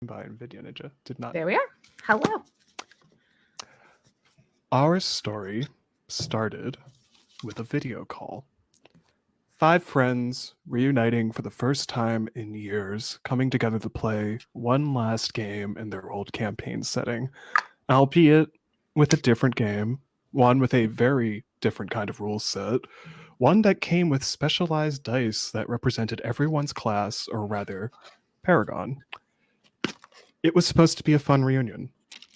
by NVIDIA Ninja. Did not. There we are. Hello. Our story started with a video call. 5 friends reuniting for the first time in years, coming together to play one last game in their old campaign setting, albeit with a different game, one with a very different kind of rule set, one that came with specialized dice that represented everyone's class, or rather, Paragon. It was supposed to be a fun reunion.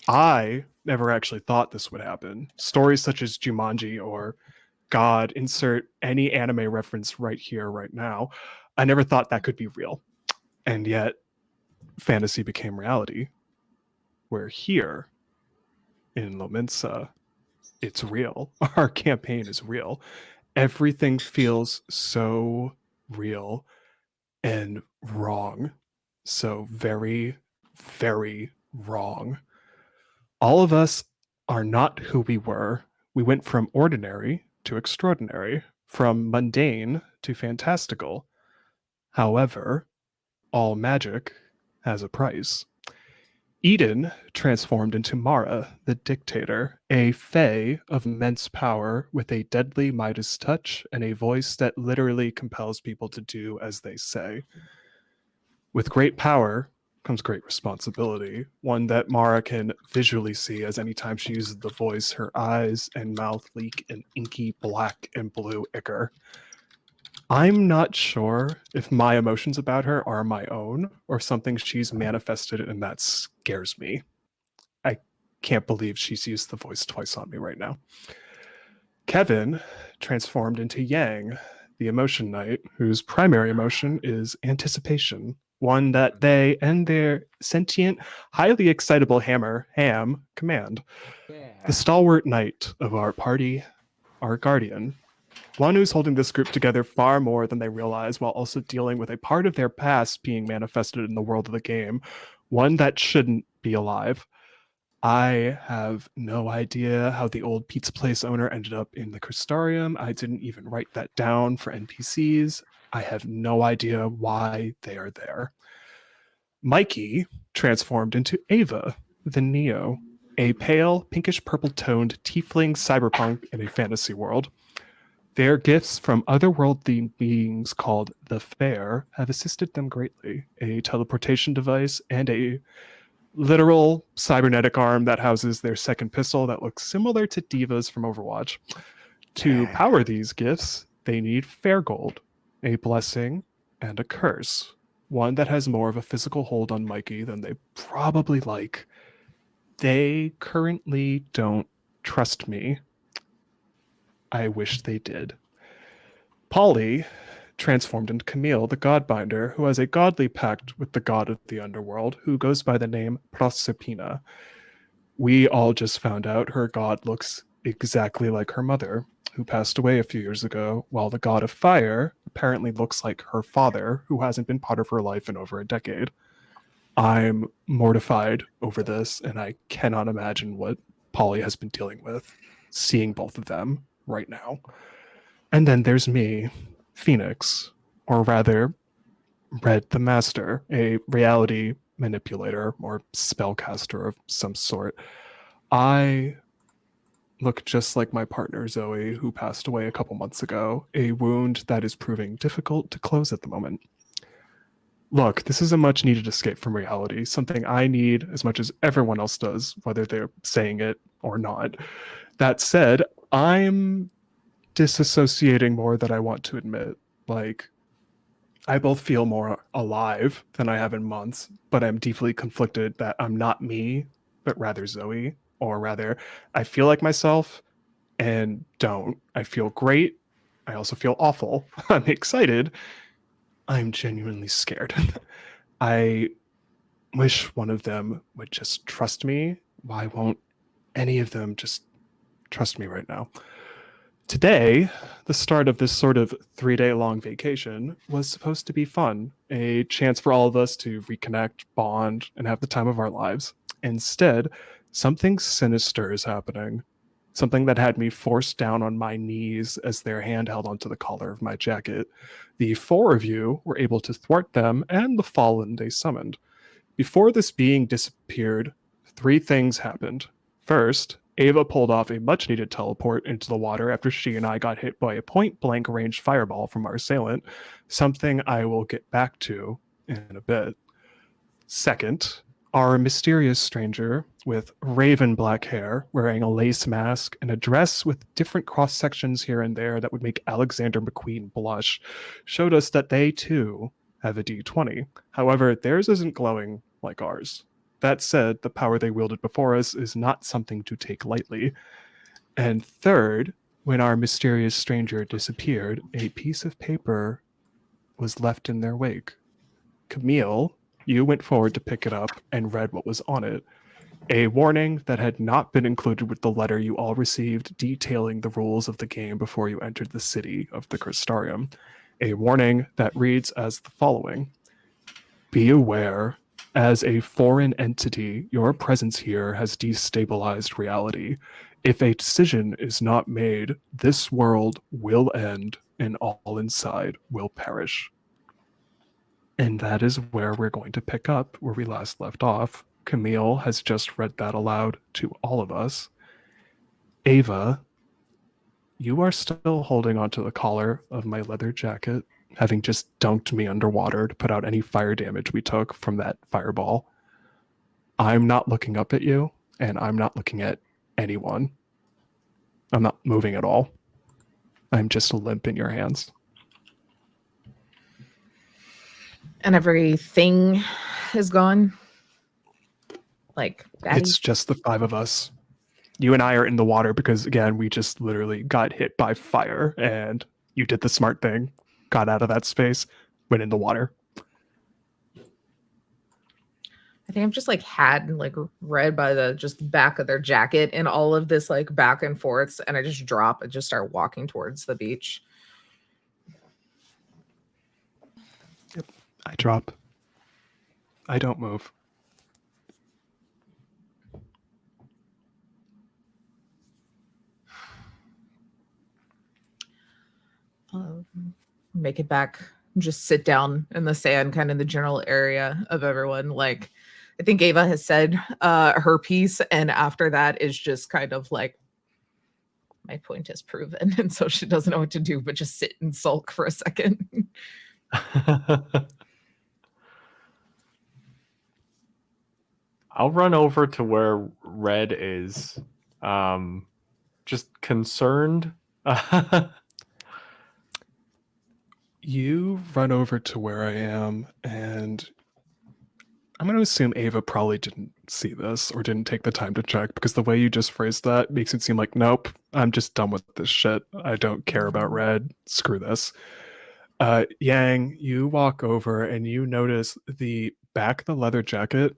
I never actually thought this would happen. Stories such as Jumanji or God, insert any anime reference right here, right now. I never thought that could be real. And yet, fantasy became reality. We're here in Lominsa. It's real. Our campaign is real. Everything feels so real and wrong. So very, very wrong. All of us are not who we were. We went from ordinary to extraordinary, from mundane to fantastical. However, all magic has a price. Eden transformed into Mara, the dictator, a fae of immense power with a deadly Midas touch and a voice that literally compels people to do as they say. With great power comes great responsibility, one that Mara can visually see as anytime she uses the voice, her eyes and mouth leak an inky black and blue ichor. I'm not sure if my emotions about her are my own or something she's manifested, and that scares me. I can't believe she's used the voice twice on me right now. Kevin transformed into Yang, the emotion knight, whose primary emotion is anticipation, one that they and their sentient, highly excitable Ham, command. The stalwart knight of our party, our guardian, one who's holding this group together far more than they realize while also dealing with a part of their past being manifested in the world of the game, one that shouldn't be alive. I have no idea how the old pizza place owner ended up in the Crystarium. I didn't even write that down for NPCs. I have no idea why they are there. Mikey transformed into Ava, the Neo, a pale, pinkish purple toned tiefling cyberpunk in a fantasy world. Their gifts from otherworldly beings called the Fair have assisted them greatly. A teleportation device and a literal cybernetic arm that houses their second pistol that looks similar to Diva's from Overwatch. To power these gifts, they need Fair Gold, a blessing, and a curse. One that has more of a physical hold on Mikey than they probably like. They currently don't trust me. I wish they did. Polly transformed into Camille, the Godbinder, who has a godly pact with the god of the underworld, who goes by the name Proserpina. We all just found out her god looks exactly like her mother, who passed away a few years ago, while the god of fire apparently looks like her father, who hasn't been part of her life in over a decade. I'm mortified over this, and I cannot imagine what Polly has been dealing with, seeing both of them right now. And then there's me, Phoenix, or rather, Red the Master, a reality manipulator or spellcaster of some sort. I look just like my partner Zoe, who passed away a couple months ago, a wound that is proving difficult to close at the moment. Look, this is a much needed escape from reality, something I need as much as everyone else does, whether they're saying it or not. That said, I'm disassociating more than I want to admit. Like, I both feel more alive than I have in months, but I'm deeply conflicted that I'm not me, but rather Zoe, or rather, I feel like myself and don't. I feel great. I also feel awful. I'm excited. I'm genuinely scared. I wish one of them would just trust me. Why won't any of them just trust me right now? Today, the start of this sort of 3-day-long vacation was supposed to be fun, a chance for all of us to reconnect, bond, and have the time of our lives. Instead, something sinister is happening. Something that had me forced down on my knees as their hand held onto the collar of my jacket. The 4 of you were able to thwart them and the fallen they summoned. Before this being disappeared, 3 things happened. First, Ava pulled off a much needed teleport into the water after she and I got hit by a point blank range fireball from our assailant, something I will get back to in a bit. Second, our mysterious stranger with raven black hair, wearing a lace mask and a dress with different cross sections here and there that would make Alexander McQueen blush, showed us that they too have a D20. However, theirs isn't glowing like ours. That said, the power they wielded before us is not something to take lightly. And third, when our mysterious stranger disappeared, a piece of paper was left in their wake. Camille, you went forward to pick it up and read what was on it. A warning that had not been included with the letter you all received detailing the rules of the game before you entered the city of the Crystarium. A warning that reads as the following: Be aware, as a foreign entity, your presence here has destabilized reality. If a decision is not made, this world will end and all inside will perish. And that is where we're going to pick up where we last left off. Camille has just read that aloud to all of us. Ava, you are still holding onto the collar of my leather jacket, having just dunked me underwater to put out any fire damage we took from that fireball. I'm not looking up at you, and I'm not looking at anyone. I'm not moving at all. I'm just limp in your hands. And everything is gone? Like, Daddy? It's just the 5 of us. You and I are in the water because, again, we just literally got hit by fire, and you did the smart thing, got out of that space, went in the water. I think I've just read by the just back of their jacket and all of this like back and forths, and I just drop and just start walking towards the beach. Yep, I drop. I don't move. Make it back, just sit down in the sand, kind of the general area of everyone. Like, I think Ava has said her piece, and after that is just kind of like, my point is proven, and so she doesn't know what to do but just sit and sulk for a second. I'll run over to where Red is, just concerned. You run over to where I am, and I'm going to assume Ava probably didn't see this or didn't take the time to check, because the way you just phrased that makes it seem like, nope, I'm just done with this shit. I don't care about Red. Screw this. Yang, you walk over and you notice the back of the leather jacket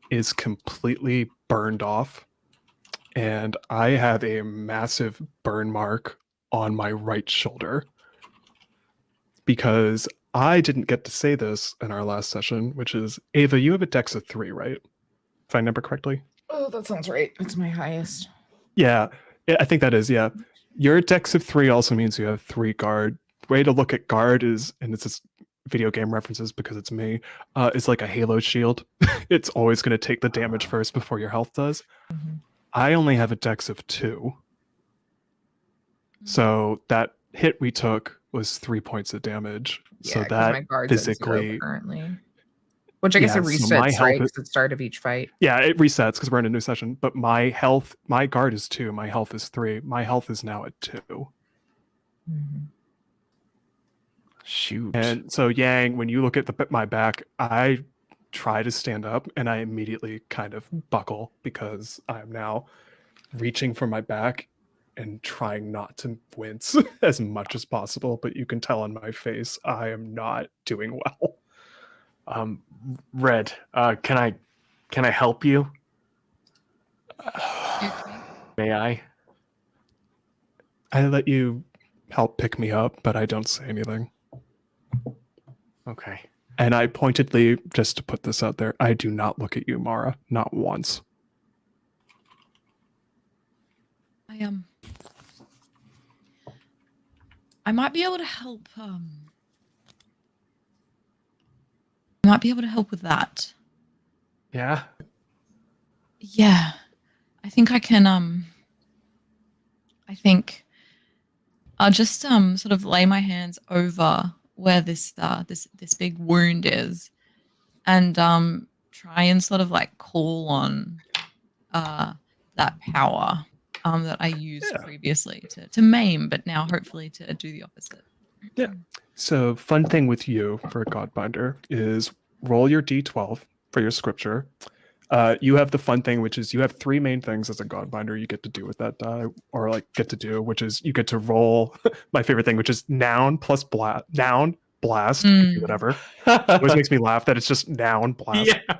is completely burned off, and I have a massive burn mark on my right shoulder. Because I didn't get to say this in our last session, which is, Ava, you have a dex of 3, right? If I remember correctly. Oh, that sounds right. It's my highest. Yeah, I think that is, yeah. Your dex of 3 also means you have 3 guard. Way to look at guard is, and it's just video game references because it's me, is like a Halo shield. It's always going to take the damage first before your health does. Mm-hmm. I only have a dex of 2. Mm-hmm. So that hit we took was 3 points of damage. Yeah, so that my guard's physically currently, which I guess it resets, so right? Because it's the start of each fight. Yeah, it resets because we're in a new session. But my health, my guard is 2, my health is 3. My health is now at 2. Mm-hmm. Shoot. And so Yang, when you look at my back, I try to stand up and I immediately kind of buckle because I'm now reaching for my back and trying not to wince as much as possible, but you can tell on my face I am not doing well. Red, can I help you? May I? I let you help pick me up, but I don't say anything. Okay. And I pointedly, just to put this out there, I do not look at you, Mara, not once. I might be able to help. I might be able to help with that. Yeah. Yeah. I think I can I think I'll just sort of lay my hands over where this big wound is and try and sort of like call on uh that power that I used Yeah. previously to maim, but now hopefully to do the opposite. Yeah. So, fun thing with you for a Godbinder is roll your d12 for your scripture. You have the fun thing, which is you have three main things as a Godbinder you get to do with that die, or like get to do, which is you get to roll my favorite thing, which is noun plus noun, blast, it could be Mm. whatever. It always makes me laugh that it's just noun, blast. Yeah.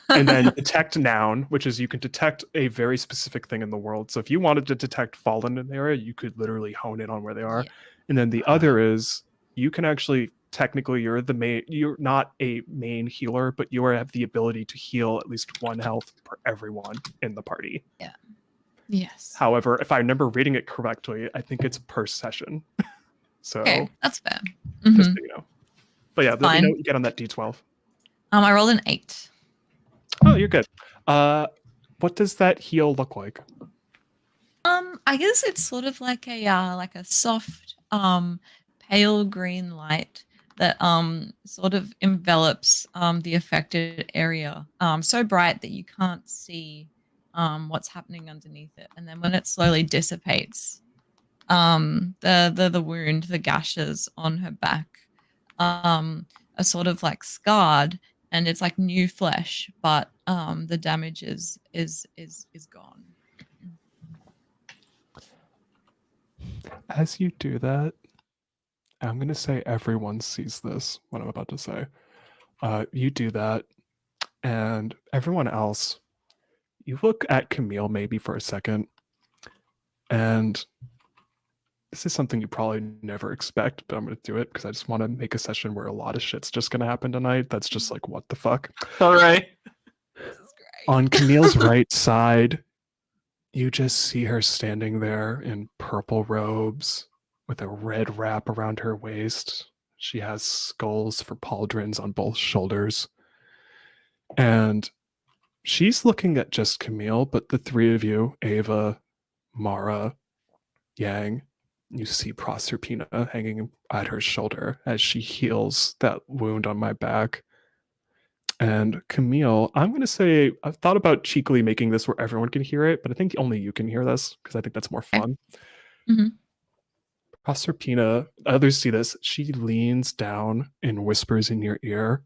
And then detect noun, which is you can detect a very specific thing in the world. So if you wanted to detect fallen in the area, you could literally hone in on where they are. Yeah. And then the other is you can actually technically you're not a main healer, but you have the ability to heal at least one health per everyone in the party. Yeah. Yes. However, if I remember reading it correctly, I think it's per session. So Okay, that's fair. just Mm-hmm. so you know. But yeah, let me Fine. know what you get on that D12. I rolled an 8. Oh, you're good. What does that heal look like? I guess it's sort of like a soft pale green light that sort of envelops the affected area. So bright that you can't see what's happening underneath it. And then when it slowly dissipates, the wound, the gashes on her back are sort of like scarred, and it's like new flesh, but the damage is gone. As you do that, I'm going to say everyone sees this, what I'm about to say. You do that, and everyone else, you look at Camille maybe for a second, and this is something you probably never expect, but I'm going to do it because I just want to make a session where a lot of shit's just going to happen tonight. That's just like, what the fuck? All right. This is great. On Camille's right side, you just see her standing there in purple robes with a red wrap around her waist. She has skulls for pauldrons on both shoulders. And she's looking at just Camille, but the three of you, Ava, Mara, Yang, you see Proserpina hanging at her shoulder as she heals that wound on my back. And Camille, I'm going to say, I've thought about cheekily making this where everyone can hear it, but I think only you can hear this because I think that's more fun. Mm-hmm. Proserpina, others see this. She leans down and whispers in your ear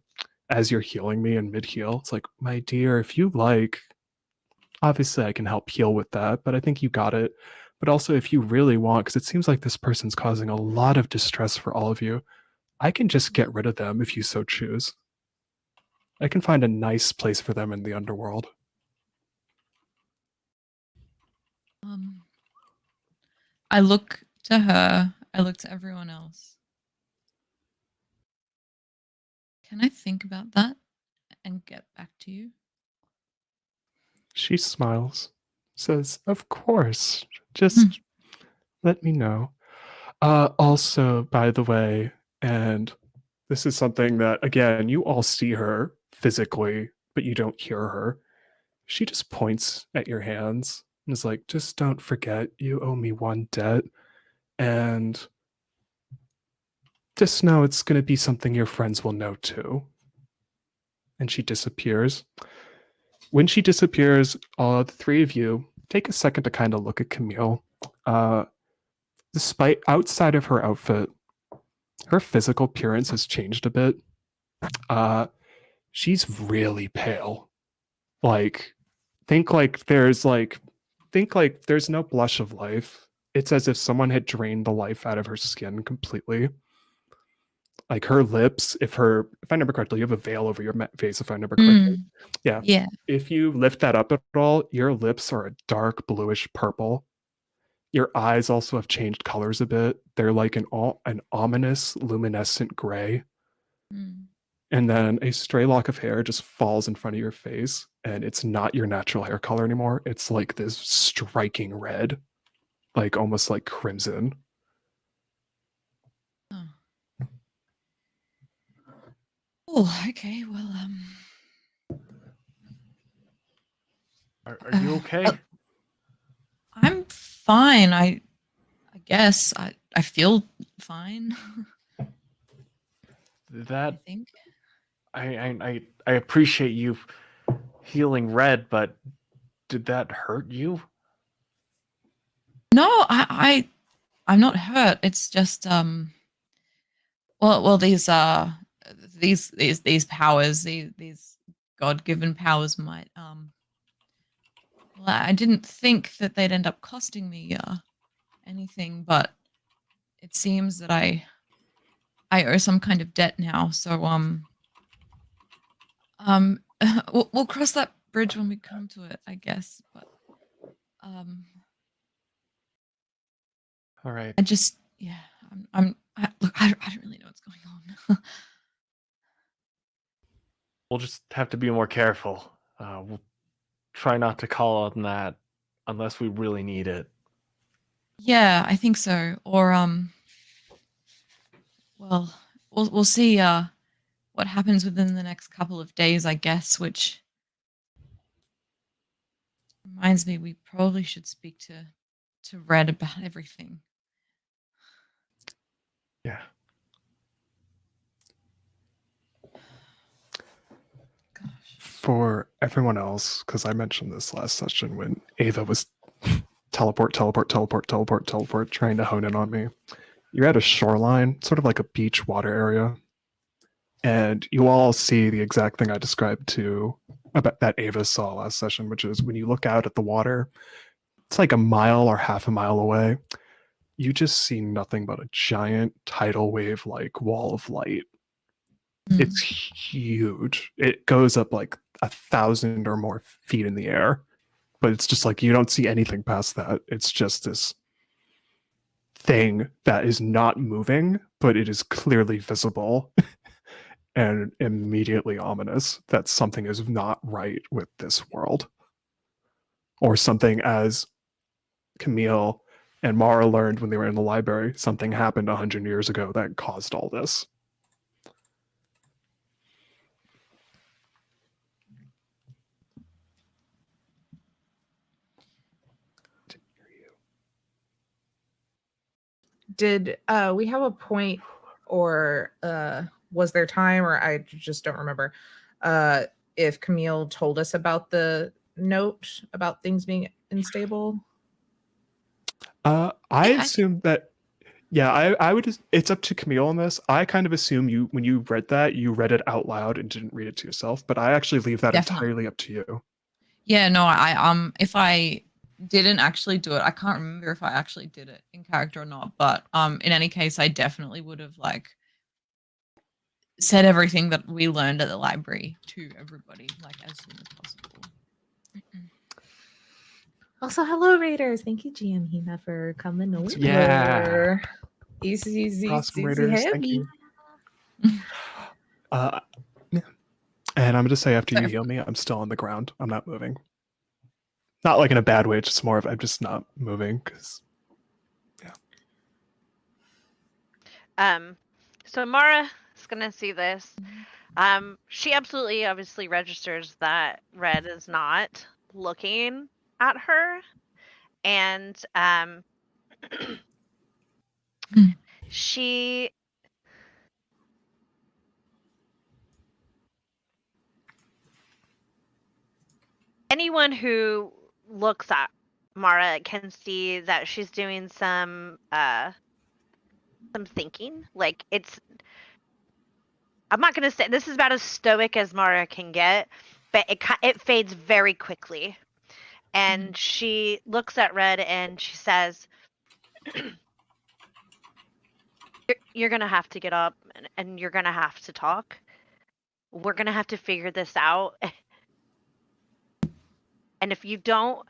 as you're healing me in mid heal. It's like, my dear, if you like, obviously I can help heal with that, but I think you got it. But also, if you really want, because it seems like this person's causing a lot of distress for all of you, I can just get rid of them if you so choose. I can find a nice place for them in the underworld. I look to her. I look to everyone else. Can I think about that and get back to you? She smiles, says, of course, just let me know. Also, by the way, and this is something that, again, you all see her physically, but you don't hear her. She just points at your hands and is like, just don't forget you owe me one debt. And just know it's going to be something your friends will know too. And she disappears. When she disappears, the three of you take a second to kind of look at Camille. Despite outside of her outfit, her physical appearance has changed a bit. She's really pale. Like, think like there's no blush of life. It's as if someone had drained the life out of her skin completely. Like her lips, if I remember correctly, you have a veil over your face, if I remember correctly. Yeah. Yeah. If you lift that up at all, your lips are a dark bluish purple. Your eyes also have changed colors a bit. They're like an ominous luminescent gray. Mm. And then a stray lock of hair just falls in front of your face, and it's not your natural hair color anymore. It's like this striking red, like almost like crimson. Oh. Oh, okay. Well, Are you okay? I'm fine. I guess I feel fine. I That think. I appreciate you healing Red, but did that hurt you? No, I'm not hurt. It's just well these powers, these God-given powers might well, I didn't think that they'd end up costing me anything, but it seems that I owe some kind of debt now. So we'll cross that bridge when we come to it, I guess. But um All right. I just yeah, look, I don't really know what's going on. We'll just have to be more careful. We'll try not to call on that unless we really need it. Yeah, I think so. Or well, we'll see what happens within the next couple of days, I guess, which reminds me we probably should speak to Red about everything. Yeah. Gosh. For everyone else, because I mentioned this last session when Ava was teleport, trying to hone in on me. You're at a shoreline, sort of like a beach water area, and you all see the exact thing I described to about that Ava saw last session, which is when you look out at the water, it's like a mile or half a mile away. You just see nothing but a giant tidal wave like wall of light. It's huge. It goes up like 1,000 or more feet in the air, but it's just like you don't see anything past that. It's just this thing that is not moving, but it is clearly visible and immediately ominous that something is not right with this world. Or something, as Camille and Mara learned when they were in the library, something happened 100 years ago that caused all this. Did we have a point, or was there time, or I just don't remember if Camille told us about the note about things being unstable? I Yeah, assume that, yeah, I would just, it's up to Camille on this. I kind of assume you, when you read that, you read it out loud and didn't read it to yourself, but I actually leave that definitely. entirely up to you. Yeah, no, if I didn't actually do it, I can't remember if I actually did it in character or not, but in any case I definitely would have like said everything that we learned at the library to everybody like as soon as possible. Also, hello, Raiders. Thank you, GM Hina, for coming over. Yeah. Easy, Awesome, Raiders. Thank you. Yeah. And I'm going to say after you heal me, I'm still on the ground. I'm not moving. Not like in a bad way, just more of I'm just not moving because, yeah. So Mara is gonna see this. She absolutely obviously registers that Red is not looking at her. And she anyone who looks at Mara can see that she's doing some thinking. Like I'm not gonna say this is about as stoic as Mara can get, but it fades very quickly. And she looks at Red and she says, you're gonna have to get up and you're gonna have to talk. We're gonna have to figure this out. And if you don't,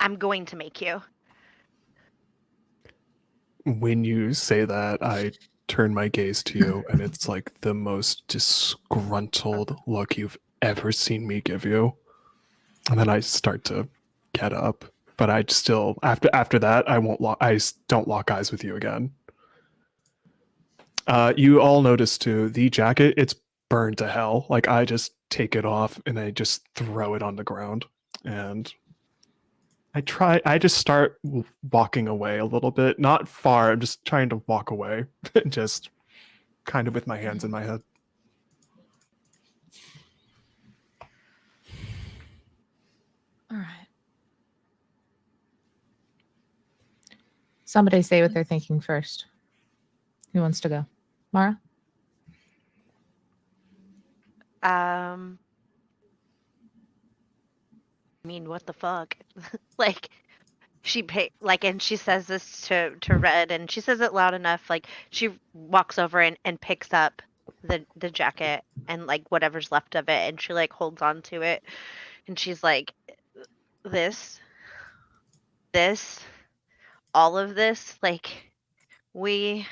I'm going to make you. When you say that, I turn my gaze to you, and it's like the most disgruntled look you've ever seen me give you. And then I start to get up, but I still after that I won't lock. Don't lock eyes with you again. You all notice too the jacket. It's burned to hell. Like I just take it off and I just throw it on the ground. and I just start walking away a little bit, not far. I'm just trying to walk away, just kind of with my hands in my head. All right. Somebody say what they're thinking first. Who wants to go? Mara? I mean, what the fuck? Like, and she says this to Red, and she says it loud enough. Like, she walks over and picks up the jacket and like whatever's left of it, and she like holds on to it, and she's like, this, all of this, like, you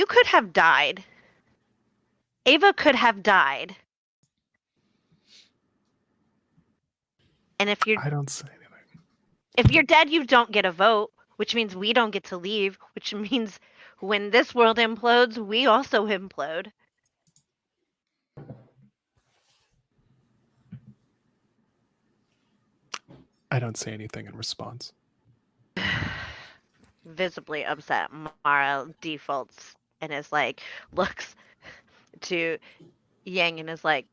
could have died. Ava could have died. And if I don't say anything. you're dead, you don't get a vote, which means we don't get to leave, which means when this world implodes, we also implode. I don't say anything in response. Visibly upset, Mara defaults and is like, looks to Yang and is like,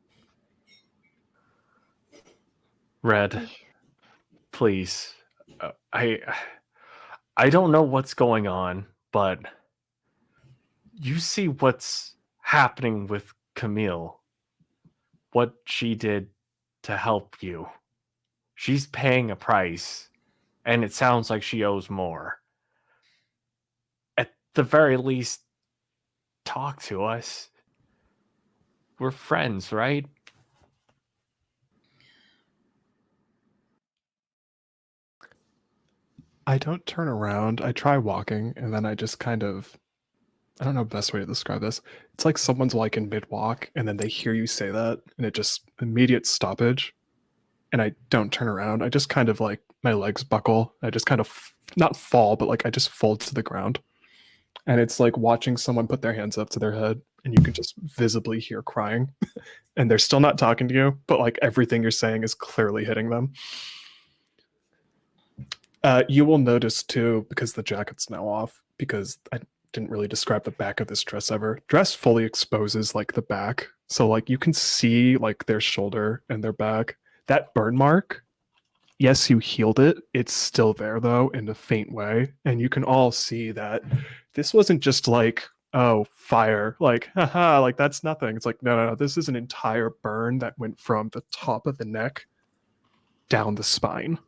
Red, please. I don't know what's going on, but you see what's happening with Camille. What she did to help you. She's paying a price, and it sounds like she owes more. At the very least, talk to us. We're friends, right? I don't turn around. I try walking, and then I just kind of, I don't know the best way to describe this. It's like someone's like in mid walk, and then they hear you say that, and it just immediate stoppage. And I don't turn around. I just kind of like my legs buckle. I just kind of not fall, but like I just fold to the ground. And it's like watching someone put their hands up to their head, and you can just visibly hear crying. And they're still not talking to you, but like everything you're saying is clearly hitting them. You will notice too, because the jacket's now off, because I didn't really describe the back of this dress ever. Dress fully exposes like the back. So like you can see like their shoulder and their back. That burn mark, yes, you healed it. It's still there though in a faint way. And you can all see that this wasn't just like, oh, fire, like, haha, like that's nothing. It's like, no. This is an entire burn that went from the top of the neck down the spine.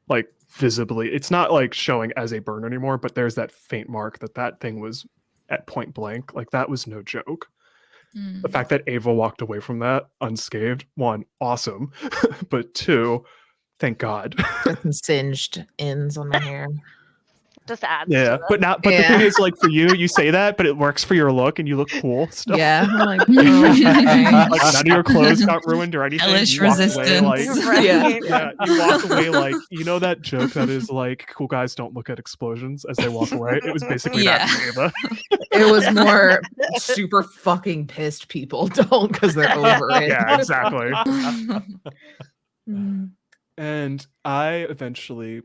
Like visibly, it's not like showing as a burn anymore, but there's that faint mark that thing was at point blank. Like that was no joke. The fact that Ava walked away from that unscathed, one, awesome, but two, thank God. Fucking singed ends on my hair. just adds Yeah, to but not. But the thing is, like for you, you say that, but it works for your look, and you look cool. Still. Yeah. I'm like, oh, okay. Like none of your clothes got ruined or anything. Hellish You walk away, resistance. like, Right. yeah, you walk away like you know that joke that is like cool guys don't look at explosions as they walk away. It was basically that for Ava. It was more super fucking pissed people don't because they're over it. Yeah, exactly. Mm. And I eventually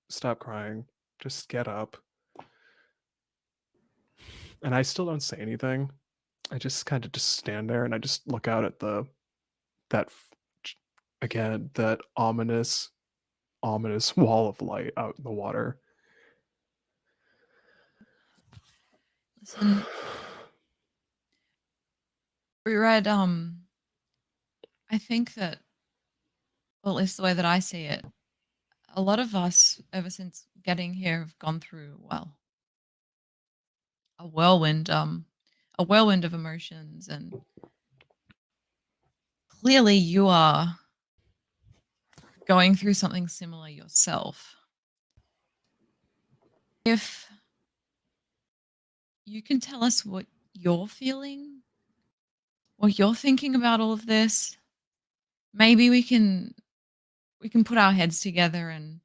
stop crying, just get up. And I still don't say anything. I just kind of just stand there and I just look out at that ominous wall of light out in the water. Listen, we read, I think that, well, at least the way that I see it, a lot of us, ever since getting here, have gone through, well, a whirlwind of emotions, and clearly you are going through something similar yourself. If you can tell us what you're feeling, what you're thinking about all of this, maybe we can put our heads together and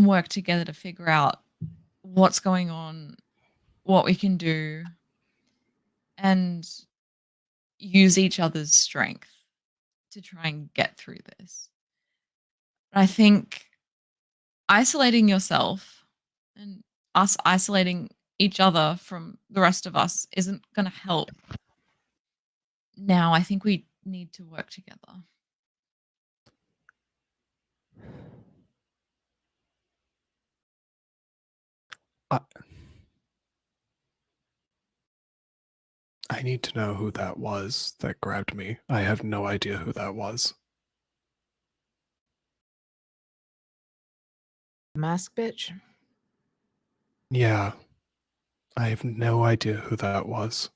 work together to figure out what's going on, what we can do, and use each other's strength to try and get through this. But I think isolating yourself and us isolating each other from the rest of us isn't going to help. Now, I think we need to work together. I need to know who that was that grabbed me. I have no idea who that was. Mask bitch. Yeah. I have no idea who that was.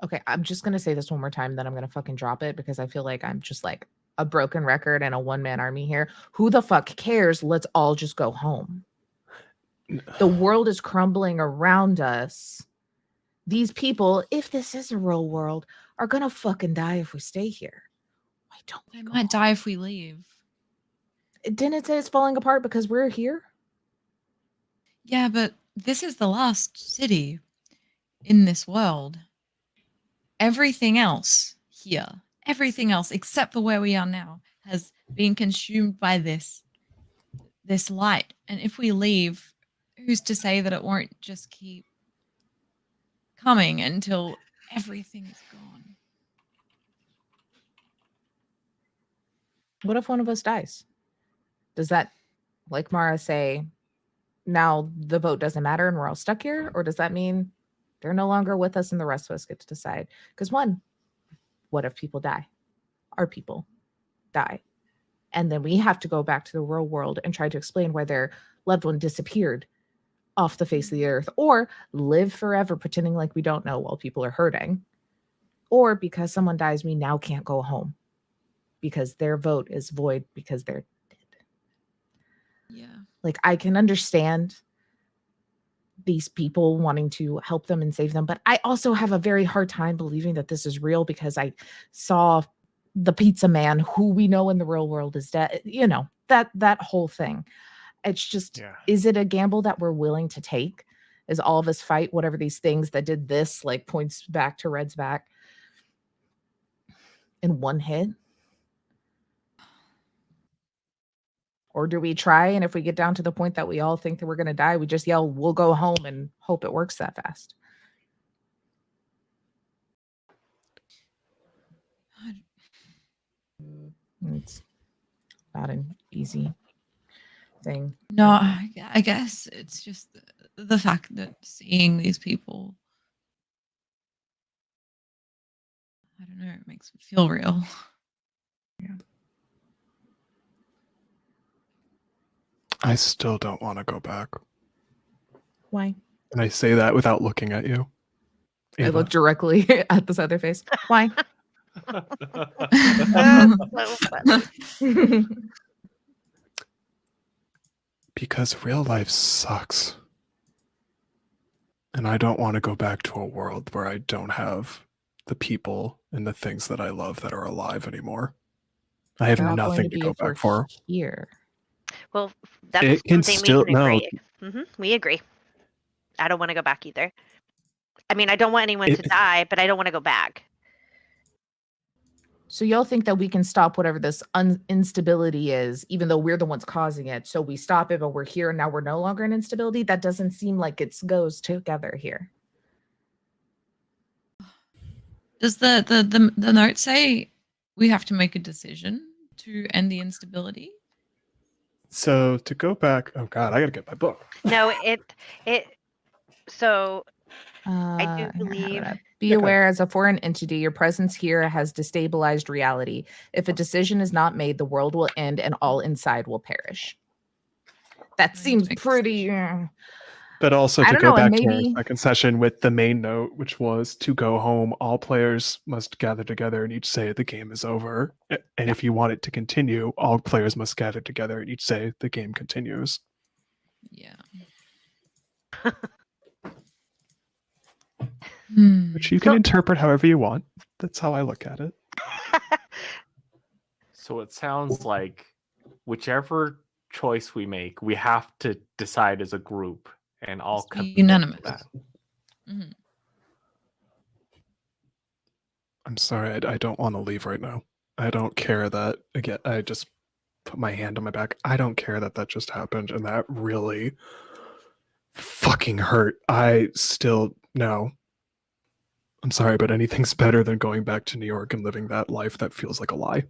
Okay, I'm just gonna say this one more time, then I'm gonna fucking drop it because I feel like I'm just like a broken record and a one-man army here. Who the fuck cares? Let's all just go home. The world is crumbling around us. These people, if this is a real world, are gonna fucking die if we stay here. Why don't we They go might home? die if we leave. Didn't it say it's falling apart because we're here? Yeah, but this is the last city in this world. Everything else here, everything else except for where we are now, has been consumed by this light. And if we leave, who's to say that it won't just keep coming until everything is gone? What if one of us dies? Does that, like Mara, say now the vote doesn't matter and we're all stuck here? Or does that mean they're no longer with us and the rest of us get to decide? Because one, what if people die? Our people die. And then we have to go back to the real world and try to explain why their loved one disappeared off the face of the earth, or live forever pretending like we don't know while people are hurting. Or because someone dies, we now can't go home because their vote is void because they're dead. Yeah. Like, I can understand these people wanting to help them and save them, but I also have a very hard time believing that this is real because I saw the pizza man who we know in the real world is dead. You know, that whole thing. It's just, Yeah. is it a gamble that we're willing to take? Is all of us fight whatever these things that did this, like points back to Red's back, in one hit? Or do we try, and if we get down to the point that we all think that we're going to die, we just yell, we'll go home, and hope it works that fast? It's not an easy thing. No, I guess it's just the fact that seeing these people, I don't know, it makes me feel real. I still don't want to go back. Why? And I say that without looking at you. I Ava. look directly at this other face. Why? So funny. Because real life sucks. And I don't want to go back to a world where I don't have the people and the things that I love that are alive anymore. I have They're not going nothing to to be go if we're back for. here. Well, that's It can something still- we can agree. We agree. I don't want to go back either. I mean, I don't want anyone to die, but I don't want to go back. So y'all think that we can stop whatever this instability is, even though we're the ones causing it. So we stop it, but we're here and now we're no longer in instability? That doesn't seem like it goes together here. Does the note say we have to make a decision to end the instability? So to go back, oh god, I gotta get my book. No, so I Hang do on, believe. Be Yeah, go aware, as a foreign entity, your presence here has destabilized reality. If a decision is not made, the world will end and all inside will perish. That I need to seems make a pretty. But also I to don't go know, and back to maybe- our second session with the main note, which was to go home, all players must gather together and each say the game is over. And if you want it to continue, all players must gather together and each say the game continues. Yeah. Which you can So- interpret however you want. That's how I look at it. So it sounds like whichever choice we make, we have to decide as a group and all Must be commit to unanimous. that. Mhm. I'm sorry, I don't want to leave right now. I don't care that, again, I just put my hand on my back. I don't care that that just happened, and that really fucking hurt. I still, no. I'm sorry, but anything's better than going back to New York and living that life that feels like a lie.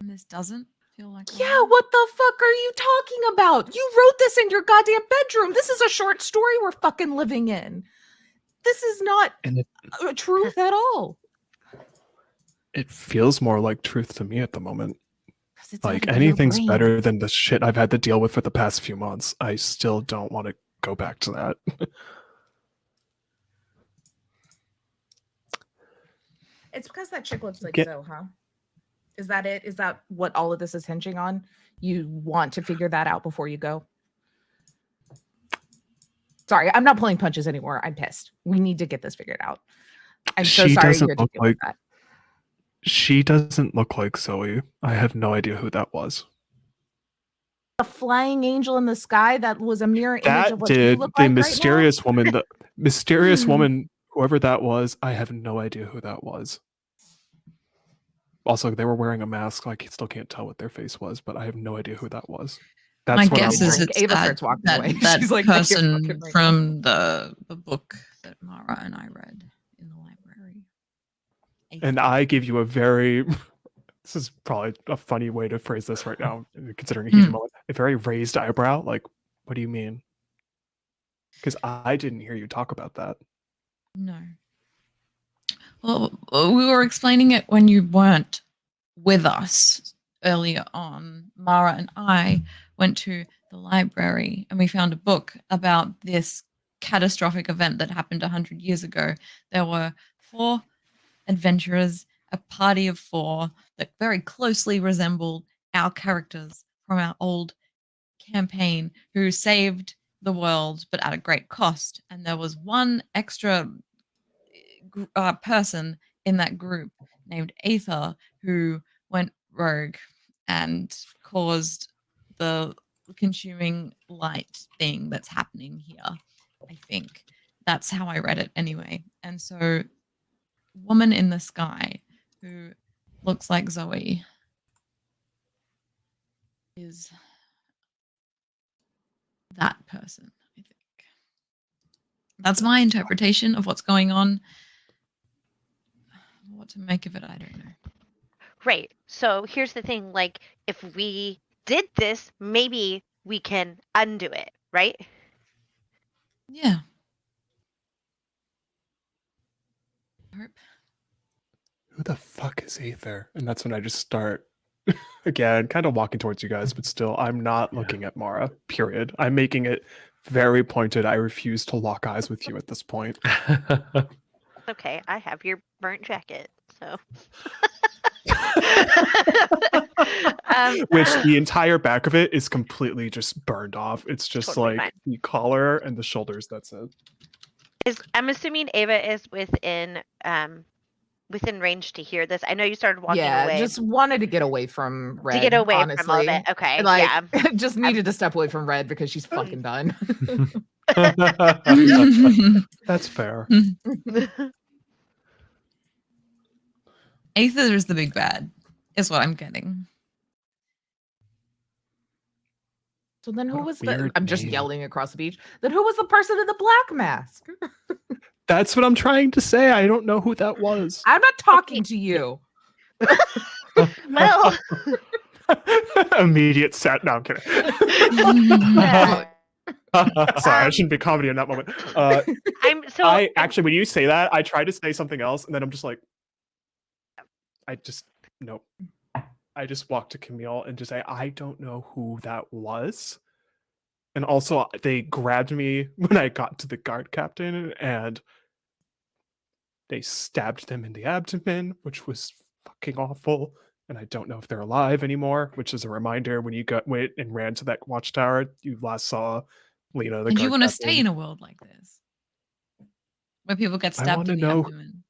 And this doesn't feel like. a Yeah, lie? what the fuck are you talking about? You wrote this in your goddamn bedroom. This is a short story we're fucking living in. This is not And truth at all. it feels more like truth to me at the moment. 'Cause it's Like out of your anything's brain. better than the shit I've had to deal with for the past few months. I still don't want to go back to that. It's because that chick looks like Get- Zoe, huh? Is that it? Is that what all of this is hinging on? You want to figure that out before you go? Sorry, I'm not pulling punches anymore. I'm pissed. We need to get this figured out. I'm so She sorry you doesn't had to look deal with like- that. She doesn't look like Zoe. I have no idea who that was. The flying angel in the sky that was a mirror image That of what you did look the like mysterious woman, the mysterious Hmm. woman, whoever that was, I have no idea who that was. Also, they were wearing a mask, so I still can't tell what their face was, but I have no idea who that was. My That's what guess I'm is like, it's Ava that, starts walking away. that She's like, "I can't person fucking right from the book that Mara and I read in the library. And I give you a very this is probably a funny way to phrase this right now, considering a huge moment. A very raised eyebrow. Like, what do you mean? Because I didn't hear you talk about that. No. Well, we were explaining it when you weren't with us earlier on. Mara and I went to the library and we found a book about this catastrophic event that happened 100 years ago. There were 4 adventurers, a party of 4 that very closely resembled our characters from our old campaign who saved the world but at a great cost. And there was one extra person in that group named Aether who went rogue and caused the consuming light thing that's happening here. I think that's how I read it anyway. And so, woman in the sky who looks like Zoe is that person, I think. That's my interpretation of what's going on. What to make of it, I don't know. Right. So here's the thing, like, if we did this, maybe we can undo it, right? Yeah. I hope. Who the fuck is Aether? And that's when I just start again, kind of walking towards you guys, but still, I'm not looking at Mara. Period. I'm making it very pointed. I refuse to lock eyes with you at this point. Okay, I have your burnt jacket, so. Which the entire back of it is completely just burned off. It's just Totally like fine. the collar and the shoulders. That's it. I'm assuming Ava is within range to hear this. I know you started walking Yeah, away just wanted to get away from Red. to get away honestly. from all of it. Okay, Like, yeah. just needed to step away from Red because she's fucking done. That's fair. Aether is the big bad, is what I'm getting. So then who What a was the weird I'm just name. yelling across the beach. Then who was the person in the black mask? That's what I'm trying to say. I don't know who that was. I'm not talking to you. Well, Immediate set. No, I'm kidding. Sorry, I shouldn't be comedy in that moment. I actually, when you say that, I try to say something else, and then I'm just like, nope. I just walk to Camille and just say, I don't know who that was. And also, they grabbed me when I got to the guard captain, and they stabbed them in the abdomen, which was fucking awful. And I don't know if they're alive anymore, which is a reminder when you went and ran to that watchtower, you last saw Lena, the And guard you want to captain. stay in a world like this, where people get I stabbed wanna in the know- abdomen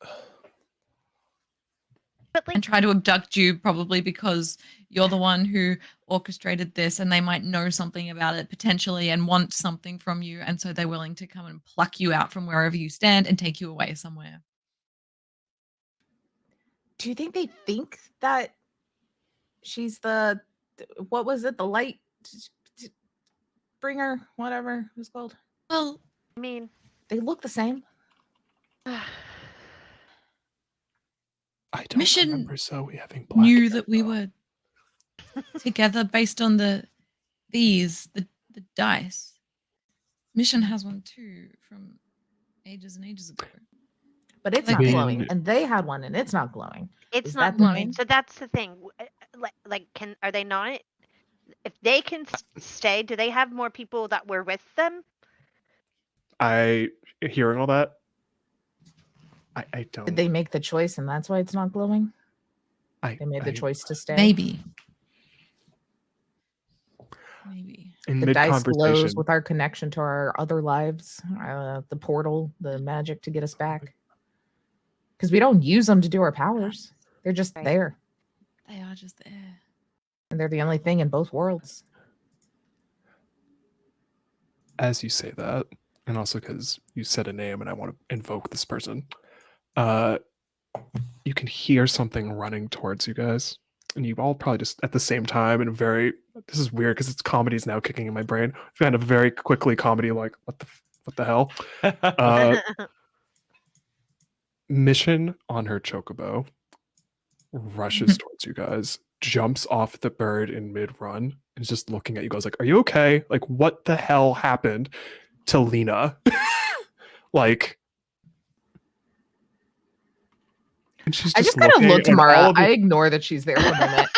but like, and try to abduct you, probably because you're the one who orchestrated this, and they might know something about it potentially and want something from you, and so they're willing to come and pluck you out from wherever you stand and take you away somewhere. Do you think they think that she's the what was it? The light bringer, whatever it was called. Well, I mean, They look the same. I don't Mission remember Zoe having black knew hair, that we though. were together based on the dice. Mission has one too from ages and ages ago. But it's Like not they- glowing. And they had one and it's not glowing. it's Is not that the glowing. thing? So that's the thing. Are they not? If they can stay, do they have more people that were with them? Hearing all that, I don't. Did they make the choice and that's why it's not glowing? They made the choice to stay. Maybe. in The mid dice glows conversation? with our connection to our other lives, the portal, the magic to get us back. Because we don't use them to do our powers. They're just Right. there. They are just there. And they're the only thing in both worlds. As you say that, and also because you said a name and I want to invoke this person, you can hear something running towards you guys. And you all probably just at the same time, and this is weird because it's comedy is now kicking in my brain. Kind of very quickly comedy, like what the hell? Mission on her chocobo rushes towards you guys, jumps off the bird in mid-run, and is just looking at you guys like, "Are you okay? Like, what the hell happened to Lena?" Like, and she's I just kind of looking, look to and all Mara. of you- I ignore that she's there for a moment.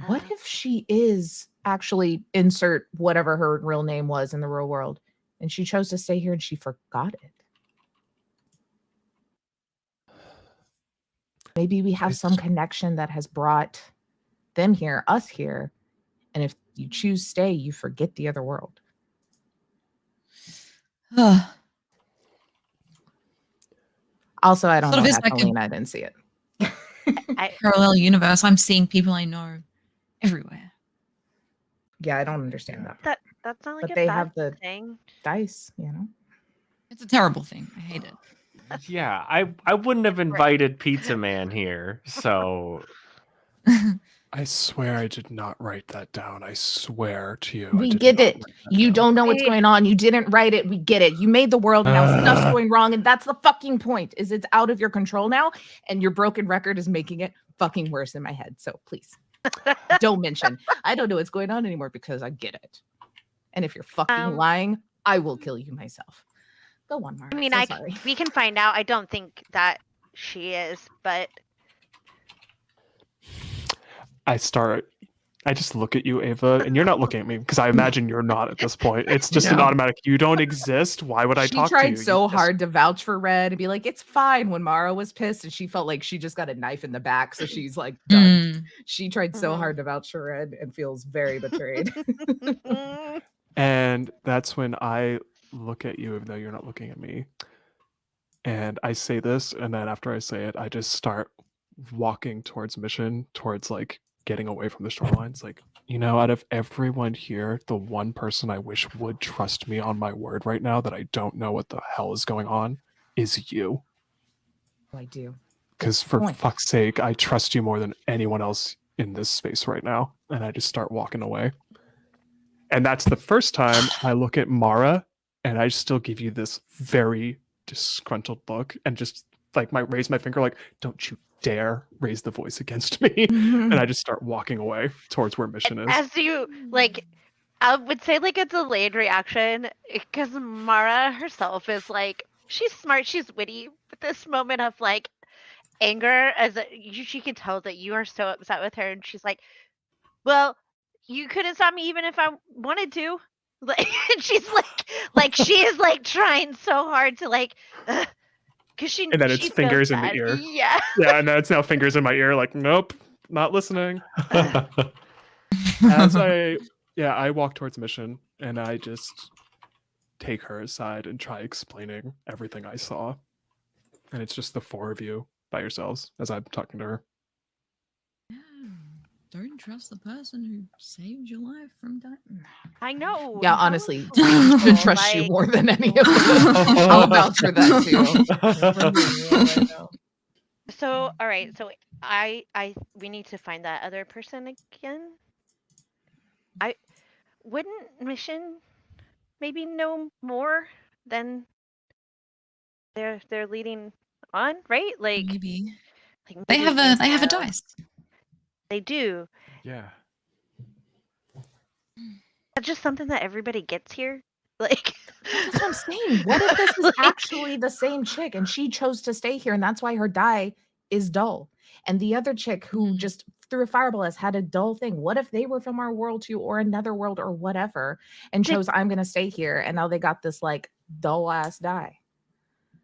What if she is actually insert whatever her real name was in the real world and she chose to stay here and she forgot it? Maybe we have some connection that has brought them here, us here. And if you choose stay, you forget the other world. Also, I don't Sort of know is like a- Catalina. I didn't see it. Parallel universe. I'm seeing people I know everywhere. Yeah, I don't understand that. That's not like But a they bad have the thing. dice, you know? It's a terrible thing. I hate it. Yeah, I wouldn't have invited Pizza Man here, so I swear I did not write that down. I swear to you. I We did get not it. write that You down. don't know what's Wait. going on. You didn't write it. We get it. You made the world and now stuff's going wrong. And that's the fucking point, is it's out of your control now. And your broken record is making it fucking worse in my head. So please don't mention. I don't know what's going on anymore because I get it. And if you're fucking lying, I will kill you myself. Go on, Mara. I mean, So sorry. we can find out. I don't think that she is, but I just look at you, Ava, and you're not looking at me because I imagine you're not at this point. It's just an No. automatic. You don't exist. Why would I She talk to you? tried so You just- hard to vouch for Red and be like, it's fine when Mara was pissed and she felt like she just got a knife in the back. So she's like, done. Mm. She tried so Mhm. hard to vouch for Red and feels very betrayed. And that's when I look at you, even though you're not looking at me. And I say this, and then after I say it, I just start walking towards Mission, towards like getting away from the shorelines. Like, out of everyone here, the one person I wish would trust me on my word right now that I don't know what the hell is going on is you. I do. Because for point. fuck's sake, I trust you more than anyone else in this space right now. And I just start walking away. And that's the first time I look at Mara and I still give you this very disgruntled look and just like raise my finger like, don't you dare raise the voice against me. And I just start walking away towards where Mission is. as you like, I would say like a delayed reaction because Mara herself is like, she's smart, she's witty, but this moment of like anger, she can tell that you are so upset with her, and she's like, well, you couldn't stop me even if I wanted to. Like, she's like she is like trying so hard to like, because she And then it's she feels fingers in the bad. ear. Yeah. Yeah, and then it's now fingers in my ear like, nope, not listening. As I walk towards Mission and I just take her aside and try explaining everything I saw. And it's just the four of you by yourselves as I'm talking to her. Don't trust the person who saved your life from dying. I know. Yeah, how honestly, is I should possible? trust you Like, more than any of them. I'll vouch for that too. So, all right. So we need to find that other person again. I wouldn't Mission maybe know more than they're leading on, right? Maybe Like they maybe have they a know. dice. They do. Yeah. That's just something that everybody gets here. Like, That's what I'm saying. What if this is Like- actually the same chick and she chose to stay here and that's why her die is dull? And the other chick who Mm. just threw a fireball has had a dull thing. What if they were from our world too, or another world or whatever, and Did- chose I'm gonna stay here and now they got this like dull ass die?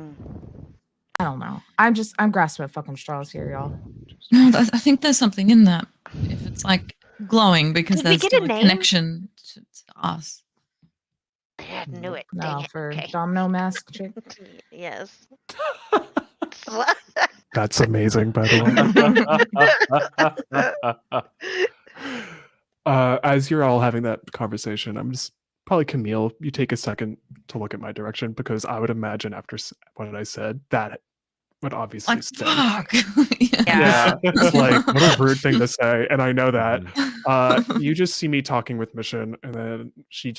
I don't know. I'm grasping at fucking straws here, y'all. No, I think there's something in that. If it's like glowing because Did we there's get still a a name? connection to us. I knew it. Dang No, it. for Okay. domino mask chick. Yes. That's amazing, by the way. As you're all having that conversation, I'm just probably Camille. You take a second to look at my direction because I would imagine after what I said that would obviously Like sting. fuck. Yeah, it's like what a rude thing to say, and I know that. Mhm. You just see me talking with Mission, and then you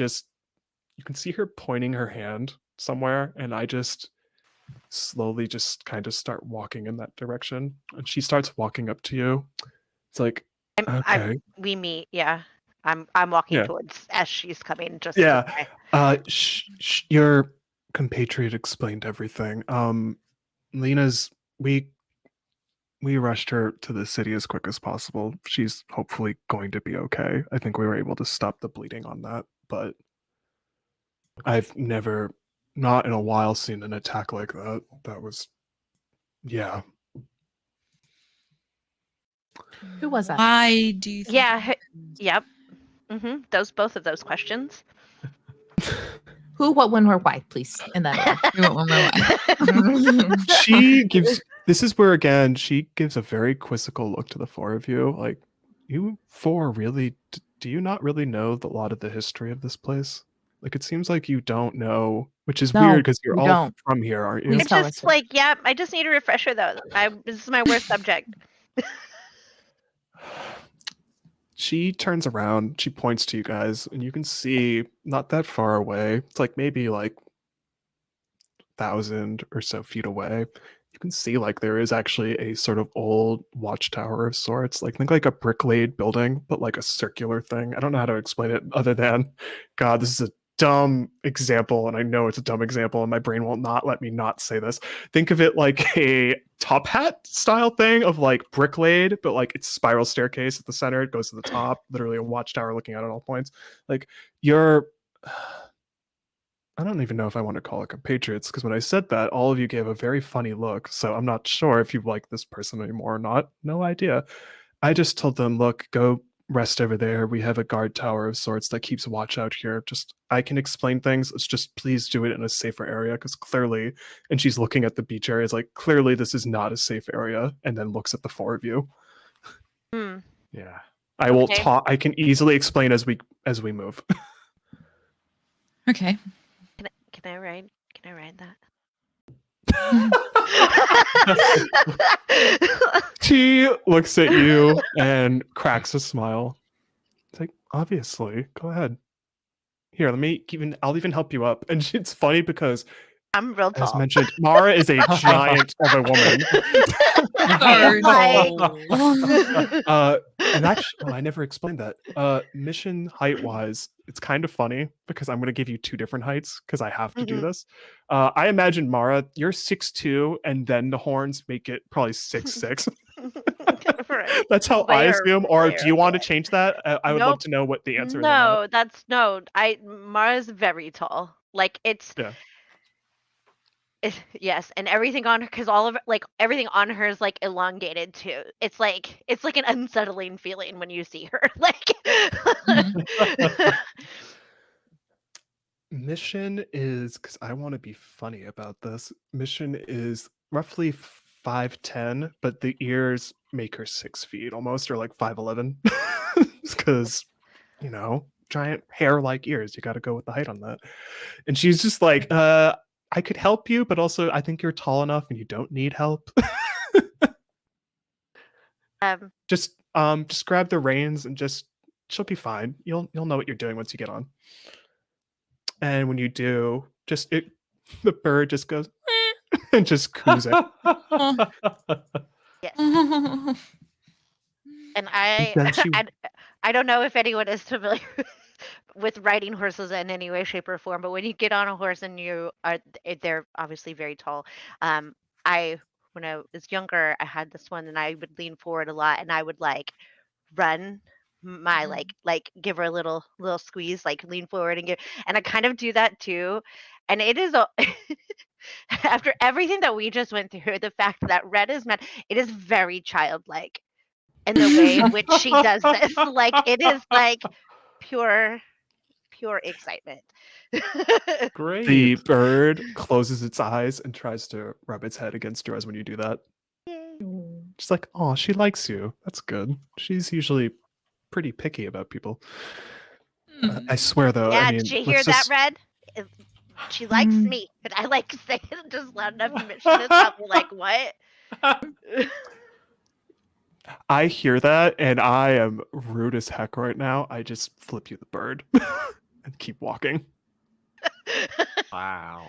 can see her pointing her hand somewhere, and I just slowly just kind of start walking in that direction, and she starts walking up to you. It's like, okay, We meet. Yeah. I'm walking Yeah. towards as she's coming. Just Yeah. to Your compatriot explained everything. Lena's we rushed her to the city as quick as possible. She's hopefully going to be okay. I think we were able to stop the bleeding on that, but I've never, not in a while, seen an attack like that. That was, yeah. Who was that? Why do you think Yeah. it happened? Yep. Both of those questions. Who, what, when, where, why, please. In that order. Who, what, when, where, why? She gives, this is where, again, she gives a very quizzical look to the four of you. Like, you four really, do you not really know a lot of the history of this place? Like, it seems like you don't know, which is No, weird because you're we all don't. from here, aren't you? Please It's tell just us. like, yeah, I just need a refresher though. This is my worst subject. She turns around, she points to you guys, and you can see not that far away. It's like maybe like 1,000 or so feet away. You can see like there is actually a sort of old watchtower of sorts. Like think like a brick laid building, but like a circular thing. I don't know how to explain it other than, God, this is a dumb example, and I know it's a dumb example, and my brain will not let me not say this. Think of it like a top hat style thing of like brick laid, but like it's spiral staircase at the center. It goes to the top, literally a watchtower looking out at all points. Like you're I don't even know if I want to call it compatriots because when I said that, all of you gave a very funny look. So I'm not sure if you like this person anymore or not. No idea. I just told them, look, go rest over there. We have a guard tower of sorts that keeps watch out here. Just, I can explain things. Let's just please do it in a safer area because clearly, and she's looking at the beach area, it's like, clearly this is not a safe area. And then looks at the four of you. Hmm. Yeah. I will Okay. talk. I can easily explain as we move. Okay. Can I ride? Can I ride that? She looks at you and cracks a smile. It's like, obviously, go ahead. Here, I'll even help you up. And it's funny because, I'm real as tall. mentioned, Mara is a giant of a woman. Oh, Like- And actually, I never explained that. Mission height wise, it's kind of funny because I'm going to give you two different heights because I have to do Mhm. this. I imagine Mara, you're 6'2", and then the horns make it probably 6'6". Right. That's how I Rare, assume. Or rare, do you want to yeah. change that? I would love Nope. to know what the answer is. on that. No, that's no. Mara's very tall. Like it's Yeah. yes, and everything on her because all of like everything on her is like elongated too. It's like an unsettling feeling when you see her. Like Mission is, because I want to be funny about this. Mission is roughly 5'10", but the ears make her 6 feet almost, or like 5'11". Because, giant hair-like ears. You got to go with the height on that. And she's just like, I could help you, but also I think you're tall enough and you don't need help. Just grab the reins and she'll be fine. You'll know what you're doing once you get on. And when you do, the bird just goes and just coos it. Yes. Oh. And then she- I don't know if anyone is familiar with riding horses in any way, shape, or form, but when you get on a horse and they're obviously very tall. When I was younger, I had this one, and I would lean forward a lot, and I would like run my like give her a little squeeze, like lean forward and I kind of do that too. And it is after everything that we just went through, the fact that Red is mad, it is very childlike in the way in which she does this. Like it is like pure excitement. Great. The bird closes its eyes and tries to rub its head against yours when you do that. Just like, oh, she likes you. That's good. She's usually pretty picky about people. I swear, though. Yeah, I mean, did you hear that, Red? She likes me, and I like saying it just loud enough to Mission is probably like, what? I hear that, and I am rude as heck right now. I just flip you the bird and keep walking. Wow.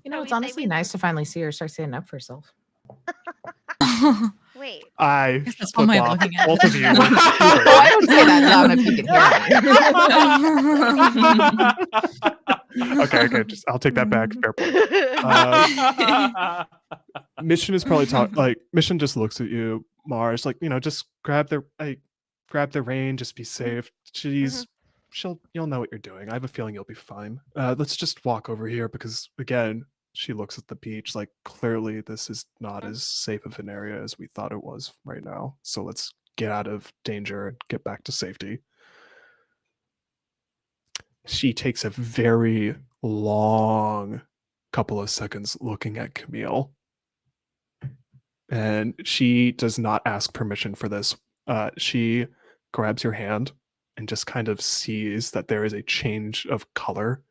You know, Are it's we honestly saving- nice to finally see her start standing up for herself. Wait. I guess that's one flip way of off looking at both it. of you. Oh, I don't say that loud enough you can hear me. Okay. I'll take that back. Fair point. Mission is probably Mission just looks at you. Mars, like, just grab the rein. Just be safe. You'll know what you're doing. I have a feeling you'll be fine. Let's just walk over here because again, she looks at the beach. Like clearly, this is not as safe of an area as we thought it was right now. So let's get out of danger and get back to safety. She takes a very long couple of seconds looking at Camille. And she does not ask permission for this. She grabs your hand and just kind of sees that there is a change of color.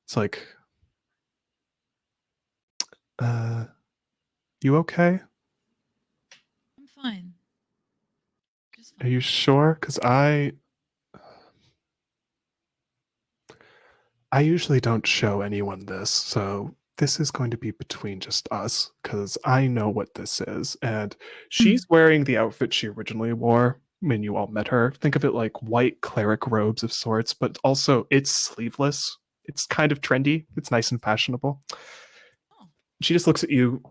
It's like, you okay? I'm fine. Just Are fine. you sure? Because I usually don't show anyone this, so this is going to be between just us, because I know what this is. And she's wearing the outfit she originally wore when you all met her. Think of it like white cleric robes of sorts, but also it's sleeveless. It's kind of trendy. It's nice and fashionable. Oh. She just looks at you,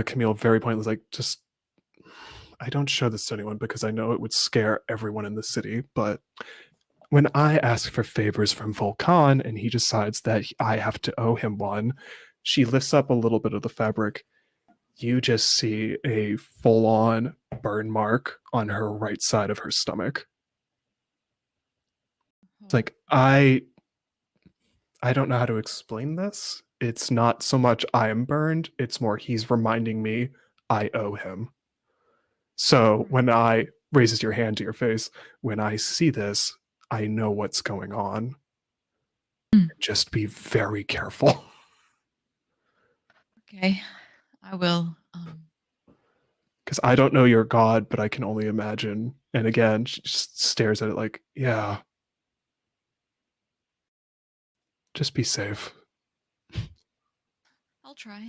Camille, very pointless, like, I don't show this to anyone because I know it would scare everyone in the city, but when I ask for favors from Volcan and he decides that I have to owe him one, she lifts up a little bit of the fabric. You just see a full-on burn mark on her right side of her stomach. It's like, I don't know how to explain this. It's not so much I am burned, it's more he's reminding me I owe him. So when I raises your hand to your face, when I see this, I know what's going on. Just be very careful. Okay, I will. Because I don't know your god, but I can only imagine. And again, she just stares at it like, yeah. Just be safe. I'll try.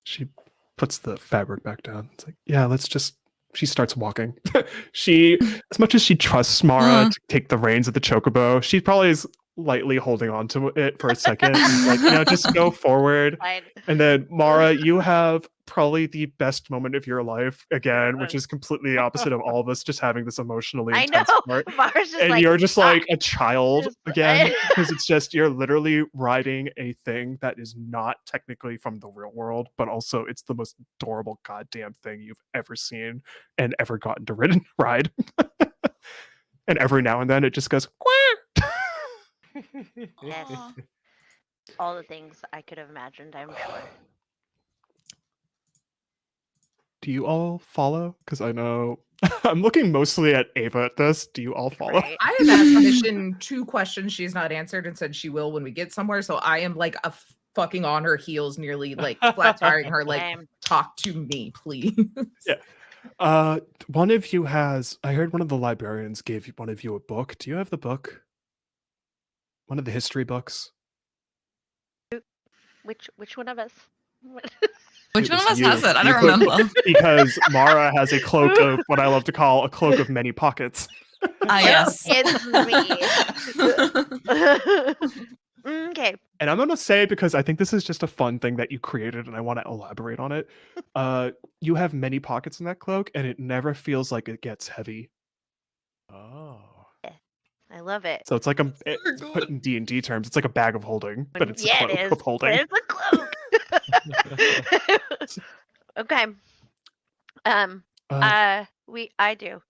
She puts the fabric back down. It's like, yeah, let's just. She starts walking. She, as much as she trusts Mara to take the reins of the chocobo, she probably is lightly holding on to it for a second. And like, just go forward. Fine. And then Mara, you have probably the best moment of your life again, which is completely opposite of all of us just having this emotionally I intense know. part. Mars just And like, you're just like a child Just- again, because it's just you're literally riding a thing that is not technically from the real world, but also it's the most adorable goddamn thing you've ever seen and ever gotten to ride. And every now and then it just goes quack. Yes. Aw. all the things I could have imagined, I'm sure. Do you all follow? Because I know I'm looking mostly at Ava at this. Do you all follow? Right? I have asked Mission 2 questions she's not answered and said she will when we get somewhere. So I am like fucking on her heels, nearly like flat tiring her, like, Same. talk to me, please. One of you has. I heard one of the librarians gave one of you a book. Do you have the book? One of the history books. Which one of us? Which It one of was us you. has it? I You don't put- remember. Because Mara has a cloak of what I love to call a cloak of many pockets. Ah, yes. It's me. Okay. And I'm gonna say, because I think this is just a fun thing that you created, and I want to elaborate on it. You have many pockets in that cloak, and it never feels like it gets heavy. Oh. I love it. So it's like So put good. in D&D terms, it's like a bag of holding, but it's Yeah, a cloak it is. of holding. But it's a cloak. Okay. I do.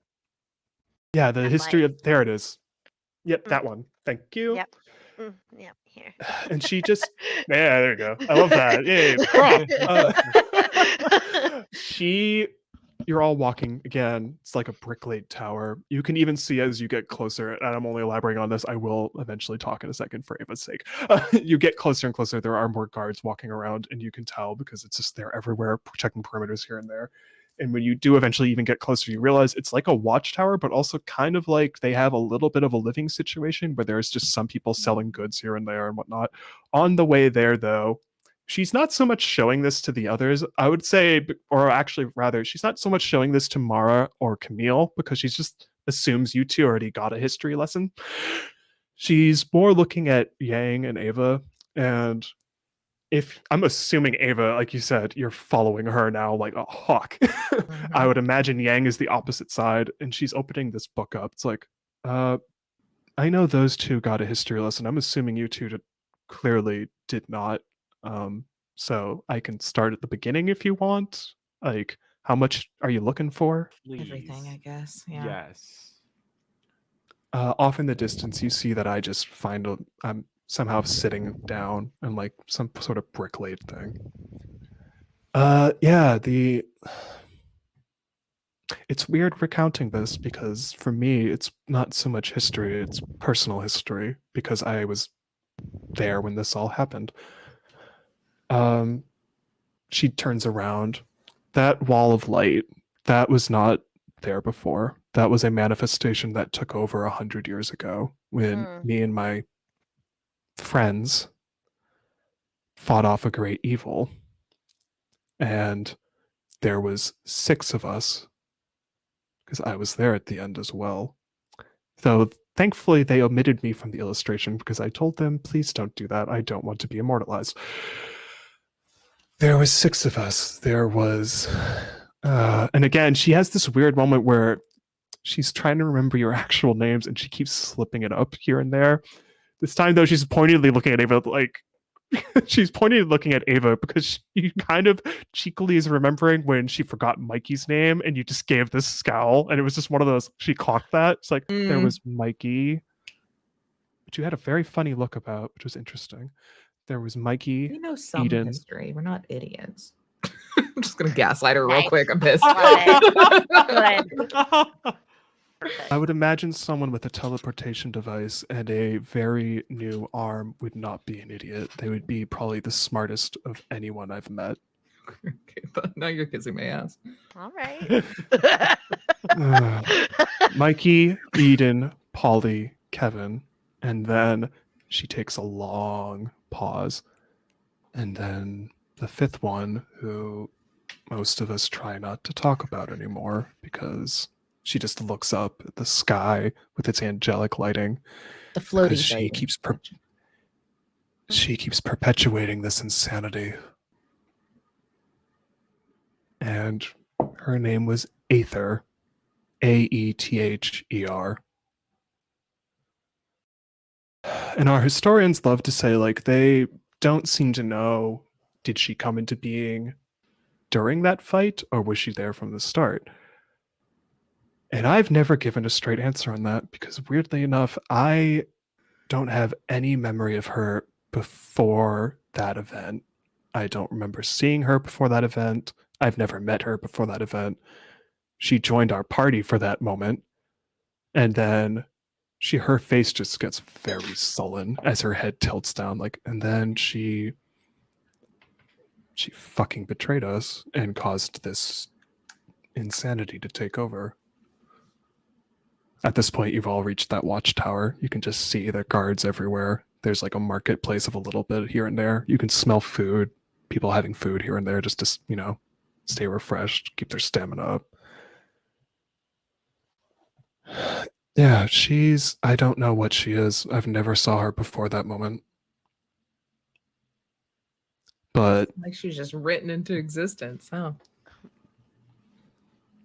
Yeah, the I'm history like- of there it is. Yep, Mm. that one. Thank you. Yep. Yeah, here. And she just yeah, there you go. I love that. Yay, prop. You're all walking again. It's like a brick laid tower. You can even see as you get closer, and I'm only elaborating on this. I will eventually talk in a second for Ava's sake. You get closer and closer. There are more guards walking around, and you can tell because it's just they're everywhere, checking perimeters here and there. And when you do eventually even get closer, you realize it's like a watchtower, but also kind of like they have a little bit of a living situation where there's just some people selling goods here and there and whatnot. On the way there, though, she's not so much showing this to the others, I would say, or actually, rather, she's not so much showing this to Mara or Camille because she just assumes you two already got a history lesson. She's more looking at Yang and Ava, and if I'm assuming Ava, like you said, you're following her now like a hawk. I would imagine Yang is the opposite side, and she's opening this book up. It's like, I know those two got a history lesson. I'm assuming you two clearly did not. So I can start at the beginning if you want. Like, how much are you looking for? Everything, I guess. Yeah. Yes. Off in the distance, you see that I just I'm somehow sitting down in like some sort of brick laid thing. Yeah, it's weird recounting this because for me, it's not so much history, it's personal history because I was there when this all happened. She turns around. That wall of light, that was not there before. That was a manifestation that took over 100 years ago when me and my friends fought off a great evil. And there was 6 of us, because I was there at the end as well. Though thankfully they omitted me from the illustration because I told them, please don't do that. I don't want to be immortalized. There was 6 of us. There was and again, she has this weird moment where she's trying to remember your actual names and she keeps slipping it up here and there. This time though, she's pointedly looking at Ava like she's pointedly looking at Ava because she kind of cheekily is remembering when she forgot Mikey's name and you just gave this scowl and it was just one of those, she clocked that. It's like, there was Mikey, which you had a very funny look about, which was interesting. There was Mikey. We know some Eden. history. We're not idiots. I'm just gonna gaslight her real Nice. quick. I'm pissed. Perfect. I would imagine someone with a teleportation device and a very new arm would not be an idiot. They would be probably the smartest of anyone I've met. Okay, but now you're kissing my ass. All right. Mikey, Eden, Polly, Kevin, and then she takes a long pause. And then the 5th one, who most of us try not to talk about anymore because she just looks up at the sky with its angelic lighting. The floating Because she baby. keeps perpetuating this insanity. And her name was Aether. Aether. And our historians love to say, like, they don't seem to know, did she come into being during that fight or was she there from the start? And I've never given a straight answer on that because weirdly enough, I don't have any memory of her before that event. I don't remember seeing her before that event. I've never met her before that event. She joined our party for that moment. And then her face just gets very sullen as her head tilts down. Like, and then she She fucking betrayed us and caused this insanity to take over. At this point, you've all reached that watchtower. You can just see the guards everywhere. There's like a marketplace of a little bit here and there. You can smell food, people having food here and there just to, stay refreshed, keep their stamina up. Yeah, I don't know what she is. I've never saw her before that moment. But Like she was just written into existence. Oh.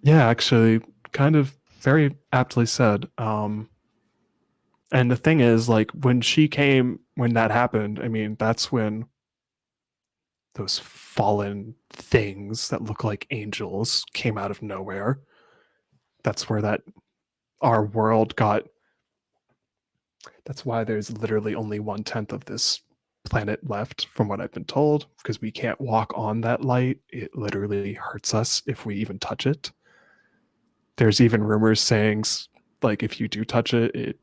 yeah, actually, kind of very aptly said. And the thing is, like, when that happened, I mean, that's when those fallen things that look like angels came out of nowhere. That's where our world got. That's why there's literally only 1/10 of this planet left, from what I've been told, because we can't walk on that light. It literally hurts us if we even touch it. There's even rumors saying, like, if you do touch it, it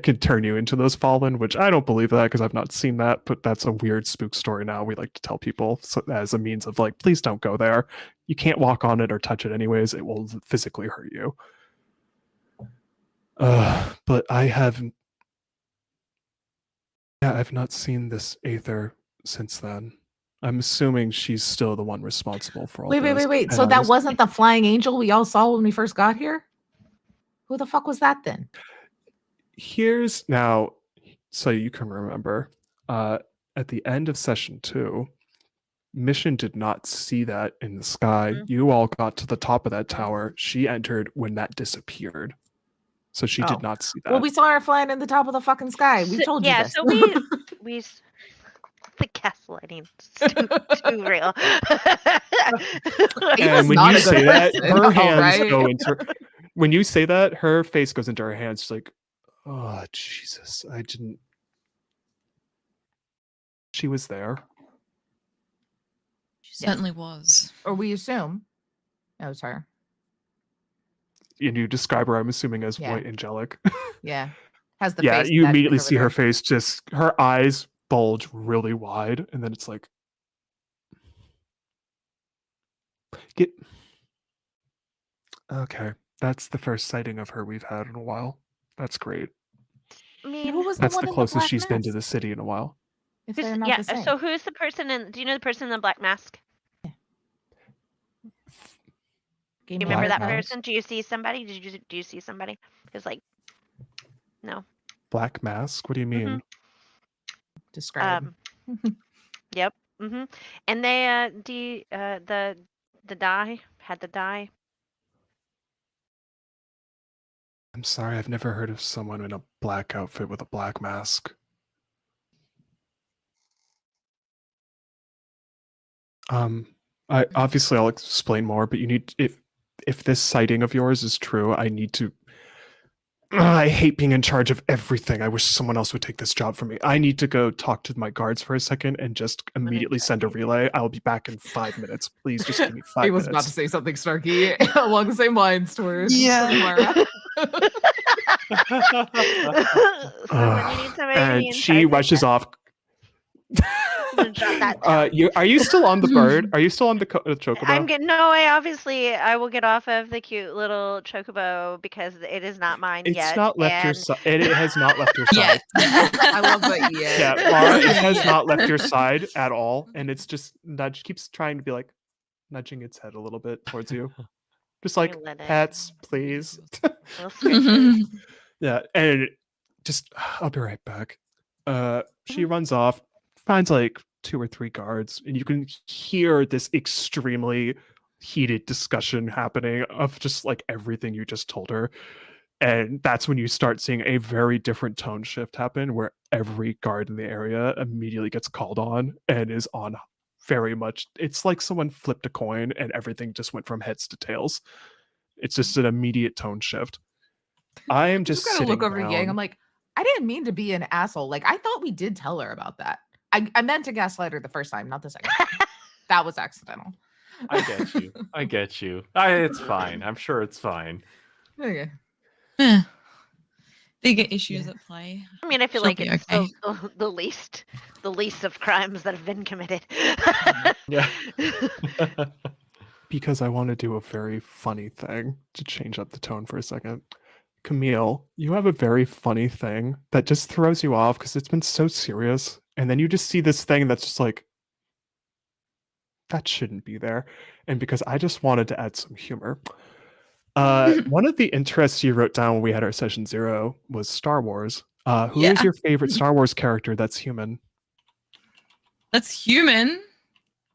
could turn you into those fallen, which I don't believe that because I've not seen that, but that's a weird spook story now. We like to tell people as a means of like, please don't go there. You can't walk on it or touch it anyways. It will physically hurt you. But I've not seen this Aether since then. I'm assuming she's still the one responsible for all this. Wait. So that wasn't the flying angel we all saw when we first got here? Who the fuck was that then? Here's now, so you can remember, at the end of session 2, Mission did not see that in the sky. You all got to the top of that tower. She entered when that disappeared. So she did not see that. Well, we saw her flying in the top of the fucking sky. We told you this. So we the gaslighting too real. And when you say that, her hands right? go into. When you say that, her face goes into her hands. She's like, "Oh Jesus, I didn't." She was there. She certainly was. Or we assume it was her. And you describe her, I'm assuming, as white angelic. Yeah. Has the Yeah, face you that immediately see her over face, just her eyes bulge really wide, and then it's like, okay, that's the first sighting of her we've had in a while. That's great. I mean, who was That's one the in closest black she's been to mask? the city in a while. If they're not the same. So who's the person do you know the person in the black mask? Do you remember that person? Do you see somebody? Do you see somebody? Because like, no. Black mask? What do you mean? Describe. Yep. And they the dye had the dye. I'm sorry, I've never heard of someone in a black outfit with a black mask. I'll explain more, but you need, if this sighting of yours is true, I need to. I hate being in charge of everything. I wish someone else would take this job for me. I need to go talk to my guards for a second and just immediately send a relay. I'll be back in 5 minutes. Please just give me 5 minutes. He was about to say something snarky along the same lines towards Mara. And she rushes off. Are you still on the bird? Are you still on the chocobo? I will get off of the cute little chocobo because it is not mine yet. It's not left your side. It has not left your side. I love that. Yeah, Mara, it has not left your side at all, and it's just keeps trying to be like nudging its head a little bit towards you, just like pets, please. Yeah, and just I'll be right back. She runs off, finds like 2 or 3 guards, and you can hear this extremely heated discussion happening of just like everything you just told her. And that's when you start seeing a very different tone shift happen where every guard in the area immediately gets called on and is on very much. It's like someone flipped a coin and everything just went from heads to tails. It's just an immediate tone shift. I am just gotta look over to Yang. I'm like, I didn't mean to be an asshole. Like, I thought we did tell her about that. I meant to gaslight her the first time, not the second time. That was accidental. I get you. It's fine. I'm sure it's fine. Okay. bigger issues at play. I mean, I feel She'll like be it's okay. the least of crimes that have been committed. Yeah. Because I want to do a very funny thing to change up the tone for a second. Camille, you have a very funny thing that just throws you off because it's been so serious. And then you just see this thing that's just like, that shouldn't be there. And because I just wanted to add some humor. One of the interests you wrote down when we had our session 0 was Star Wars. Who is Yeah. your favorite Star Wars character that's human? That's human.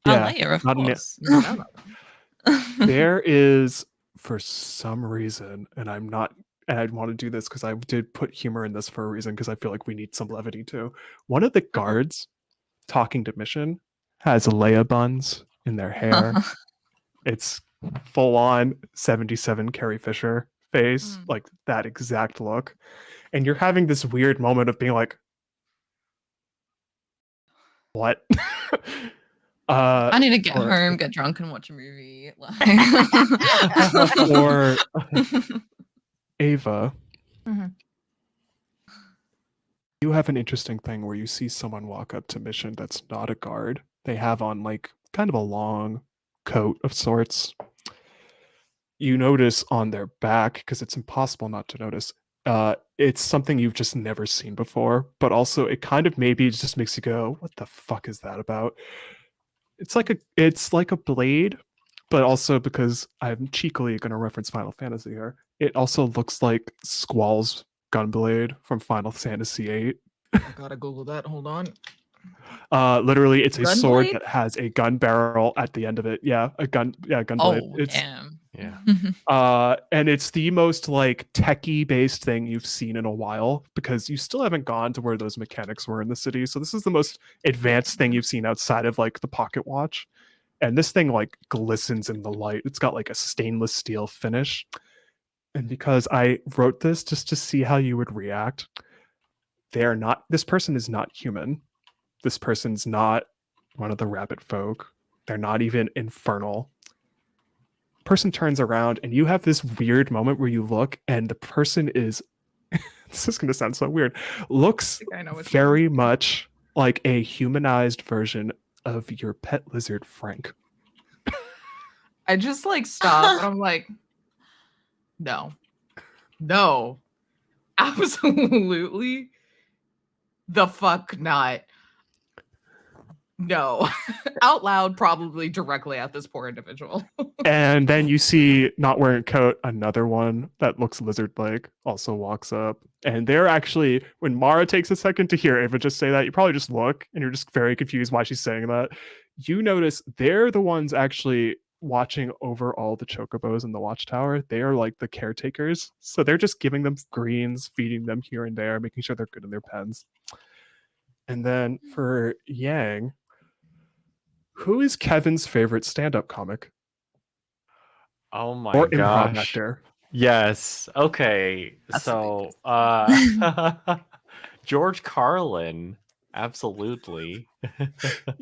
Yeah, Leia, of not an- course. There is, for some reason, and I want to do this because I did put humor in this for a reason because I feel like we need some levity too. One of the guards talking to Mission has Leia buns in their hair. It's full on 77 Carrie Fisher face, like that exact look. And you're having this weird moment of being like, what? I need to get or- home, get drunk, and watch a movie. Or Ava, Mhm. you have an interesting thing where you see someone walk up to Mission that's not a guard. They have on like kind of a long coat of sorts. You notice on their back, because it's impossible not to notice, it's something you've just never seen before, but also it kind of maybe just makes you go, what the fuck is that about? It's like a blade, but also because I'm cheekily going to reference Final Fantasy here, it also looks like Squall's gunblade from Final Fantasy VIII. I gotta Google that. Hold on. Literally, it's a sword Gunblade? that has a gun barrel at the end of it. Yeah, a gunblade. Oh, It's damn. Yeah. and it's the most like techie based thing you've seen in a while because you still haven't gone to where those mechanics were in the city. So this is the most advanced thing you've seen outside of like the pocket watch. And this thing like glistens in the light. It's got like a stainless steel finish. And because I wrote this just to see how you would react, this person is not human. This person's not one of the rabbit folk. They're not even infernal. Person turns around and you have this weird moment where you look and the person is this is going to sound so weird, looks think I know which one. very much like a humanized version of your pet lizard Frank. I just like stop and I'm like, no, absolutely the fuck not. No, out loud, probably directly at this poor individual. And then you see, not wearing a coat, another one that looks lizard-like also walks up. And they're actually, when Mara takes a second to hear Ava just say that, you probably just look and you're just very confused why she's saying that. You notice they're the ones actually watching over all the chocobos in the watchtower. They are like the caretakers. So they're just giving them greens, feeding them here and there, making sure they're good in their pens. And then for Yang, who is Kevin's favorite stand-up comic? Oh my Or improv gosh. actor? Yes. Okay. That's So George Carlin, absolutely.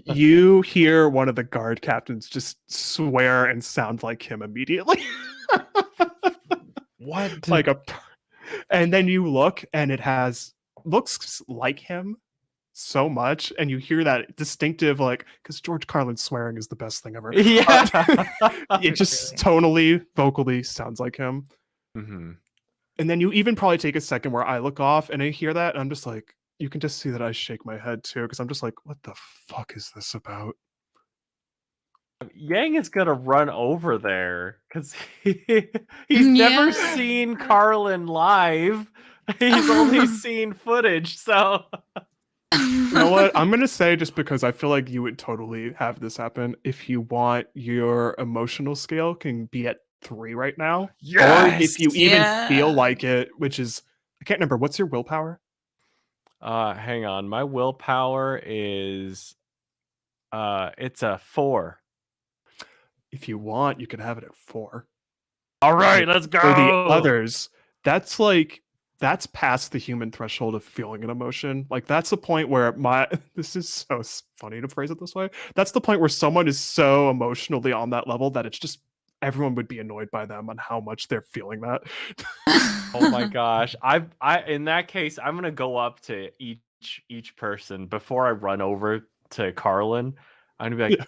You hear one of the guard captains just swear and sound like him immediately. What? Like and then you look and it looks like him so much, and you hear that distinctive, like, because George Carlin swearing is the best thing ever. Yeah. It just tonally, vocally sounds like him. Mhm. And then you even probably take a second where I look off and I hear that, and I'm just like, you can just see that I shake my head too, because I'm just like, what the fuck is this about? Yang is gonna run over there because he's never Yeah. seen Carlin live. He's only seen footage, so You know what? I'm gonna say, just because I feel like you would totally have this happen, if you want, your emotional scale can be at 3 right now. Or if you even feel Yeah. like it, which is, I can't remember, what's your willpower? hang on. My willpower is it's a 4. If you want, you can have it at 4. All right, let's go. For the others, that's past the human threshold of feeling an emotion. Like, that's the point where this is so funny to phrase it this way. That's the point where someone is so emotionally on that level that it's just everyone would be annoyed by them on how much they're feeling that. Oh my gosh. I in that case, I'm gonna go up to each person before I run over to Carlin. I'm gonna be like,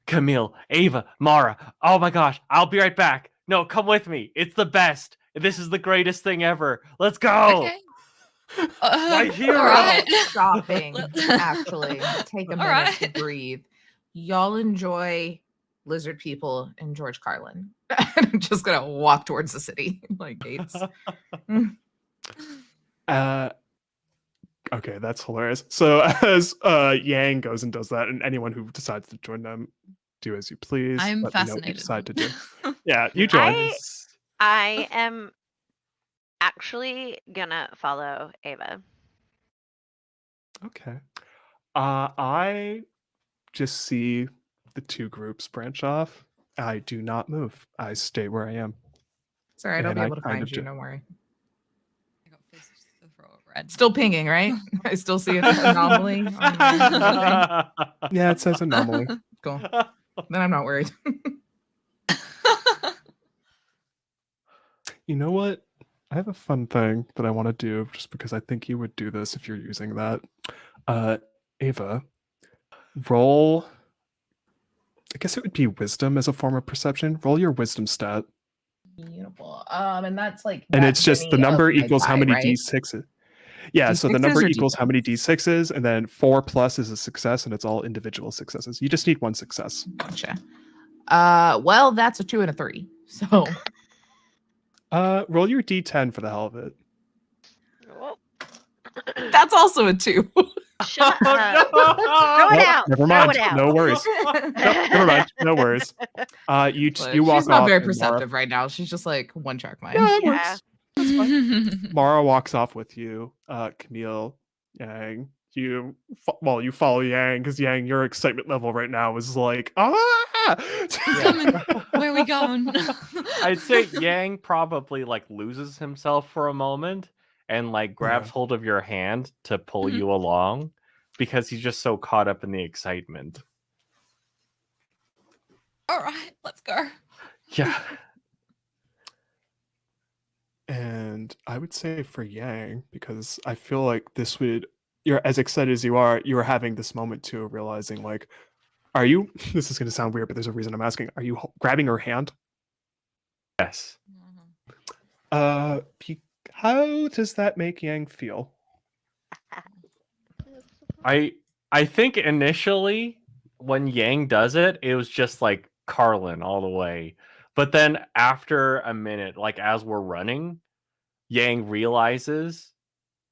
Camille, Ava, Mara, oh my gosh, I'll be right back. No, come with me. It's the best. This is the greatest thing ever. Let's go. Okay. My hero. All right. Stopping, Let- actually. Take a All minute to right. breathe. Y'all enjoy lizard people and George Carlin. I'm just gonna walk towards the city, like gates. Okay, that's hilarious. So as Yang goes and does that, and anyone who decides to join them, do as you please. I'm Let me know what you fascinated. decide to do. Yeah, you join. I am actually gonna follow Ava. Okay. I just see the two groups branch off. I do not move. I stay where I am. It's all right, I'll And be I able to kind find of you, ju- don't worry. I got fists to throw at red. Still pinging, right? I still see an anomaly on my thing. Yeah, it says anomaly. Cool. Then I'm not worried. You know what? I have a fun thing that I want to do just because I think you would do this if you're using that. Ava, roll. I guess it would be wisdom as a form of perception. Roll your wisdom stat. Beautiful. And that's like And that it's just the many number of my equals how die, many right? d6s. Yeah, so the D6s number or equals how many D10s? d6s, and then 4 plus is a success, and it's all individual successes. You just need one success. Gotcha. Well, that's a 2 and a 3. So Roll your d10 for the hell of it. Oh, that's also a 2. shut Oh, up. no! Throw it Nope, out. never Throw mind. it out. No worries. Nope, never mind. No worries. You walk She's not off. very and Mara- perceptive right now. She's just like one track mind. Yeah, it Yeah. works. That's fine. Mara walks off with you. Camille, Yang, you follow Yang because Yang, your excitement level right now is like Coming. Where are we going? I'd say Yang probably like loses himself for a moment and like grabs Yeah. hold of your hand to pull Mhm. you along because he's just so caught up in the excitement. All right, let's go. Yeah. And I would say for Yang, because I feel like you're as excited as you are having this moment too, realizing like, are you, this is going to sound weird, but there's a reason I'm asking, are you grabbing her hand? Yes. How does that make Yang feel? I think initially when Yang does it, it was just like Carlin all the way. But then after a minute, like as we're running, Yang realizes,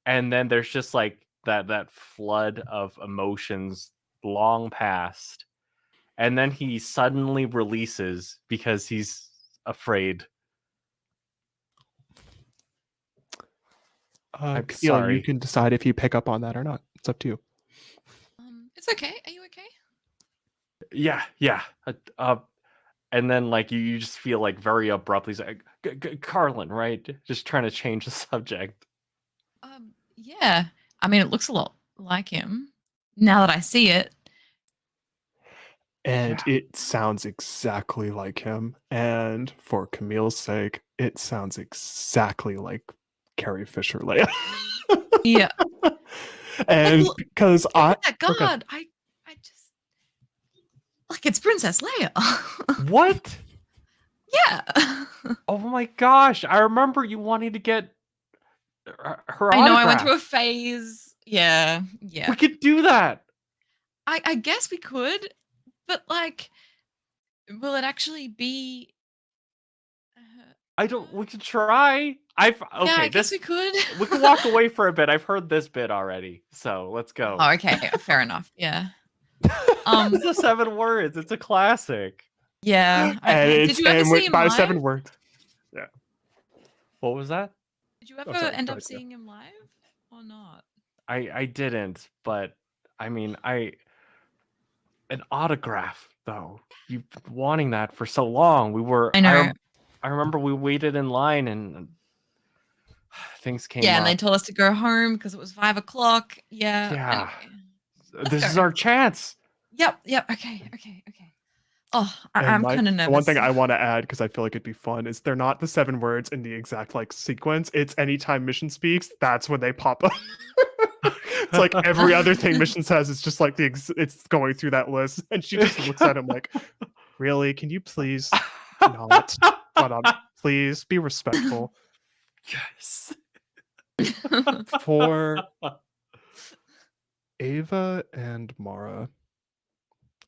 and then there's just like that flood of emotions long past. And then he suddenly releases because he's afraid. I'm Camille, sorry. you can decide if you pick up on that or not. It's up to you. It's okay. Are you okay? Yeah. And then like you just feel like very abruptly, he's like, Carlin, right? Just trying to change the subject. Yeah. I mean, it looks a lot like him now that I see it. And Yeah. it sounds exactly like him. And for Camille's sake, it sounds exactly like Carrie Fisher Leia. Yeah. And look, because Look I at that okay. guard. I just like it's Princess Leia. What? Yeah. Oh my gosh! I remember you wanting to get her I know I autograph. went through a phase. Yeah. We could do that. I guess we could, but like, will it actually be? I don't. We could try. Okay. Yeah, I guess we could. We can walk away for a bit. I've heard this bit already, so let's go. Oh, okay. Fair enough. Yeah. It's the 7 words. It's a classic. Yeah. And Okay. it's Did you ever see him by live? 7 words. Yeah. What was that? Did you ever sorry, end go up ahead, yeah. seeing him live or not? I didn't, but I mean an autograph though. You've been wanting that for so long. We were. I know. I remember we waited in line and things came Yeah, up. and they told us to go home because it was 5 o'clock. Yeah. Yeah. Anyway, This is go. our chance. Yep. Okay. Oh, And I'm kind of the one nervous. thing I want to add, because I feel like it'd be fun, is they're not the 7 words in the exact like sequence. It's anytime Mission speaks, that's when they pop up. It's like every other thing Mission says. It's just like it's going through that list, and she just looks at him like, "Really? Can you please not? Please be respectful." Yes. For Ava and Mara.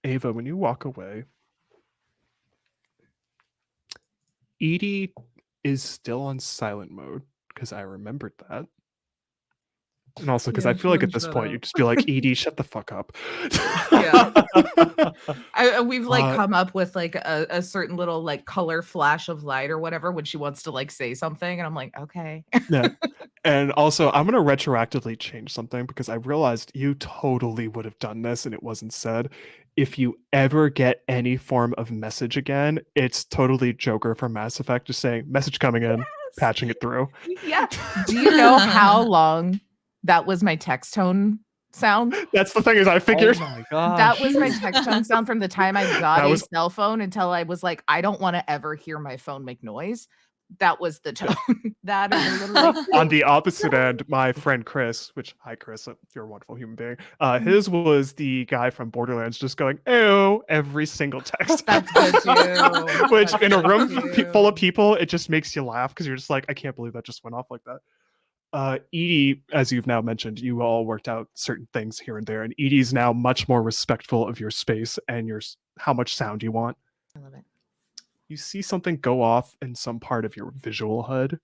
Ava, when you walk away, Edie is still on silent mode because I remembered that. And also because Yeah, I feel like Jordan, at this shut point up. you'd just be like, Edie, shut the fuck up. Yeah. We've like Uh, come up with like a certain little like color flash of light or whatever when she wants to like say something, and I'm like, okay. Yeah. And also, I'm going to retroactively change something because I realized you totally would have done this and it wasn't said. If you ever get any form of message again, it's totally Joker from Mass Effect just saying, message coming in, patching it through. Yeah. Do you know how long that was my text tone sound? That's the thing is I figured. Oh my gosh. That was my text tone sound from the time I got That a was- cell phone until I was like, I don't want to ever hear my phone make noise. That was the tone. That is literally On the opposite end, my friend Chris, which hi Chris, you're a wonderful human being. His was the guy from Borderlands just going "ew" every single text. That's good too. Which That's in a good room full of too. people, it just makes you laugh because you're just like, I can't believe that just went off like that. Edie, as you've now mentioned, you all worked out certain things here and there, and Edie's now much more respectful of your space and how much sound you want. I love it. You see something go off in some part of your visual HUD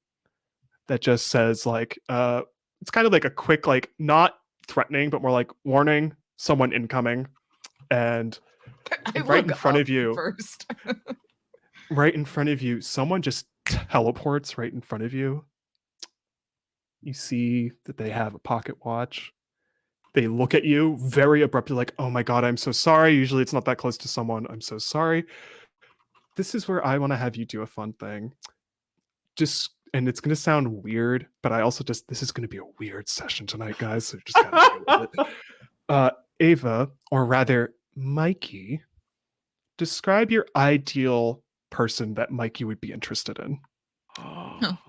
that just says like it's kind of like a quick like not threatening but more like warning, someone incoming, and I right in look front up of you first. someone just teleports right in front of you. You see that they have a pocket watch. They look at you very abruptly like, oh my god, I'm so sorry. Usually it's not that close to someone. I'm so sorry. This is where I want to have you do a fun thing. Just, and it's going to sound weird, but I also this is going to be a weird session tonight, guys. So just gotta deal with it. Ava, or rather Mikey, describe your ideal person that Mikey would be interested in.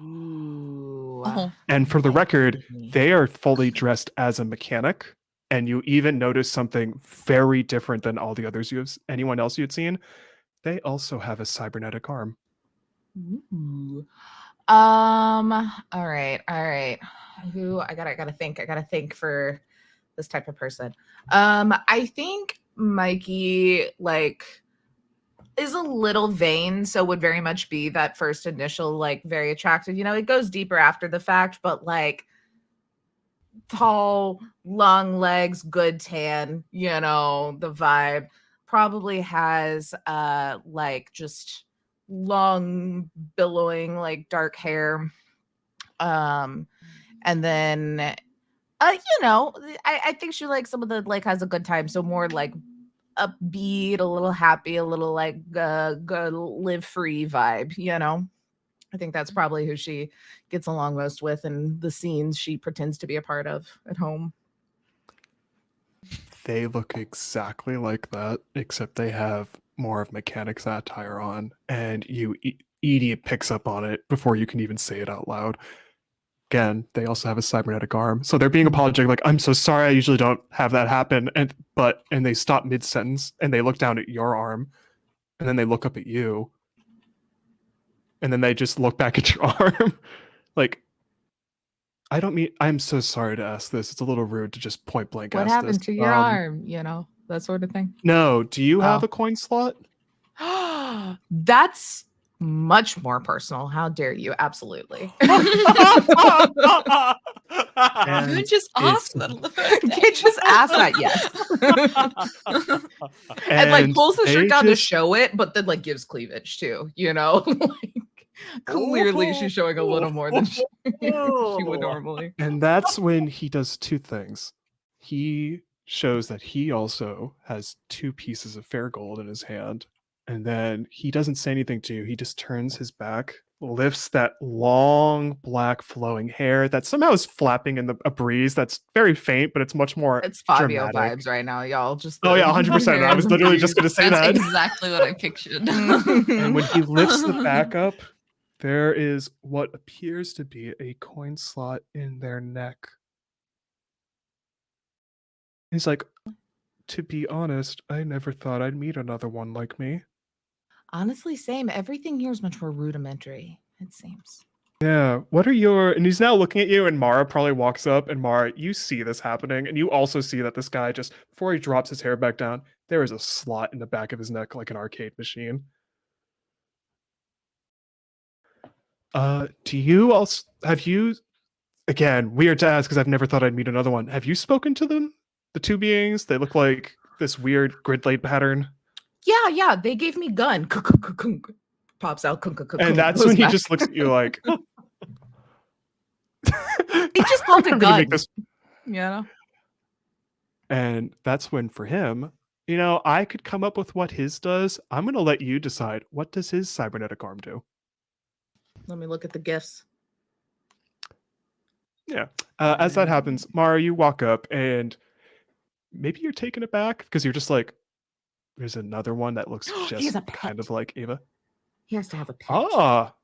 Ooh. Oh, And for the record, Mikey. they are fully dressed as a mechanic. And you even notice something very different than all the others anyone else you had seen. They also have a cybernetic arm. Ooh. All right. Who I gotta think for this type of person. I think Mikey like is a little vain, so would very much be that first initial like very attractive. You know, it goes deeper after the fact, but like tall, long legs, good tan, you know, the vibe. Probably has like just long billowing like dark hair. And then you know, I think she like some of the like has a good time. So more like upbeat, a little happy, a little like live free vibe, you know. I think that's probably who she gets along most with and the scenes she pretends to be a part of at home. They look exactly like that, except they have more of mechanics attire on, and Edie picks up on it before you can even say it out loud. Again, they also have a cybernetic arm, so they're being apologetic, like, "I'm so sorry, I usually don't have that happen," and they stop mid sentence and they look down at your arm, and then they look up at you, and then they just look back at your arm, like, I'm so sorry to ask this. It's a little rude to just point blank What ask happened this. to your arm? You know, that sort of thing. No, do you have Oh. a coin slot? That's much more personal. How dare you? Absolutely. you And just asked it's- that on the first day. They just asked that, yes. And like pulls the they shirt down to just- show it, but then like gives cleavage too, you know? Like clearly she's showing a little more than she would normally. And that's when he does two things. He shows that he also has 2 pieces of fair gold in his hand, and then he doesn't say anything to you. He just turns his back lifts that long black flowing hair that somehow is flapping in a breeze that's very faint, but it's much more It's Fabio dramatic. vibes right now, y'all. Just Oh yeah, the 100%. hair I and was the literally breeze. just going to say That's that. exactly what I pictured. And when he lifts the back up, there is what appears to be a coin slot in their neck. He's like, to be honest, I never thought I'd meet another one like me. Honestly, same. Everything here is much more rudimentary, it seems. Yeah, what are your... And he's now looking at you, and Mara probably walks up, and Mara, you see this happening, and you also see that this guy just, before he drops his hair back down, there is a slot in the back of his neck like an arcade machine. Do you also... Have you... Again, weird to ask because I've never thought I'd meet another one. Have you spoken to them? The two beings? They look like this weird grid-laid pattern. Yeah. They gave me gun. Pops out. And that's when he just looks at you like... He just called it I'm gonna make gun. this... Yeah. And that's when, for him, I could come up with what his does. I'm going to let you decide. What does his cybernetic arm do? Let me look at the gifts. Yeah. As that happens, Mara, you walk up and maybe you're taken aback because you're just like, there's another one that looks He just has a kind pet. of like Ava. He has to have a pet. Ah,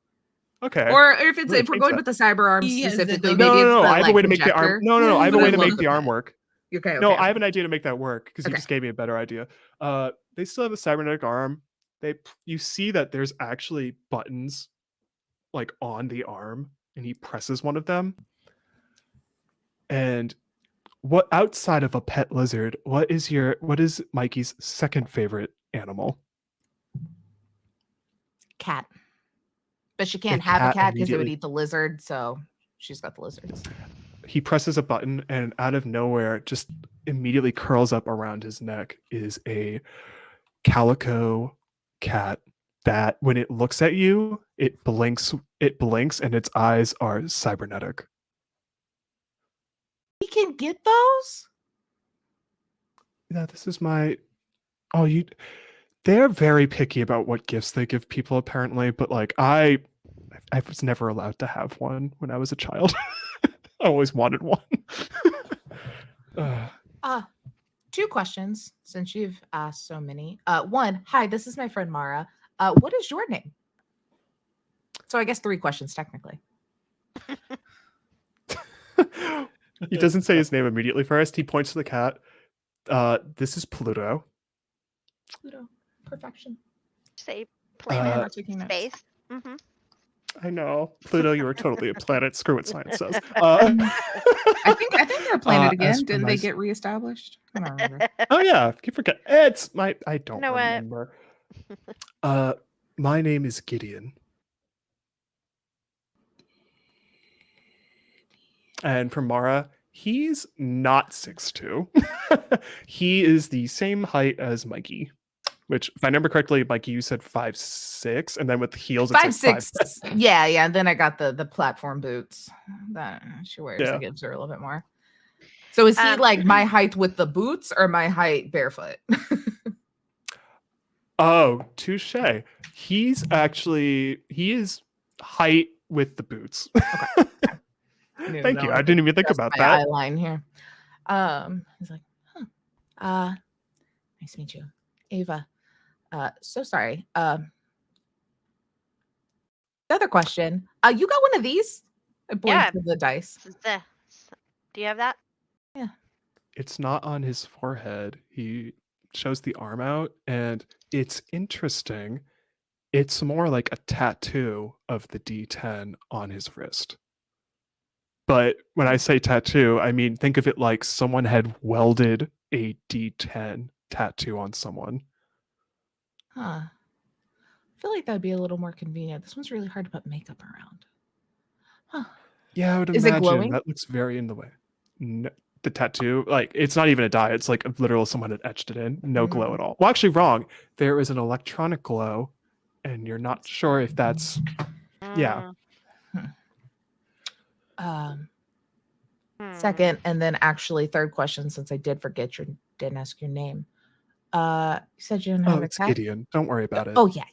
okay. Or if it's Really if we're change going that. with the cyber arm He has the specifically, double- maybe it's No. the, I have a like, way to make the arm. projector. No. I have a Yeah, way to I make love the arm that. work. Okay. No, I have an idea to make that work because you Okay. just gave me a better idea. They still have a cybernetic arm. You see that there's actually buttons like on the arm, and he presses one of them. And what outside of a pet lizard, what is Mikey's second favorite animal? Cat. But she can't The have a cat cat because it would immediately- eat the lizard, so she's got the lizards. He presses a button, and out of nowhere, just immediately curls up around his neck is a calico cat that, when it looks at you, it blinks, and its eyes are cybernetic. He can get those? Yeah, this is my... Oh, they're very picky about what gifts they give people, apparently, but like I was never allowed to have one when I was a child. I always wanted one. Two questions since you've asked so many. One, hi, this is my friend Mara. What is your name? So I guess three questions technically. He doesn't say his name immediately first. He points to the cat. This is Pluto. Pluto, perfection. Say I'm planet, not taking notes. space. Mm-hmm. I know. Pluto, you are totally a planet. Screw what science says. I think they're a planet as again. for Didn't my they s- get reestablished? I don't remember. Oh yeah, keep forget. It's my... I don't know what? remember. My name is Gideon. And for Mara, he's not 6'2". He is the same height as Mikey, which, if I remember correctly, Mikey, you said 5'6", and then with heels, it's 5'6". like 5'7". Yeah. And then I got the platform boots that she wears. Yeah. That gives her a little bit more. So is he like my height with the boots or my height barefoot? Oh, touche. He is height with the boots. Thank you. I didn't even think about my that. eye line here. He's like, nice to meet you, Ava. So sorry. The other question. You got one of these? I pointed Yeah. to the dice. Do you have that? It's not on his forehead. He shows the arm out, and it's interesting. It's more like a tattoo of the D10 on his wrist. But when I say tattoo, I mean, think of it like someone had welded a D10 tattoo on someone. Huh. I feel like that'd be a little more convenient. This one's really hard to put makeup around. Huh. Yeah, I would Is it imagine. glowing? That looks very in the way. No, the tattoo, like, it's not even a dye. It's like literal someone had etched it in. No glow at all. Well, actually, wrong. There is an electronic glow, and you're not sure if that's... Yeah. Second, and then actually third question, since I did forget didn't ask your name. You said you didn't have Oh, a it's cat? Gideon. Don't worry about it. Oh yeah.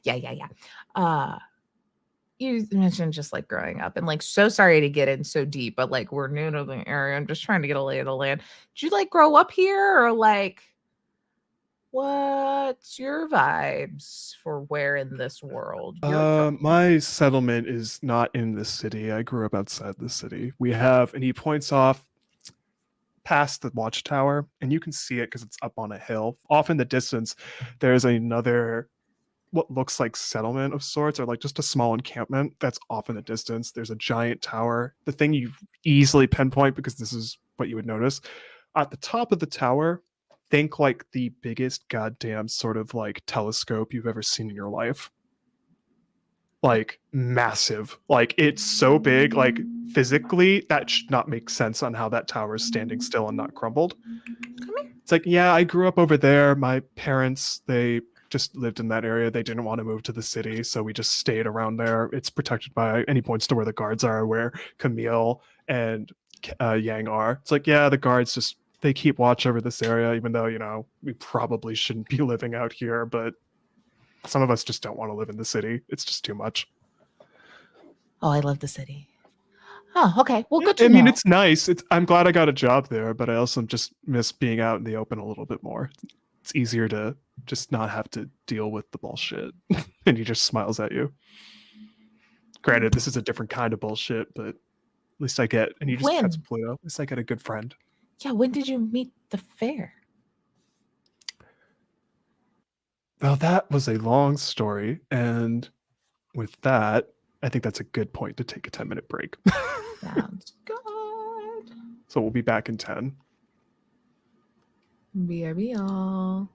you mentioned just like growing up and like so sorry to get in so deep, but like we're new to the area. I'm just trying to get a lay of the land. Did you like grow up here or like what's your vibes for where in this world you're from? My settlement is not in the city. I grew up outside the city. We have, and he points off past the watchtower, and you can see it because it's up on a hill. Off in the distance, there's another what looks like settlement of sorts, or like just a small encampment that's off in the distance. There's a giant tower. The thing you easily pinpoint because this is what you would notice at the top of the tower. Think like the biggest goddamn sort of like telescope you've ever seen in your life. Like massive. Like it's so big. Like physically, that should not make sense on how that tower is standing still and not crumbled. It's like, yeah, I grew up over there. My parents, they just lived in that area. They didn't want to move to the city, so we just stayed around there. It's protected by any points to where the guards are, where Camille and Yang are. It's like, yeah, the guards just they keep watch over this area, even though we probably shouldn't be living out here. But some of us just don't want to live in the city. It's just too much. Oh, I love the city. Oh, okay. Well, good to I mean, know. it's nice. I'm glad I got a job there, but I also just miss being out in the open a little bit more. It's easier to just not have to deal with the bullshit. And he just smiles at you. Granted, this is a different kind of bullshit, but at least I get, and he just pets When? Pluto. At least I get a good friend. Yeah, when did you meet the fair? Well, that was a long story. And with that, I think that's a good point to take a 10-minute break. Sounds good. So we'll be back in 10. BRB y'all.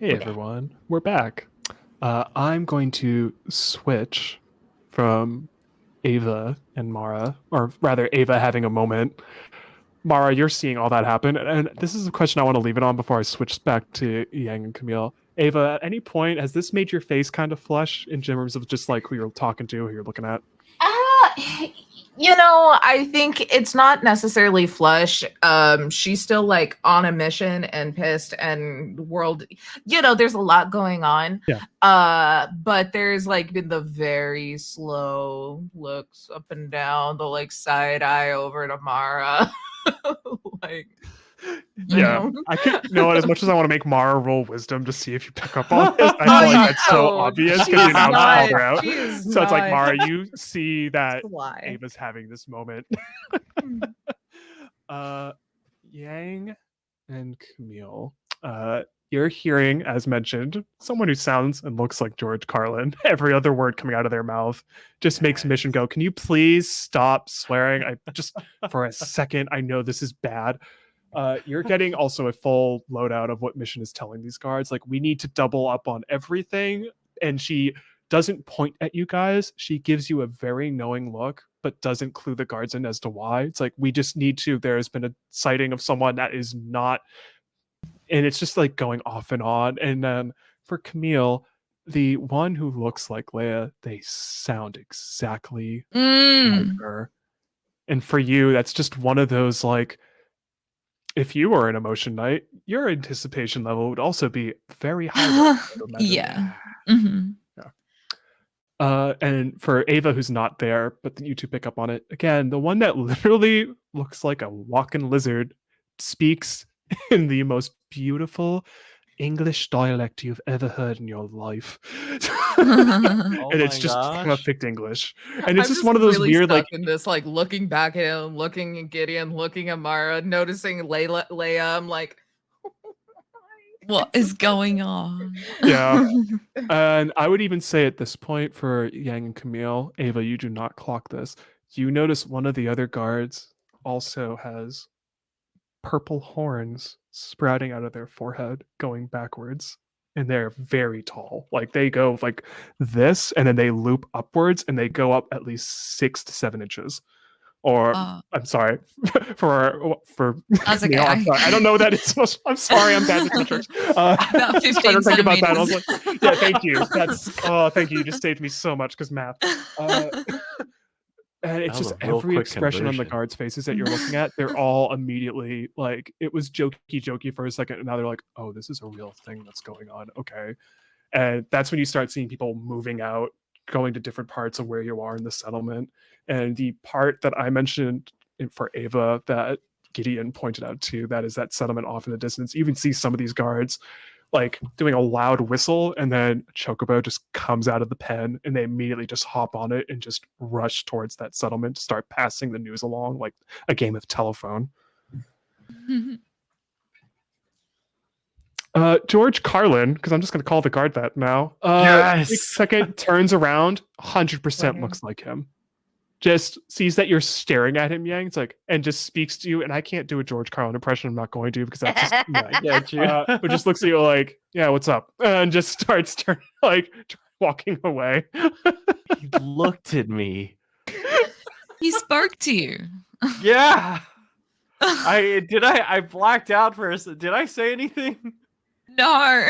Hey everyone, we're back. I'm going to switch from Ava and Mara, or rather Ava having a moment. Mara, you're seeing all that happen, and this is a question I want to leave it on before I switch back to Yang and Camille. Ava, at any point has this made your face kind of flush in terms of just like who you're talking to, who you're looking at? I think it's not necessarily flush. She's still like on a mission and pissed and world, there's a lot going on. Yeah. But there's like been the very slow looks up and down, the like side eye over to Mara. like Yeah, I could know it as much as I want to make Mara roll wisdom to see if you pick up on this. I feel like that's so obvious because you now called her out. So it's like, Mara, you see that Ava's having this moment. Yang and Camille, you're hearing, as mentioned, someone who sounds and looks like George Carlin. Every other word coming out of their mouth just makes Mission go, can you please stop swearing? I just, for a second, I know this is bad. You're getting also a full loadout of what Mission is telling these guards. Like, we need to double up on everything. And she doesn't point at you guys. She gives you a very knowing look, but doesn't clue the guards in as to why. It's like, we just need to, there's been a sighting of someone that is not, and it's just like going off and on. And then for Camille, the one who looks like Leia, they sound exactly like her. And for you, that's just one of those, like, if you were an emotion knight, your anticipation level would also be very high. Yeah. Mm-hmm. Yeah. And for Ava, who's not there, but you two pick up on it again, the one that literally looks like a walking lizard speaks in the most beautiful English dialect you've ever heard in your life. And it's just perfect English. And it's just one of those really weird, like, in this, like looking back at him, looking at Gideon, looking at Mara, noticing Leia. I'm like, what is going on? Yeah. And I would even say at this point for Yang and Camille, Ava, you do not clock this. You notice one of the other guards also has purple horns sprouting out of their forehead going backwards, and they're very tall. Like, they go like this and then they loop upwards and they go up at least 6 to 7 inches. Or I'm sorry for That's okay. Camille, I'm sorry. I don't know what that is. I'm sorry, I'm bad with metrics. About 15 trying to think about that. I centimeters. was like, yeah, thank you. Thank you. You just saved me so much because math. And it's just every expression on the guards' faces that you're looking at, they're all immediately like, it was jokey for a second, and now they're like, oh, this is a real thing that's going on. Okay. And that's when you start seeing people moving out, going to different parts of where you are in the settlement. And the part that I mentioned for Ava that Gideon pointed out too, that is that settlement off in the distance. You even see some of these guards like doing a loud whistle, and then a chocobo just comes out of the pen, and they immediately just hop on it and just rush towards that settlement to start passing the news along like a game of telephone. George Carlin, because I'm just going to call the guard that now. Yes. Second turns around, 100% looks like him. Just sees that you're staring at him, Yang. It's like, and just speaks to you. And I can't do a George Carlin impression. I'm not going to, because that's just, I get you. but just looks at you like, yeah, what's up? And just starts walking away. He looked at me. He spoke to you. Yeah. I blacked out for a second. Did I say anything? No.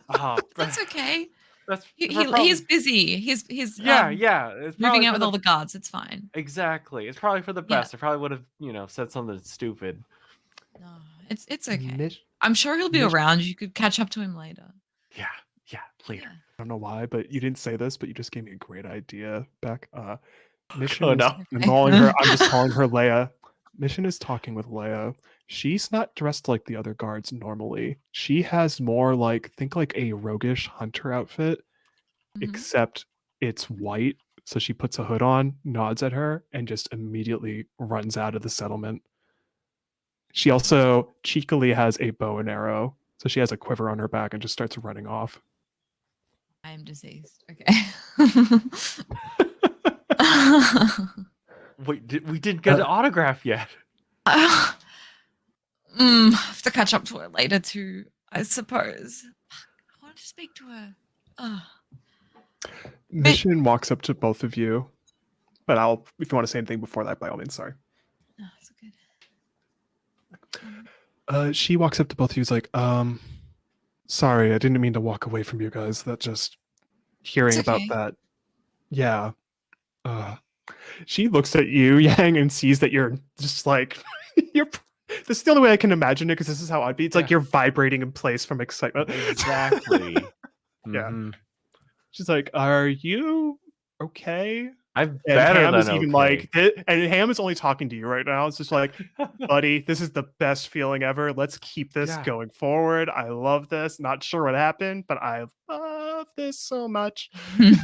Oh, That's okay. That's he's busy. He's yeah. It's moving out with all the guards. It's fine. Exactly. It's probably for the best. I probably would have, said something stupid. No, it's okay. I'm sure he'll be around. You could catch up to him later. Yeah, later. Yeah. I don't know why, but you didn't say this, but you just gave me a great idea, Beck. Mission Oh, is, no. I'm calling her, I'm just calling her Leia. Mission is talking with Leia. She's not dressed like the other guards normally. She has more think like a roguish hunter outfit, except it's white. So she puts a hood on, nods at her, and just immediately runs out of the settlement. She also cheekily has a bow and arrow. So she has a quiver on her back and just starts running off. I am deceased. Okay. Wait, we didn't get an autograph yet. I have to catch up to her later too. I suppose. I want to speak to her. Oh, Mission walks up to both of you, but if you want to say anything before that, by all means, sorry. no, it's good. She walks up to both of you, is like, sorry, I didn't mean to walk away from you guys. That just hearing It's about okay. that. Yeah. She looks at you, Yang, and sees that you're just like you're. This is the only way I can imagine it because this is how I'd be. It's like Yeah. you're vibrating in place from excitement. Exactly. Yeah. Mhm. She's like, "Are you okay?" I'm And better Ham than is even okay. like, and Ham is only talking to you right now. It's just like, buddy, this is the best feeling ever. Let's keep this Yeah. going forward. I love this. Not sure what happened, but I love this so much.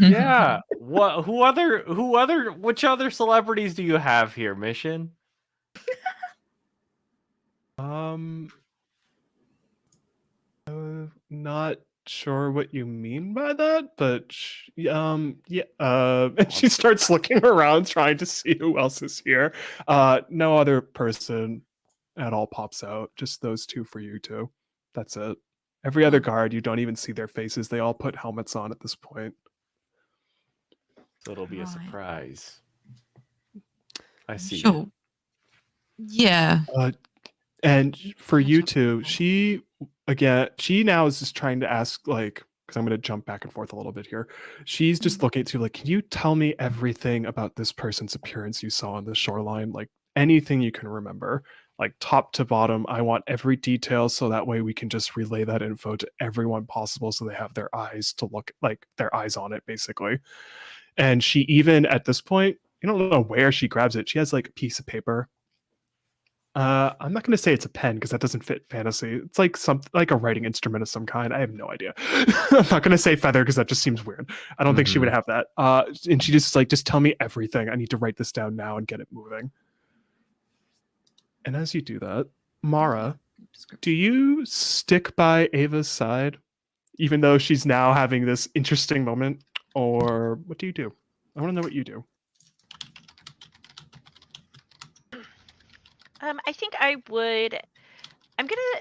Yeah. What? Which other celebrities do you have here, Mission? Not sure what you mean by that, but yeah. And she starts looking around, trying to see who else is here. No other person at all pops out. Just those two for you two. That's it. Every other Oh. guard, you don't even see their faces. They all put helmets on at this point. So it'll be a Right. surprise. I see. Sure. Yeah. And for Catch you up. two, she now is just trying to ask, like, because I'm going to jump back and forth a little bit here. She's just looking at you like, can you tell me everything about this person's appearance you saw on the shoreline? Like anything you can remember, like top to bottom. I want every detail so that way we can just relay that info to everyone possible so they have their eyes to look, like their eyes on it, basically. And she even at this point, you don't know where she grabs it. She has like a piece of paper. I'm not going to say it's a pen because that doesn't fit fantasy. It's like like a writing instrument of some kind. I have no idea. I'm not going to say feather because that just seems weird. I don't think she would have that. And she just tell me everything. I need to write this down now and get it moving. And as you do that, Mara, do you stick by Ava's side, even though she's now having this interesting moment, or what do you do? I want to know what you do. I think I would. I'm gonna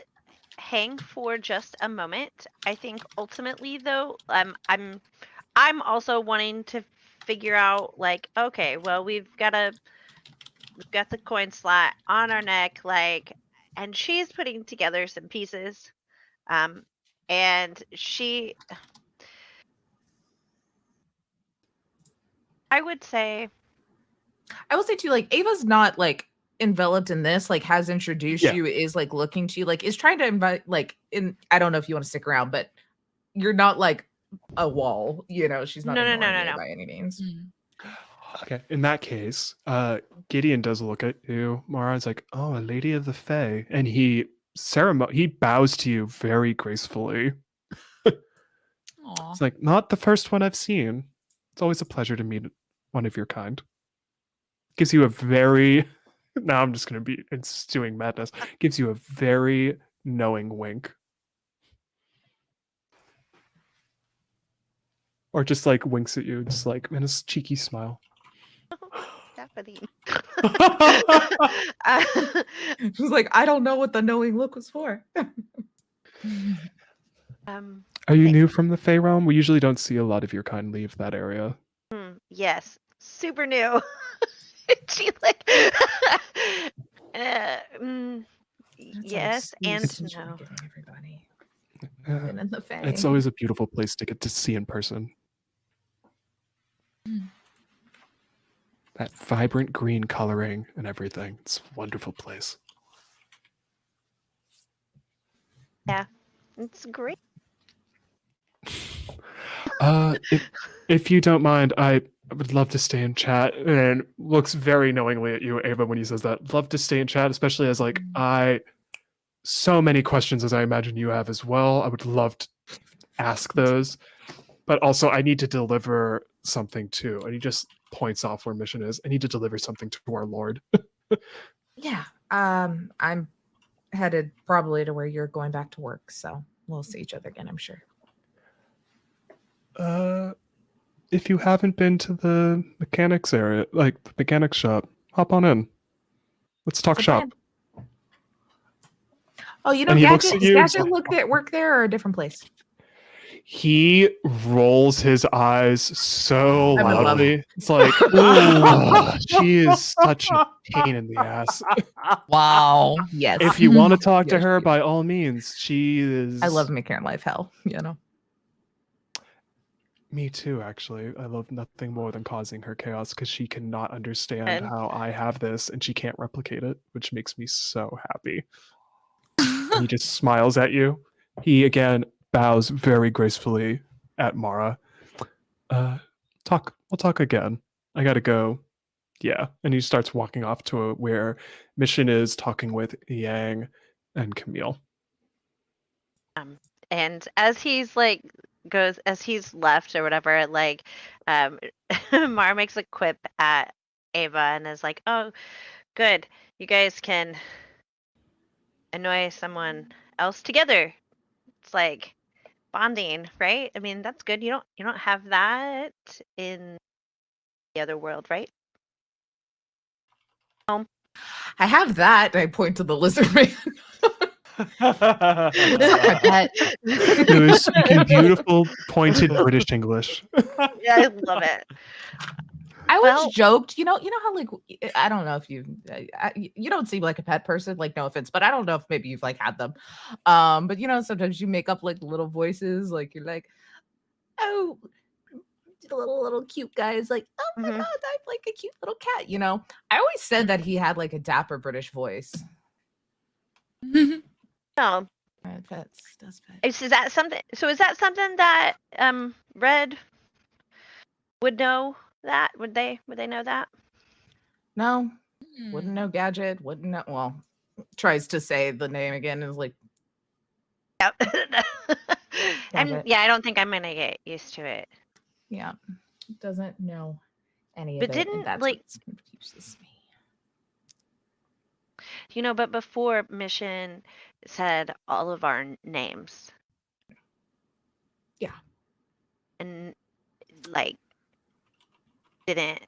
hang for just a moment. I think ultimately, though, I'm also wanting to figure out, like, okay, well, we've got the coin slot on our neck, like, and she's putting together some pieces, and I would say, I will say too, like Ava's not like enveloped in this, like has introduced Yeah. you, is like looking to you, like is trying to invite, like in. I don't know if you want to stick around, but you're not like a wall. You know, she's not No, ignoring you no. by any means. Okay. In that case, Gideon does look at you. Mara's like, "Oh, a lady of the Fae," and he bows to you very gracefully. Aw. It's like, not the first one I've seen. It's always a pleasure to meet one of your kind. Gives you a very now I'm just gonna be ensuing madness. Gives you a very knowing wink. Or just like winks at you, just like in a cheeky smile. Stephanie. She's like, I don't know what the knowing look was for. Are you okay. new from the Fae realm? We usually don't see a lot of your kind leave that area. Yes, super new. She like, yes and no. Everybody. Uh, Been in the Fae. It's always a beautiful place to get to see in person. That vibrant green coloring and everything. It's a wonderful place. It's great. If you don't mind, I would love to stay and chat. And looks very knowingly at you, Ava, when he says that. Love to stay and chat, especially as like so many questions as I imagine you have as well. I would love to ask those, but also I need to deliver something too. And he just points off where mission is. I need to deliver something to our Lord. Yeah. I'm headed probably to where you're going back to work, so we'll see each other again, I'm sure. If you haven't been to the mechanics area, like the mechanics shop, hop on in. Let's talk What's the shop. plan? Oh, you know, And he looks Gadget. at Does you, Gadget work there or a different place? He rolls his eyes so I'm in love. loudly. It's like, ooh, she is such a pain in the ass. Wow. Yes. If you want to talk to Yes, her, she by all means, she is. I love making her life hell. You know. Me too, actually. I love nothing more than causing her chaos because she cannot understand Good. how I have this and she can't replicate it, which makes me so happy. And he just smiles at you. He again bows very gracefully at Mara. We'll talk again. I gotta go. Yeah. And he starts walking off to where Mission is talking with Yang and Camille. And as he's like as he's left or whatever, like Mar makes a quip at Ava and is like, "Oh, good, you guys can annoy someone else together. It's like bonding, right? I mean, that's good. You don't have that in the other world, right?" I have that. I point to the lizard man. My pet. Who is speaking beautiful, pointed British English. Yeah, I love it. I always Well- joked, you know how like I don't know if you don't seem like a pet person, like no offense, but I don't know if maybe you've like had them. But you know, sometimes you make up like little voices, like you're like, oh, the little cute guy is like, oh my Mhm. god, I'm like a cute little cat, you know. I always said that he had like a dapper British voice. No. That's pets. Is that something? So is that something that Red would know? That would they know that? No, Hmm. wouldn't know Gadget, wouldn't know. Well, tries to say the name again and is like, Yep. Got it. Yeah, I don't think I'm gonna get used to it. yeah, doesn't know any But of it, didn't, and that's like- what confuses me. But before Mission said all of our names. Yeah. And like didn't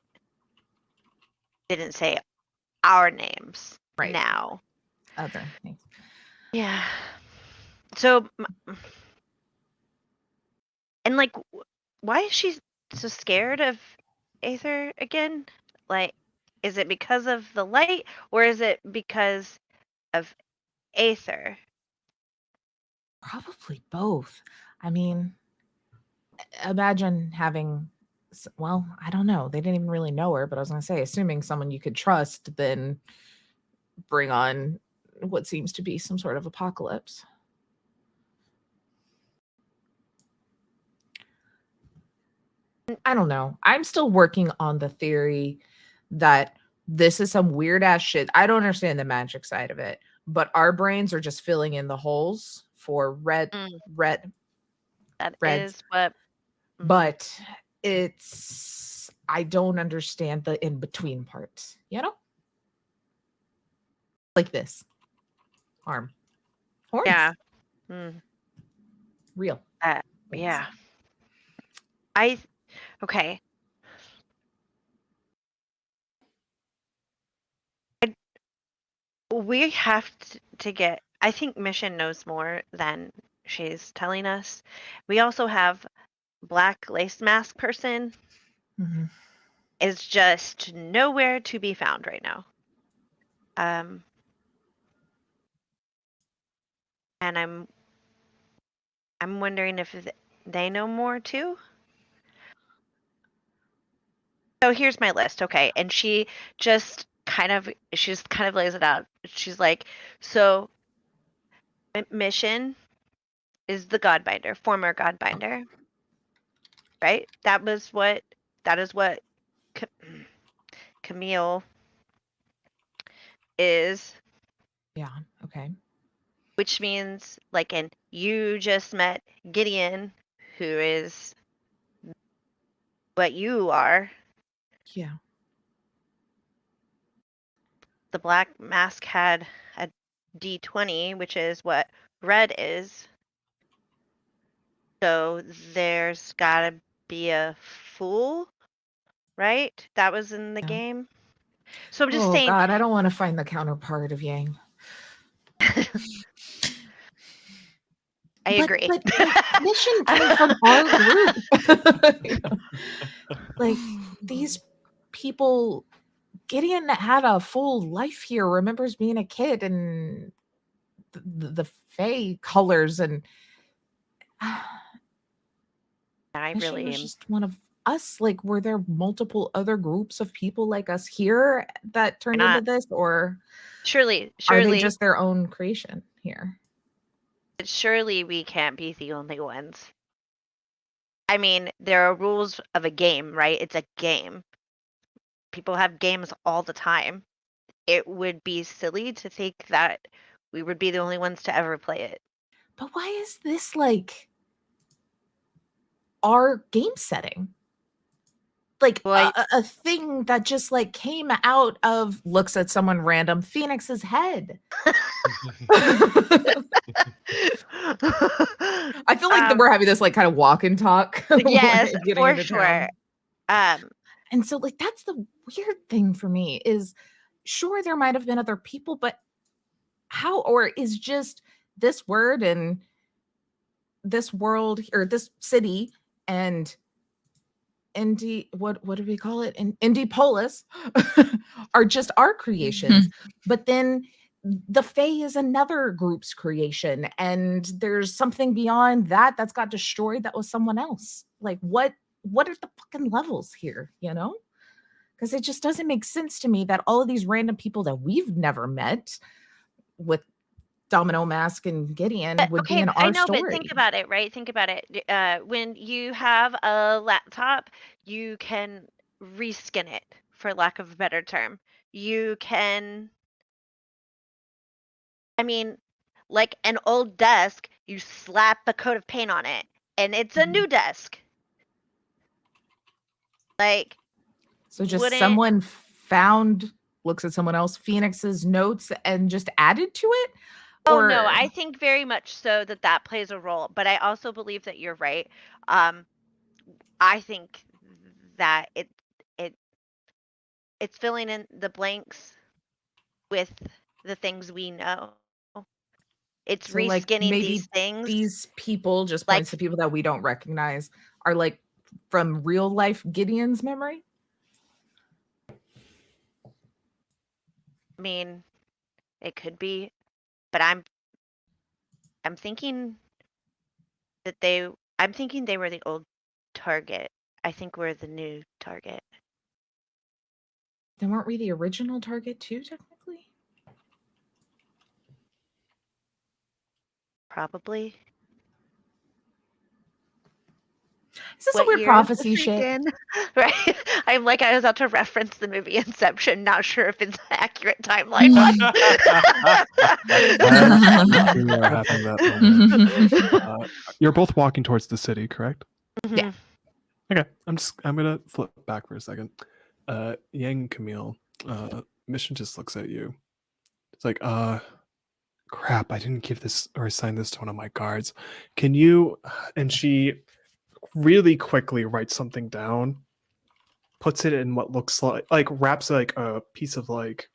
say our names Right. now. Other things. Yeah. So and like why is she so scared of Aether again? Like, is it because of the light or is it because of Aether? Probably both. I mean, imagine having. Well, I don't know. They didn't even really know her, but I was going to say, assuming someone you could trust, then bring on what seems to be some sort of apocalypse. I don't know. I'm still working on the theory that this is some weird ass shit. I don't understand the magic side of it, but our brains are just filling in the holes for red. That Reds. is what. But I don't understand the in between parts, you know? Like this arm, horns, Yeah. Mm, real. things. yeah. Okay. We have to get. I think Mission knows more than she's telling us. We also have Black Lace Mask person Mhm. is just nowhere to be found right now. And I'm wondering if they know more too. So here's my list, okay? And she just kind of lays it out. She's like, so Mission is the Godbinder, former Godbinder, right? That is what Camille is, Yeah. Okay. which means and you just met Gideon, who is what you are. Yeah. The Black Mask had a D20, which is what Red is. So there's gotta be a fool, right? That was in the Yeah. game. So I'm just Oh saying. God, I don't want to find the counterpart of Yang. I agree. But like, mission came from our group. You know? Like these people, Gideon had a full life here, remembers being a kid and the Fae colors, and I Mission really was am. just one of us. Like, were there multiple other groups of people like us here that turned into Not- this, or Surely, are they surely, just their own creation here? surely we can't be the only ones. I mean, there are rules of a game, right? It's a game. People have games all the time. It would be silly to think that we would be the only ones to ever play it. But why is this like our game setting? Like Well, a thing that just like came out of looks at someone random Phoenix's head. I feel like that we're having this like kind of walk and talk. Yes, like, getting for into sure. town. And so like that's the weird thing for me is sure there might have been other people, but how, or is just this word and this world or this city and what do we call it? Indie Polis are just our creations. But then the Fae is another group's creation, and there's something beyond that that's got destroyed that was someone else. Like what are the fucking levels here, you know? Because it just doesn't make sense to me that all of these random people that we've never met with Domino Mask and Gideon would be in our I know, story. but think about it, right? Think about it. When you have a laptop, you can reskin it, for lack of a better term. You can, I mean, like an old desk, you slap a coat of paint on it, and it's a new desk. Like, so just wouldn't- someone looks at someone else Phoenix's notes and just added to it. Oh no, I think very much so that plays a role, but I also believe that you're right. I think that it's filling in the blanks with the things we know. It's So, like, reskinning maybe these things. these people just Like- points to people that we don't recognize are like from real life Gideon's memory. I mean, it could be, but I'm thinking that I'm thinking they were the old target. I think we're the new target. Then weren't we the original target too, technically? Probably. Is this What a weird year is prophecy this shit? again? Right. I'm like, I was about to reference the movie Inception, not sure if it's an accurate timeline. We are having that moment. You're both walking towards the city, correct? Yeah. Okay, I'm gonna flip back for a second. Yang Camille, Mission just looks at you. It's like, crap, I didn't give this or assign this to one of my guards. Can you? And she really quickly writes something down, puts it in what looks like wraps like a piece of like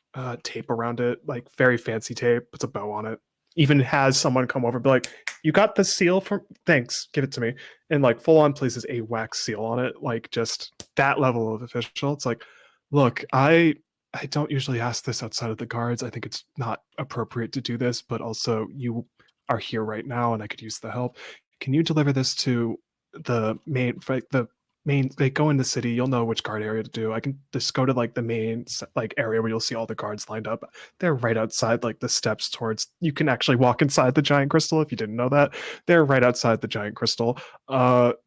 tape around it, like very fancy tape, puts a bow on it, even has someone come over and be like, you got the seal from, thanks, give it to me, and like full on places a wax seal on it, like just that level of official. It's like, look, I don't usually ask this outside of the guards. I think it's not appropriate to do this, but also you are here right now and I could use the help. Can you deliver this to the main, like the main, like go in the city, you'll know which guard area to do. I can just go to like the main like area where you'll see all the guards lined up. They're right outside like the steps towards, you can actually walk inside the giant crystal if you didn't know that. They're right outside the giant crystal.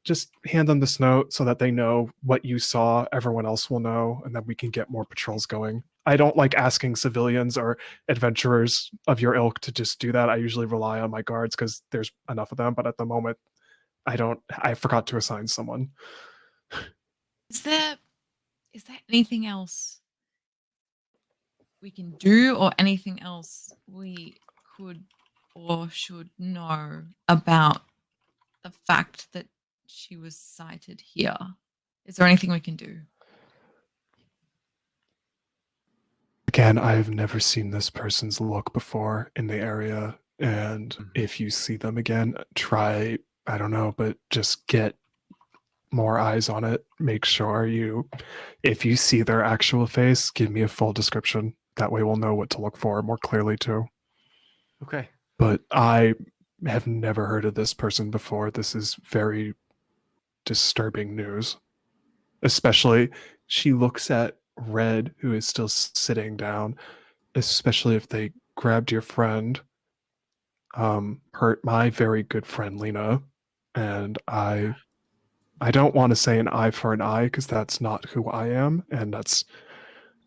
Just hand them this note so that they know what you saw, everyone else will know, and then we can get more patrols going. I don't like asking civilians or adventurers of your ilk to just do that. I usually rely on my guards because there's enough of them, but at the moment I forgot to assign someone. Is there anything else we can do, or anything else we could or should know about the fact that she was sighted here? Is there anything we can do? Again, I've never seen this person's look before in the area. And Mhm. if you see them again, try, I don't know, but just get more eyes on it. Make sure if you see their actual face, give me a full description. That way we'll know what to look for more clearly too. Okay. But I have never heard of this person before. This is very disturbing news. Especially, she looks at Red, who is still sitting down, especially if they grabbed your friend, hurt my very good friend Lena, and I don't want to say an eye for an eye because that's not who I am, and that's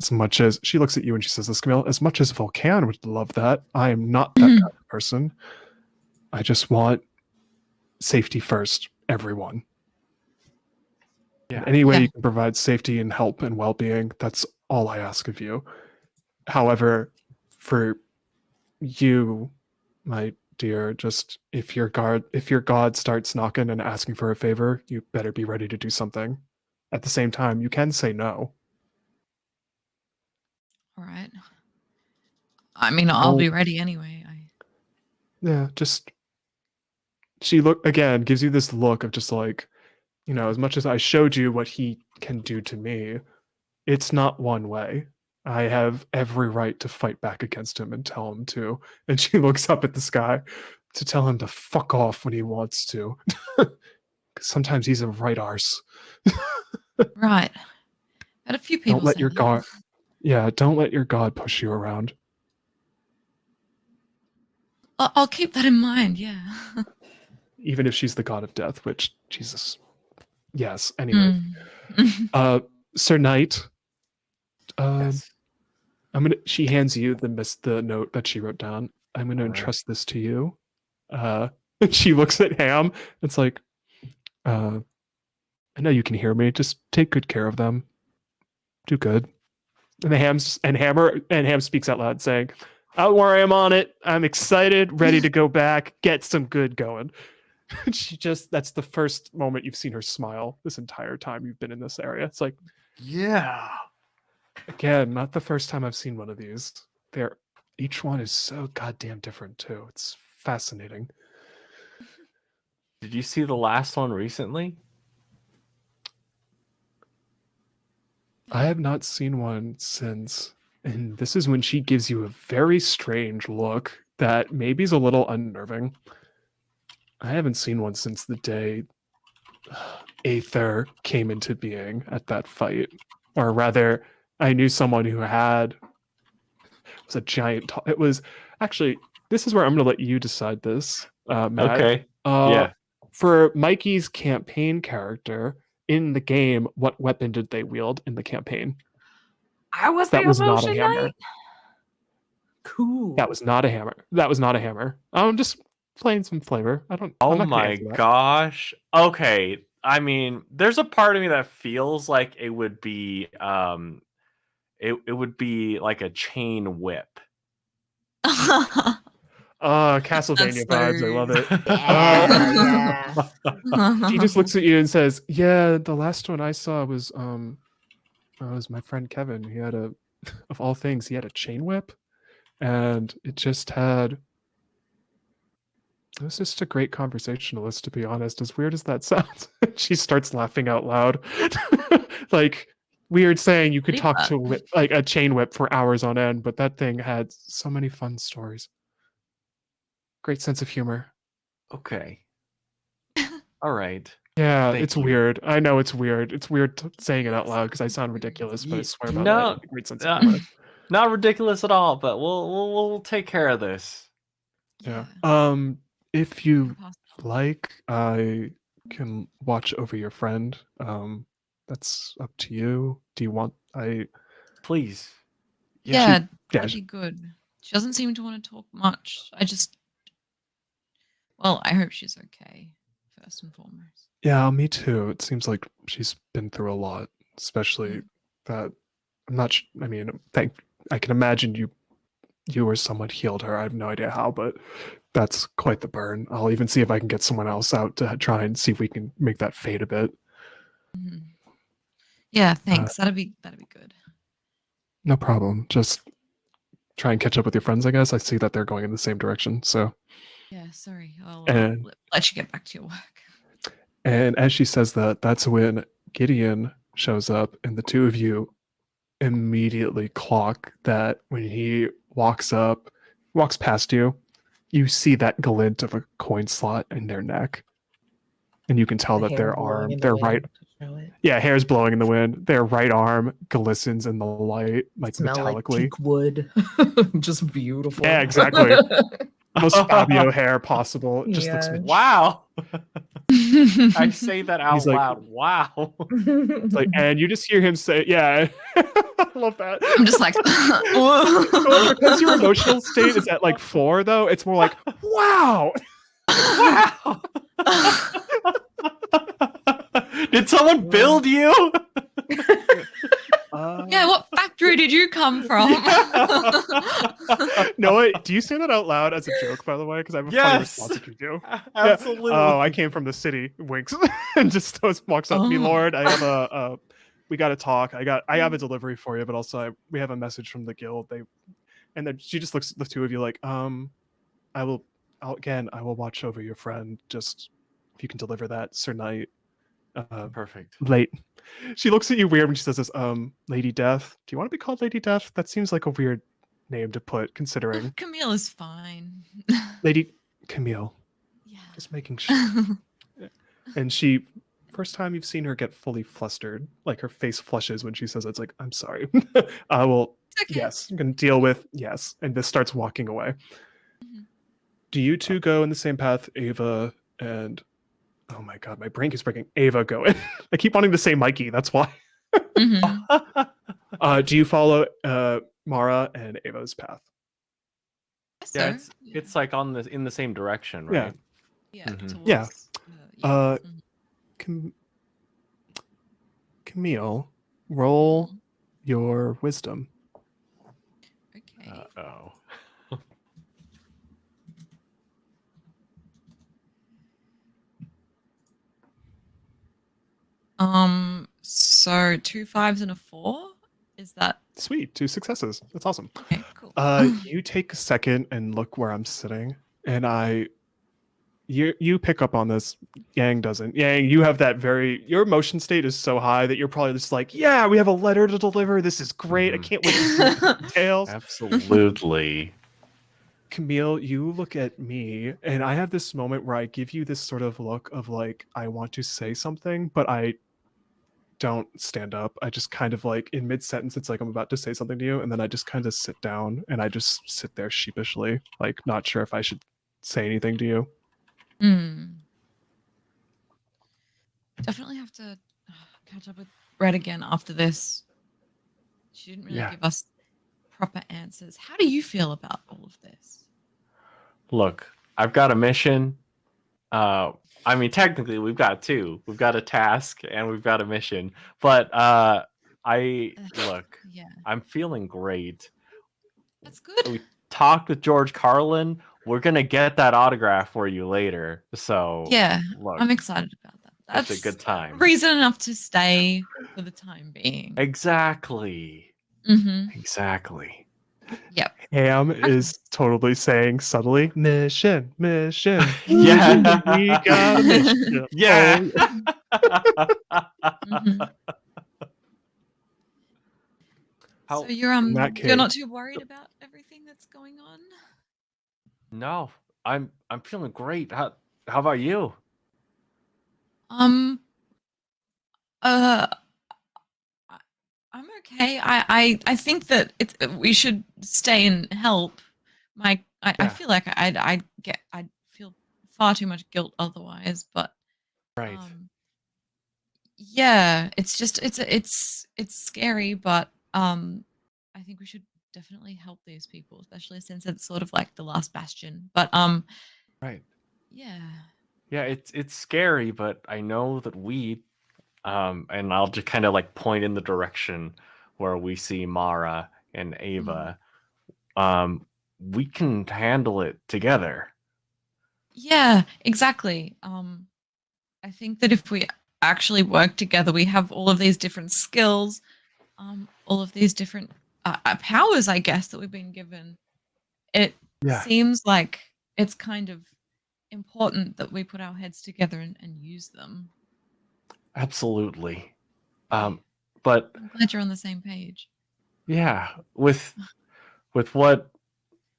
as much as she looks at you and she says this, Camille, as much as Volcan would love that, I am not that kind of person. I just want safety first, everyone. Yeah. In any way Yeah. you can provide safety and help and well-being, that's all I ask of you. However, for you, my dear, just if your god starts knocking and asking for a favor, you better be ready to do something. At the same time, you can say no. All right. I mean, I'll Oh. be ready anyway. Yeah, just she gives you this look of just like, as much as I showed you what he can do to me, it's not one way. I have every right to fight back against him and tell him to. And she looks up at the sky to tell him to fuck off when he wants to. 'Cause sometimes he's a right arse. Right. Had a few people Don't let say your that. god. Yeah, don't let your god push you around. I'll keep that in mind. Yeah. Even if she's the god of death, which Jesus. Yes. Anyway. Mm. Sir Knight. Yes. She hands you the note that she wrote down. I'm gonna All right. entrust this to you. And she looks at Ham. It's like, I know you can hear me. Just take good care of them. Do good. And Ham speaks out loud, saying, "Don't worry, I'm on it. I'm excited, ready to go back, get some good going." That's the first moment you've seen her smile this entire time you've been in this area. It's like, Yeah. again, not the first time I've seen one of these. Each one is so goddamn different too. It's fascinating. Did you see the last one recently? I have not seen one since, and this is when she gives you a very strange look that maybe is a little unnerving. I haven't seen one since the day Aether came into being at that fight. Or rather, I knew someone who had was a giant. It was actually. This is where I'm going to let you decide this, Matt. Okay. Yeah. For Mikey's campaign character in the game, what weapon did they wield in the campaign? I was That the was not a emotion hammer. knight. Cool. That was not a hammer. That was not a hammer. I'm just playing some flavor. I'm Oh not gonna my answer that. gosh. Okay. I mean, there's a part of me that feels like it would be it would be like a chain whip. Castlevania That's vibes. I love it. Yeah. She just looks at you and says, "Yeah, the last one I saw was my friend Kevin. He had of all things, he had a chain whip, and it was just a great conversationalist, to be honest. As weird as that sounds." She starts laughing out loud. Like, weird saying you could Believe talk that. to like a chain whip for hours on end, but that thing had so many fun stories. Great sense of humor. Okay. All right. Yeah, Thank it's you. weird. I know it's weird. It's weird saying it out loud because I sound ridiculous, but I swear by that. No, I have a great sense of humor. not ridiculous at all, but we'll take care of this. Yeah. Yeah. If you Pass it on. like, I can watch over your friend. That's up to you. Do you want? Please. Yeah, yeah, that'd be good. She doesn't seem to want to talk much. Well, I hope she's okay, first and foremost. yeah, me too. It seems like she's been through a lot, especially that. I'm not. I mean, I can imagine you or someone healed her. I have no idea how, but that's quite the burn. I'll even see if I can get someone else out to try and see if we can make that fade a bit. Mhm. Yeah, thanks. That'd be good. No problem. Just try and catch up with your friends, I guess. I see that they're going in the same direction. So, Yeah, sorry. I'll And- let you get back to your work. and as she says that, that's when Gideon shows up, and the two of you immediately clock that when he walks past you, you see that glint of a coin slot in their neck. And you can tell The that hair their blowing arm, in the their wind right, to show it. yeah, hair's blowing in the wind. Their right arm glistens in the light, like Smell like metallically. teak wood. Just beautiful. Yeah, exactly. Most Fabio hair possible. It just looks Yeah. Wow. I say that out He's like- loud. Wow. It's like, and you just hear him say, "Yeah, I love that." I'm just like, Well, because your emotional state is at like 4, though, it's more like, "Wow." Wow. Did someone build you? yeah, what factory did you come from? No, wait, do you say that out loud as a joke, by the way? Because I have a funny Yes. response if you do. Absolutely. Oh, I came from the city. Winks and just walks up to me, Oh. Lord. I have we got to talk. I have a delivery for you, but also we have a message from the guild. And then she just looks at the two of you like, I will watch over your friend. Just if you can deliver that, Sir Knight. Perfect. Late. She looks at you weird when she says this. Lady Death. Do you want to be called Lady Death? That seems like a weird name to put, considering Camille is fine. Lady Camille. Yeah. Just making sure. And she, first time you've seen her get fully flustered, like her face flushes when she says it's like, I'm sorry. I will, It's okay. yes, I'm going to deal with, yes. And this starts walking away. Mhm. Do you two go in the same path, Ava and, oh my God, my brain keeps breaking. Ava go in. I keep wanting to say Mikey, that's why. Mhm. Do you follow Mara and Ava's path? Yeah, So, it's like in the same direction, Yeah. right? yeah, Mhm. towards, Yeah. yeah. Cam- Camille, roll Mhm. your wisdom. Okay. Oh. So 2 5s and a 4? Is that Sweet, 2 successes. That's awesome. okay? Cool. You take a second and look where I'm sitting, and you pick up on this. Yang doesn't. Yang, you have that your emotion state is so high that you're probably just like, yeah, we have a letter to deliver. This is great. I Mhm. can't wait to see the details. Absolutely. Camille, you look at me, and I have this moment where I give you this sort of look of like, I want to say something, but I don't stand up. I just kind of like in mid-sentence, it's like I'm about to say something to you, and then I just kind of sit down and I just sit there sheepishly, like not sure if I should say anything to you. Definitely have to catch up with Red again after this. She didn't really Yeah. give us proper answers. How do you feel about all of this? Look, I've got a mission. I mean, technically, we've got 2. We've got a task and we've got a mission. But look, Yeah, I'm feeling great. that's good. We talked with George Carlin. We're gonna get that autograph for you later. So Yeah, look, I'm excited about that. That's it's a good time. reason enough to stay for the time being. Exactly. Mm-hmm. Exactly. Yep. Ham is totally saying subtly, mission. Yeah. We got a mission. Yeah. Mhm. How- So you're in that you're not case- too worried about everything that's going on? No, I'm feeling great. How about you? Um uh I- I'm okay. I think that we should stay and help. I Yeah. feel like I'd feel far too much guilt otherwise, but Right. yeah, it's just it's scary, but I think we should definitely help these people, especially since it's sort of like the last bastion. But Right. yeah. Yeah, it's scary, but I know that and I'll just kind of like point in the direction where we see Mara and Ava. We can handle it together. Yeah, exactly. I think that if we actually work together, we have all of these different skills, all of these different powers, I guess, that we've been given, it Yeah. seems like it's kind of important that we put our heads together and use them. Absolutely. But I'm glad you're on the same page. yeah, with what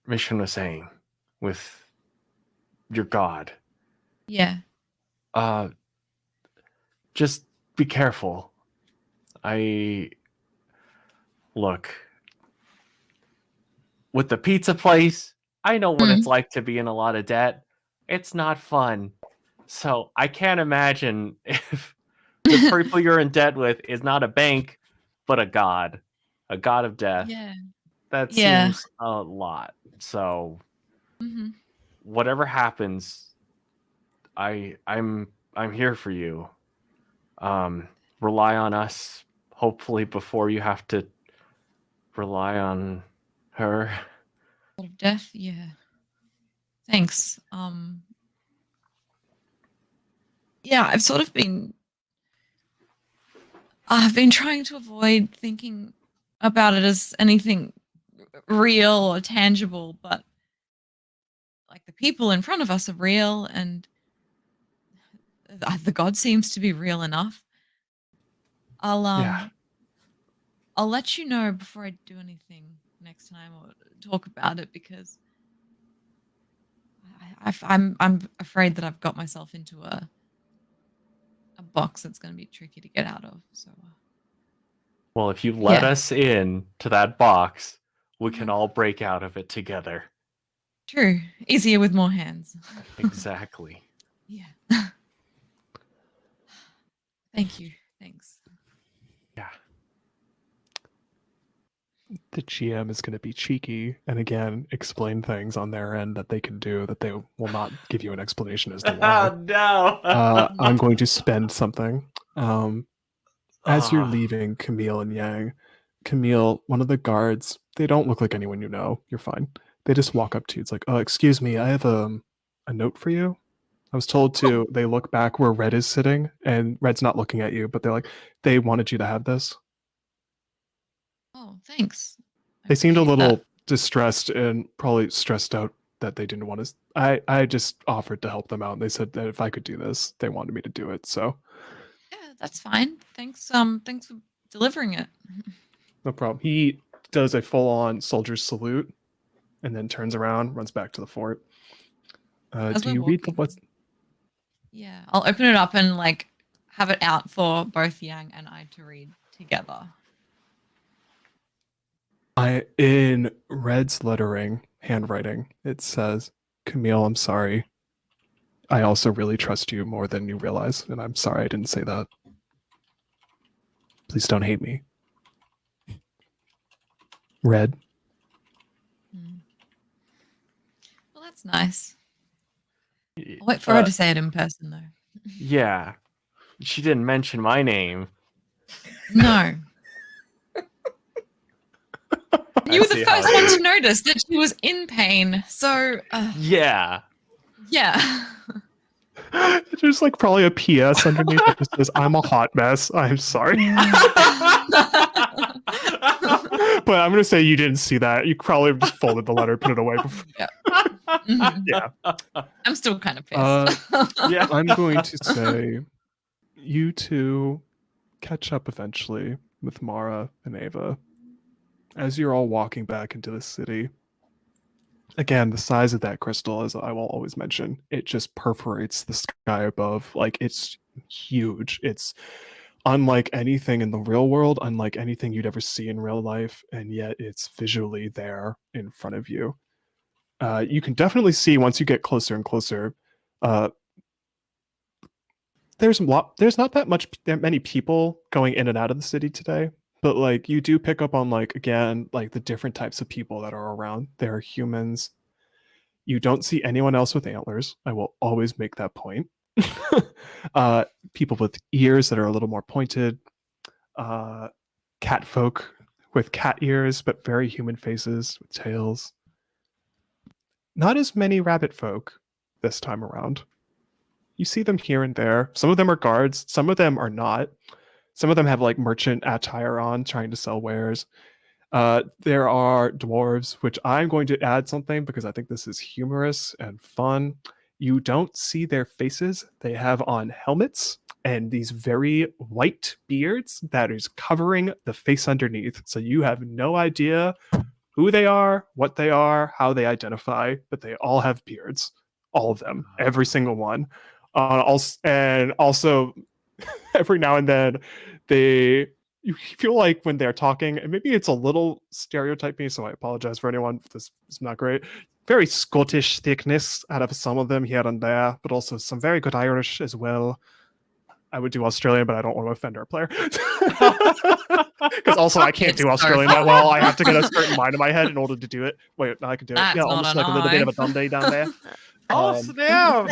Mission was saying, with your god, Yeah. just be careful. Look, with the pizza place, I know what it's like to be in a lot of debt. It's not fun. So I can't imagine if the people you're in debt with is not a bank, but a god of death. Yeah. That Yeah. seems a lot. So Hmm. whatever happens, I'm here for you. Rely on us, hopefully, before you have to rely on her. Lot of death. Yeah. Thanks. Yeah, I've been trying to avoid thinking about it as anything real or tangible, but like the people in front of us are real, and the god seems to be real enough. I'll Yeah. I'll let you know before I do anything next time or talk about it, because I'm afraid that I've got myself into a box that's going to be tricky to get out of. So Well, if you let yeah. us in to that box, we can Mhm. all break out of it together. True, easier with more hands. Exactly. Yeah. Thank you. Thanks. Yeah. The GM is going to be cheeky and again explain things on their end that they can do that they will not give you an explanation as to why. No. I'm going to spend something. As you're Ah. leaving Camille and Yang, Camille, one of the guards, they don't look like anyone you know. You're fine. They just walk up to you. It's like, excuse me, I have a note for you. I was told to. They look back where Red is sitting, and Red's not looking at you, but they're like, they wanted you to have this. Oh, thanks. I They seemed a appreciate that. little distressed and probably stressed out that they didn't want to. I just offered to help them out. And they said that if I could do this, they wanted me to do it. So Yeah, that's fine. Thanks. Thanks for delivering it. no problem. He does a full-on soldier's salute and then turns around, runs back to the fort. As Do we're you read the walking. what's? Yeah, I'll open it up and like have it out for both Yang and I to read together. In Red's lettering, handwriting, it says, "Camille, I'm sorry. I also really trust you more than you realize, and I'm sorry I didn't say that. Please don't hate me." Red. Well, that's nice. I'll wait for her to say it in person, though. Yeah. She didn't mention my name. No. I You were see the how first it one is. to notice that she was in pain. So, Yeah. yeah. There's like probably a PS underneath that just says, "I'm a hot mess. I'm sorry." But I'm gonna say you didn't see that. You probably just folded the letter, put it away before. Yeah. Mhm. Yeah. I'm still kind of pissed. Yeah. I'm going to say you two catch up eventually with Mara and Ava as you're all walking back into the city. Again, the size of that crystal, as I will always mention, it just perforates the sky above. Like, it's huge. It's unlike anything in the real world, unlike anything you'd ever see in real life, and yet it's visually there in front of you. You can definitely see once you get closer and closer. There's not that many people going in and out of the city today, but like you do pick up on like again like the different types of people that are around. There are humans. You don't see anyone else with antlers. I will always make that point. People with ears that are a little more pointed. Cat folk with cat ears, but very human faces with tails. Not as many rabbit folk this time around. You see them here and there. Some of them are guards, some of them are not. Some of them have like merchant attire on, trying to sell wares. There are dwarves, which I'm going to add something because I think this is humorous and fun. You don't see their faces. They have on helmets and these very white beards that is covering the face underneath. So you have no idea who they are, what they are, how they identify, but they all have beards. All of them, every single one. And also, every now and then, you feel like when they're talking, and maybe it's a little stereotyping, so I apologize for anyone if this is not great. Very Scottish thickness out of some of them here and there, but also some very good Irish as well. I would do Australian, but I don't want to offend our player. Because also I can't do Australian that well. I have to get a certain line in my head in order to do it. Wait, now I can do it. That's Yeah, not almost an like a little bit of a eye. Dundee down there. Oh, snap!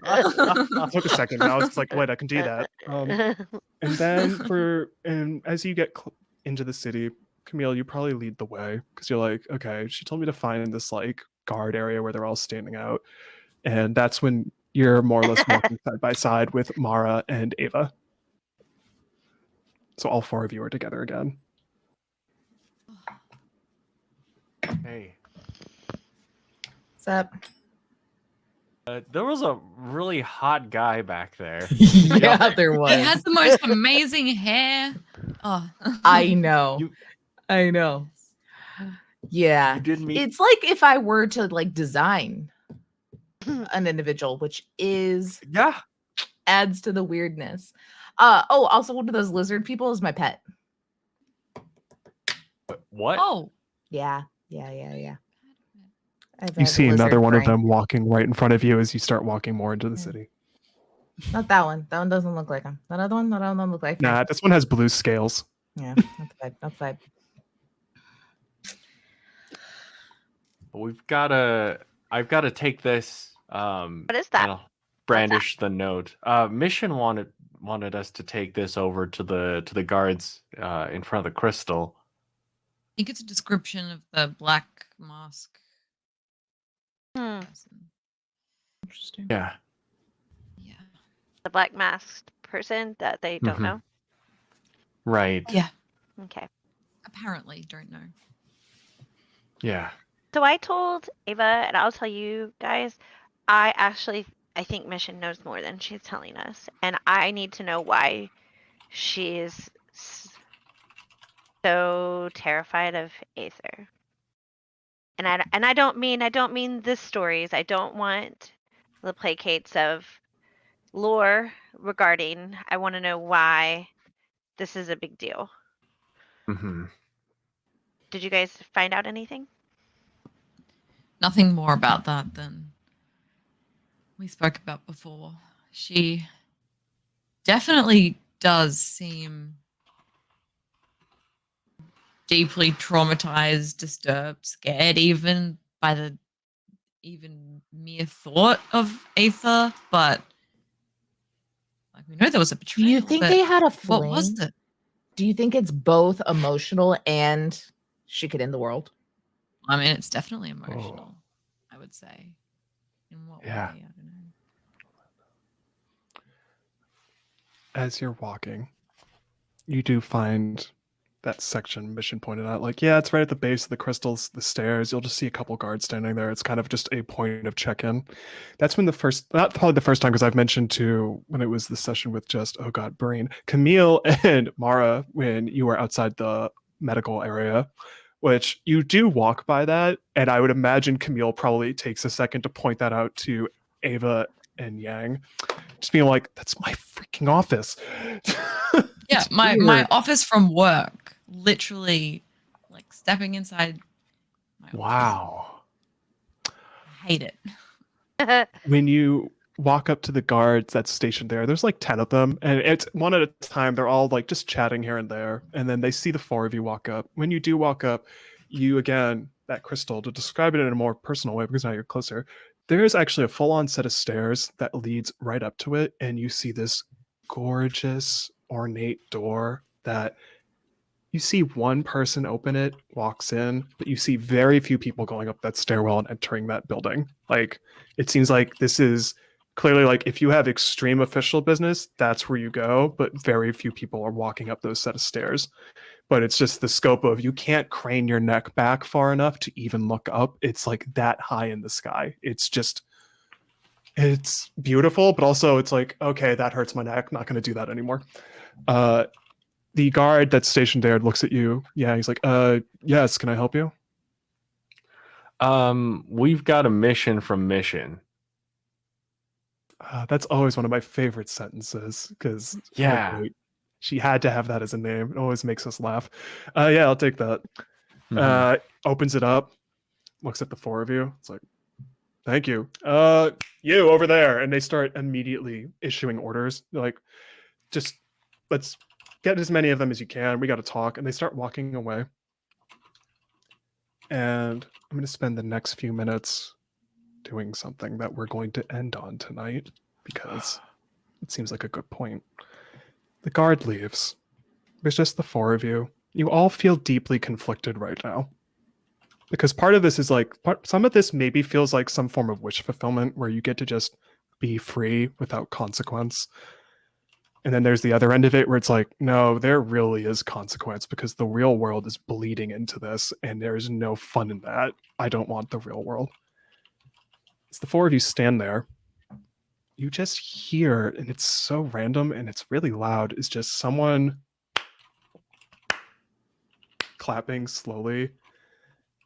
It took a second. I was like, wait, I can do that. And then as you get into the city, Camille, you probably lead the way because you're like, okay, she told me to find this like guard area where they're all standing out, and that's when you're more or less walking side by side with Mara and Ava. So all four of you are together again. Hey, What's up? there was a really hot guy back there. Yeah, there He was. had the most amazing hair. Oh, I know. You- I know. Yeah. You did meet. It's like if I were to like design an individual, which is Yeah. adds to the weirdness. Also one of those lizard people is my pet. What? oh. Yeah. I've You had a see another lizard one of friend. them walking right in front of you as you start walking more into the city. Not that one. That one doesn't look like him. That other one, doesn't look like him. Nah, this one has blue scales. Yeah, that's bad. I've gotta take this. What is that? and I'll brandish the note. Mission wanted us to take this over to the guards in front of the crystal. I think it's a description of the black mask Hmm. person. Interesting. Yeah. Yeah. The black masked person that they don't Mhm. know. Right. Yeah. Okay. Apparently, don't know. Yeah. So I told Ava, and I'll tell you guys, I think Mission knows more than she's telling us, and I need to know why she is so terrified of Aether. And I don't mean the stories. I don't want the placates of lore regarding. I want to know why this is a big deal. Hmm. Did you guys find out anything? Nothing more about that than we spoke about before. She definitely does seem deeply traumatized, disturbed, scared even by the even mere thought of Aether, but like we know there was a Do betrayal. you think but they had a what fling? was it? Do you think it's both emotional and she could end the world? I mean, it's definitely emotional, I would say. In what Yeah. way? I don't know. As you're walking, you do find that section Mission pointed out. Like, yeah, it's right at the base of the crystals, the stairs. You'll just see a couple guards standing there. It's kind of just a point of check-in. That's when not probably the first time, because I've mentioned to when it was the session with just, oh god, Brain, Camille and Mara, when you were outside the medical area, which you do walk by that, and I would imagine Camille probably takes a second to point that out to Ava and Yang, just being like, that's my freaking office. Yeah, It's my weird. office from work, literally, like stepping inside my office. Wow. I hate it. When you walk up to the guards that's stationed there's like 10 of them, and it's one at a time. They're all like just chatting here and there, and then they see the four of you walk up. When you do walk up, you again, that crystal, to describe it in a more personal way because now you're closer, there's actually a full-on set of stairs that leads right up to it, and you see this gorgeous ornate door that you see one person open it, walks in, but you see very few people going up that stairwell and entering that building. Like, it seems like this is clearly, like, if you have extreme official business, that's where you go, but very few people are walking up those set of stairs. But it's just the scope of you can't crane your neck back far enough to even look up. It's like that high in the sky. It's beautiful, but also it's like, okay, that hurts my neck. Not going to do that anymore. The guard that's stationed there looks at you. Yeah, he's like, yes, can I help you? We've got a mission from Mission. That's always one of my favorite sentences because Yeah. she had to have that as a name. It always makes us laugh. Yeah, I'll take that. Mhm. Opens it up, looks at the four of you. It's like, thank you. You over there. And they start immediately issuing orders. They're like, just let's get as many of them as you can. We got to talk. And they start walking away. And I'm going to spend the next few minutes doing something that we're going to end on tonight because it seems like a good point. The guard leaves. There's just the four of you. You all feel deeply conflicted right now. Because part of this is like, some of this maybe feels like some form of wish fulfillment where you get to just be free without consequence. And then there's the other end of it where it's like, no, there really is consequence because the real world is bleeding into this and there's no fun in that. I don't want the real world. As the four of you stand there, you just hear, and it's so random and it's really loud, is just someone clapping slowly.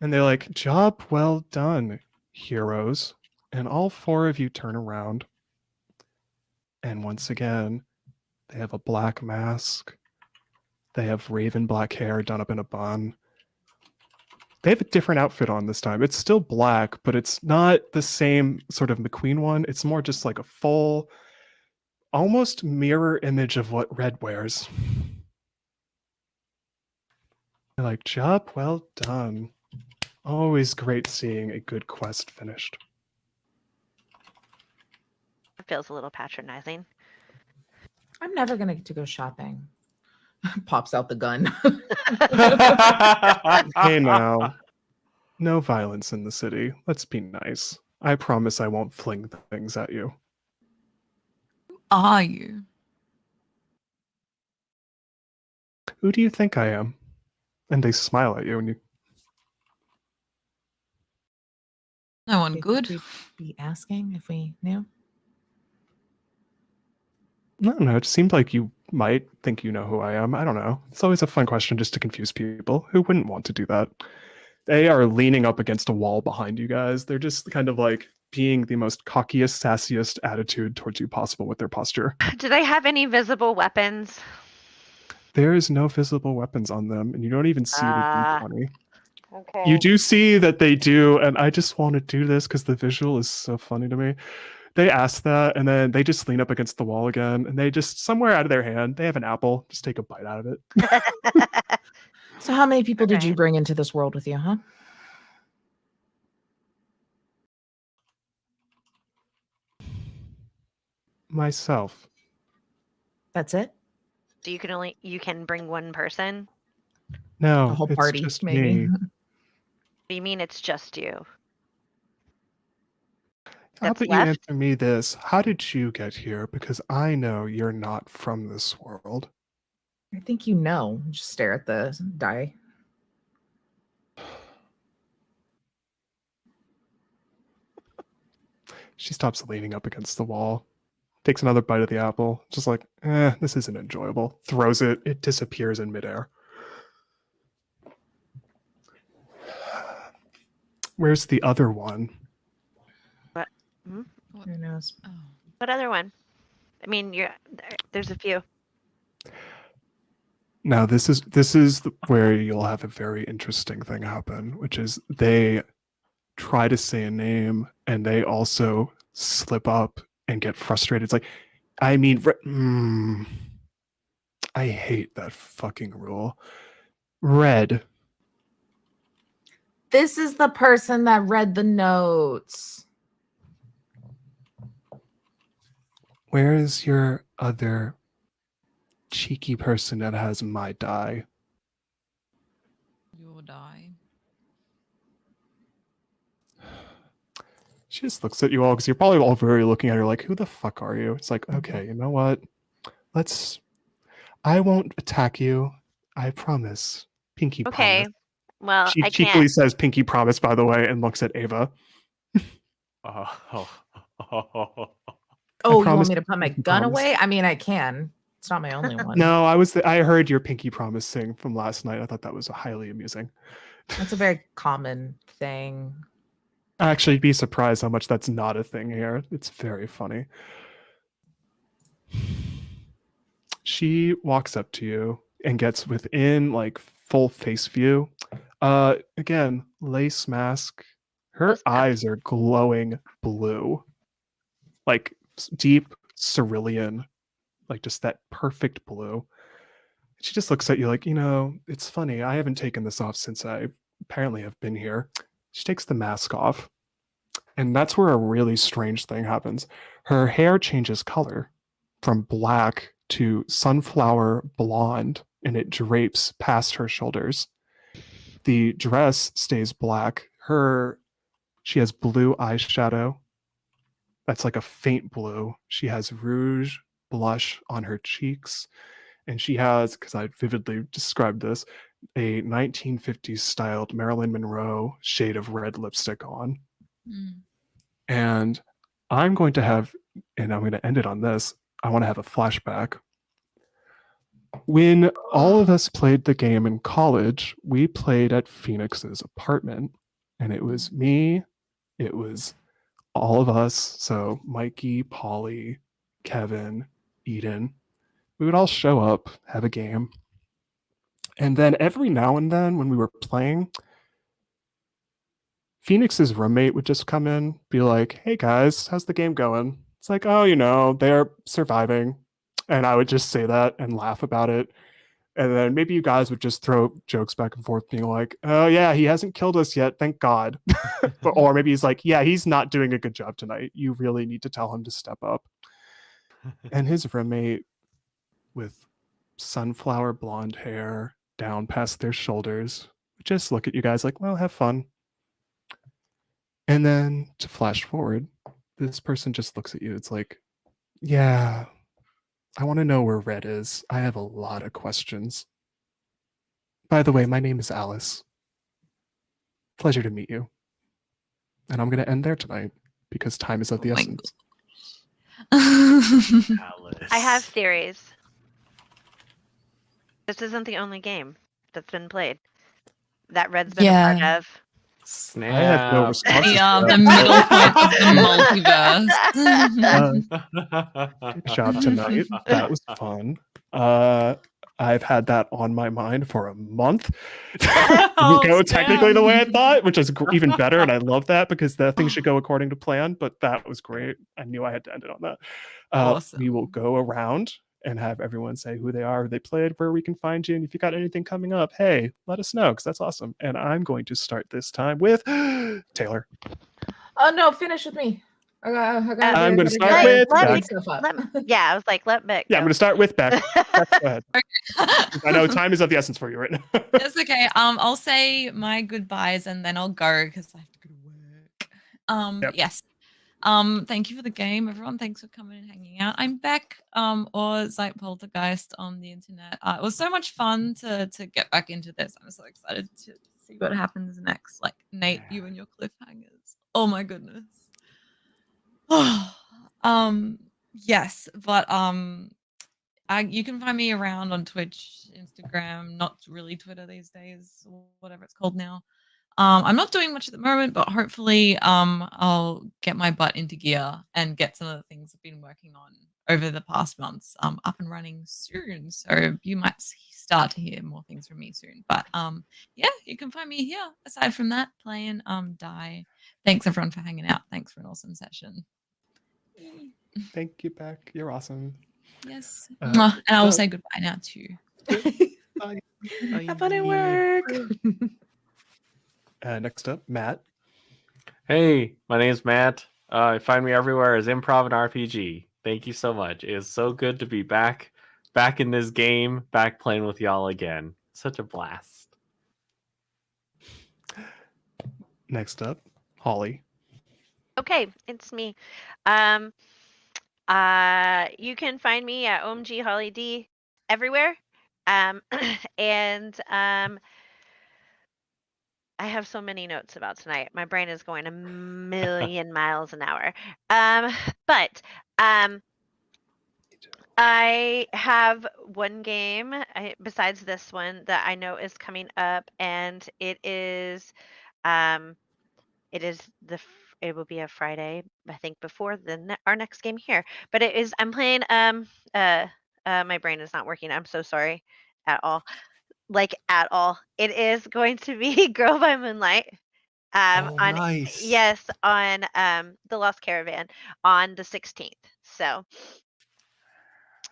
And they're like, job well done, heroes. And all four of you turn around. And once again, they have a black mask. They have raven black hair done up in a bun. They have a different outfit on this time. It's still black, but it's not the same sort of McQueen one. It's more just like a full, almost mirror image of what Red wears. They're like, job well done. Always great seeing a good quest finished. It feels a little patronizing. I'm never gonna get to go shopping. Pops out the gun. Hey now, no violence in the city. Let's be nice. I promise I won't fling things at you. Are you? Who do you think I am? And they smile at you and you, No one Do you good. think we'd be asking if we knew? I don't know, it seemed like you might think you know who I am. I don't know. It's always a fun question just to confuse people. Who wouldn't want to do that? They are leaning up against a wall behind you guys. They're just kind of like being the most cockiest, sassiest attitude towards you possible with their posture. Do they have any visible weapons? There is no visible weapons on them, and you don't even see the Ah. D20. Okay. You do see that they do, and I just want to do this because the visual is so funny to me. They ask that, and then they just lean up against the wall again, and they just, somewhere out of their hand, they have an apple. Just take a bite out of it. So how many people did you Alright. bring into this world with you, huh? Myself. That's it? So you can bring one person? No, The whole it's party, just maybe. me. What do you mean it's just you? How That's about you left? answer me this? How did you get here? Because I know you're not from this world. I think you know. Just stare at the die. She stops leaning up against the wall, takes another bite of the apple, just like, this isn't enjoyable. Throws it, it disappears in midair. Where's the other one? Hmm? Who knows? Oh. What other one? I mean, there's a few. Now this is where you'll have a very interesting thing happen, which is they try to say a name and they also slip up and get frustrated. It's like, I mean, I hate that fucking rule. Red. This is the person that read the notes. Where is your other cheeky person that has my die? You'll die. She just looks at you all because you're probably all very looking at her like, who the fuck are you? It's like, okay, you know what? I won't attack you. I promise. Pinky Okay. promise. Well, She I cheekily can't. says pinky promise, by the way, and looks at Ava. Oh. Oh, you promise want me to put my pinky gun promise. away? I mean, I can. It's not my only one. No, I heard your pinky promise sing from last night. I thought that was highly amusing. That's a very common thing. Actually, be surprised how much that's not a thing here. It's very funny. She walks up to you and gets within like full face view. Again, lace mask. Her What's that? eyes are glowing blue, like deep cerulean, like just that perfect blue. She just looks at you like, it's funny. I haven't taken this off since I apparently have been here. She takes the mask off. And that's where a really strange thing happens. Her hair changes color from black to sunflower blonde, and it drapes past her shoulders. The dress stays black. She has blue eyeshadow. That's like a faint blue. She has rouge blush on her cheeks. And she has, because I vividly described this, a 1950s styled Marilyn Monroe shade of red lipstick on. Mm. And I'm going to end it on this. I want to have a flashback. When all of us played the game in college, we played at Phoenix's apartment. And it was me, it was all of us. So Mikey, Polly, Kevin, Eden. We would all show up, have a game. And then every now and then when we were playing, Phoenix's roommate would just come in, be like, hey guys, how's the game going? It's like, oh, they're surviving. And I would just say that and laugh about it. And then maybe you guys would just throw jokes back and forth, being like, oh yeah, he hasn't killed us yet, thank God. Or maybe he's like, yeah, he's not doing a good job tonight. You really need to tell him to step up. And his roommate with sunflower blonde hair down past their shoulders would just look at you guys like, well, have fun. And then to flash forward, this person just looks at you. It's like, yeah, I want to know where Red is. I have a lot of questions. By the way, my name is Alice. Pleasure to meet you. And I'm going to end there tonight because time is of the Oh my essence. Alice. I have theories. This isn't the only game that's been played that Red's been a part Yeah. of. Snap. I have no response. We are the middle point of the multiverse. Good job tonight. That was fun. I've had that on my mind for a month. Oh, Didn't go technically the way I snap. thought, which is even better, and I love that because the thing should go according to plan. But that was great. I knew I had to end it on that. We will Awesome. go around and have everyone say who they are, who they played, where we can find you, and if you got anything coming up, hey, let us know because that's awesome. And I'm going to start this time with Taylor. Oh no, finish with me. I'm going to start with Beck. Yeah, I was like, let Beck. Yeah, I'm go. going to start with Beck. Beck, go ahead. I know time is of the essence for you right now. It's okay. I'll say my goodbyes and then I'll go because I have to go to work. Yep. Yes. Thank you for the game, everyone. Thanks for coming and hanging out. I'm Beck, or Zeit Poltergeist on the internet. It was so much fun to get back into this. I'm so excited to see what happens next. Like Nate, you and your cliffhangers. Oh my goodness. Yes, but you can find me around on Twitch, Instagram, not really Twitter these days, or whatever it's called now. I'm not doing much at the moment, but hopefully I'll get my butt into gear and get some of the things I've been working on over the past months up and running soon. So you might start to hear more things from me soon. But yeah, you can find me here. Aside from that, playing Die. Thanks everyone for hanging out. Thanks for an awesome session. Yay. Thank you, Beck. You're awesome. Yes. Uh, And I will so- say goodbye now too. Bye. Have fun at work. Next up, Matt. Hey, my name's Matt. Find me everywhere as Improv and RPG. Thank you so much. It is so good to be back in this game, back playing with y'all again. Such a blast. Next up, Holly. Okay, it's me. You can find me at OMG Holly D everywhere. And I have so many notes about tonight. My brain is going a million miles an hour. But I have one game besides this one that I know is coming up, and it is um it will be a Friday, I think, before our next game here. But I'm playing my brain is not working. I'm so sorry at all. Like at all. It is going to be Girl by Moonlight. Oh, On nice. Yes, on The Lost Caravan on the 16th. So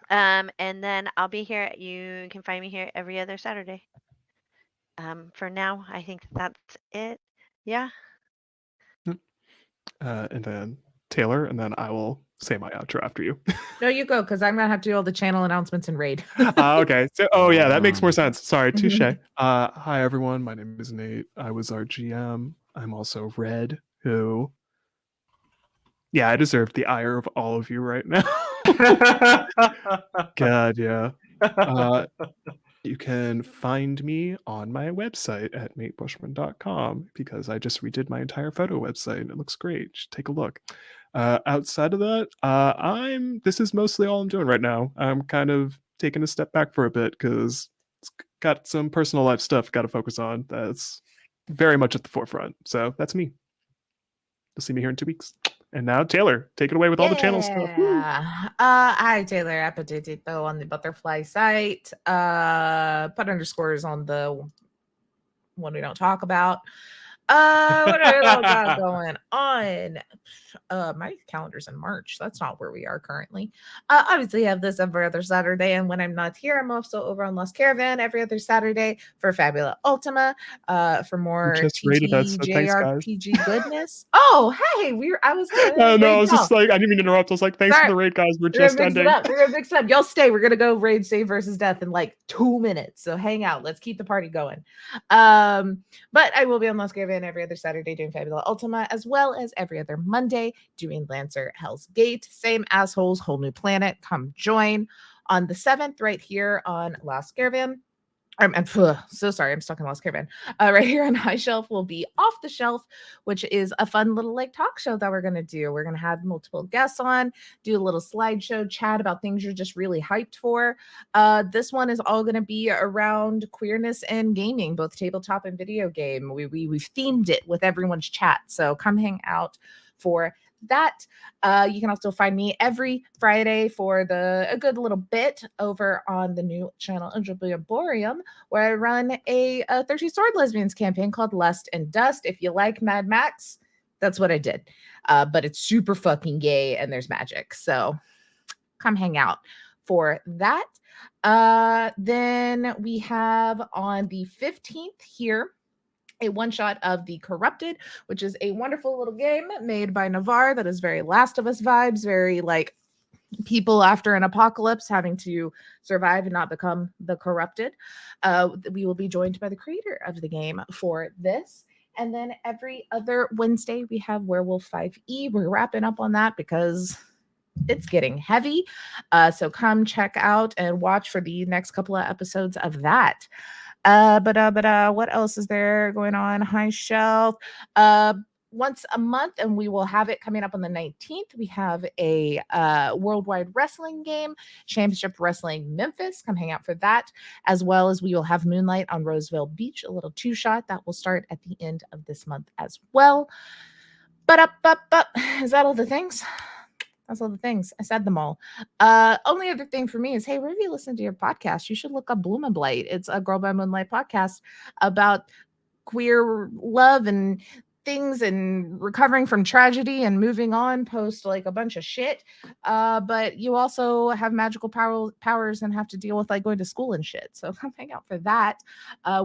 and then I'll be here. You can find me here every other Saturday. For now, I think that's it. Yeah. And then Taylor, and then I will say my outro after you. No, you go, because I'm gonna have to do all the channel announcements and raid. Okay. So, oh yeah, that makes more sense. Sorry, touche. Mhm. Hi everyone. My name is Nate. I was our GM. I'm also Red, who, yeah, I deserve the ire of all of you right now. God, yeah. You can find me on my website at natebushman.com because I just redid my entire photo website and it looks great. You should take a look. Outside of that, this is mostly all I'm doing right now. I'm kind of taking a step back for a bit because it's got some personal life stuff got to focus on that's very much at the forefront. So that's me. You'll see me here in 2 weeks. And now Taylor, take it away with all the channel stuff. Woo! Hi, Taylor Appetito on the Butterfly site. Put underscores on the one we don't talk about. What do we got going on? My calendar's in March. That's not where we are currently. Obviously, I have this every other Saturday, and when I'm not here, I'm also over on Lost Caravan every other Saturday for Fabula Ultima. For more just rated us, so thanks, guys. TTRPG goodness. Oh, hey, I was No, I raid was just y'all. like, I didn't mean to interrupt. I was like, thanks Sorry. for the raid, guys. We're We're just gonna mix ending. it up. We're gonna mix it up. Y'all stay. We're gonna go raid save versus death in like 2 minutes. So hang out. Let's keep the party going. But I will be on Lost Caravan every other Saturday doing Fabula Ultima, as well as every other Monday doing Lancer Hell's Gate. Same assholes, whole new planet. Come join on the 7th right here on Lost Caravan. I'm so sorry. I'm stuck in Lost Caravan. Right here on High Shelf will be Off the Shelf, which is a fun little like talk show that we're going to do. We're going to have multiple guests on, do a little slideshow chat about things you're just really hyped for. This one is all going to be around queerness and gaming, both tabletop and video game. We've themed it with everyone's chat. So come hang out for that. You can also find me every Friday for a good little bit over on the new channel Boreum, where I run a 30 Sword Lesbians campaign called Lust and Dust. If you like Mad Max, that's what I did. But it's super fucking gay and there's magic. So come hang out for that. Then we have on the 15th here a one shot of The Corrupted, which is a wonderful little game made by Navarre that is very Last of Us vibes, very like people after an apocalypse having to survive and not become the corrupted. We will be joined by the creator of the game for this. And then every other Wednesday, we have Werewolf 5e. We're wrapping up on that because it's getting heavy. So come check out and watch for the next couple of episodes of that. But what else is there going on? High Shelf. Once a month, and we will have it coming up on the 19th. We have a worldwide wrestling game, Championship Wrestling Memphis. Come hang out for that, as well as we will have Moonlight on Roseville Beach, a little 2-shot that will start at the end of this month as well. But is that all the things? That's all the things. I said them all. Only other thing for me is, hey, wherever you listen to your podcast, you should look up Bloom and Blight. It's a Girl by Moonlight podcast about queer love and things and recovering from tragedy and moving on post like a bunch of shit. But you also have magical powers and have to deal with like going to school and shit. So come hang out for that.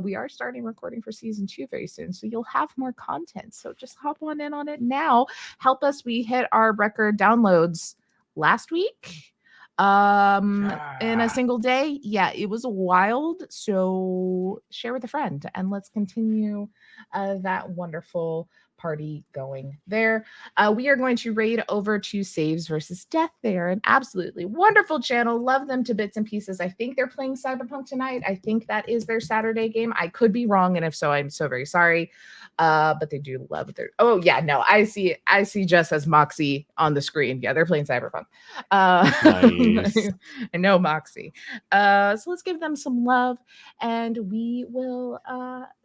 We are starting recording for season 2 very soon, so you'll have more content. So just hop on in on it now. Help us. We hit our record downloads last week in a single day. Yeah, it was wild. So share with a friend and let's continue that wonderful party going there. We are going to raid over to Saves versus Death. They are an absolutely wonderful channel. Love them to bits and pieces. I think they're playing Cyberpunk tonight. I think that is their Saturday game. I could be wrong, and if so, I'm so very sorry. But they do love their. Oh yeah, no, I see Jess as Moxie on the screen. Yeah, they're playing Cyberpunk. Nice. I know Moxie. So let's give them some love, and we will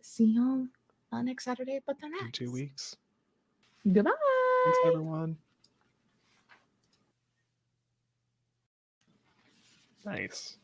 see y'all next Saturday. But the In next 2 weeks. Goodbye. Thanks, everyone. Nice.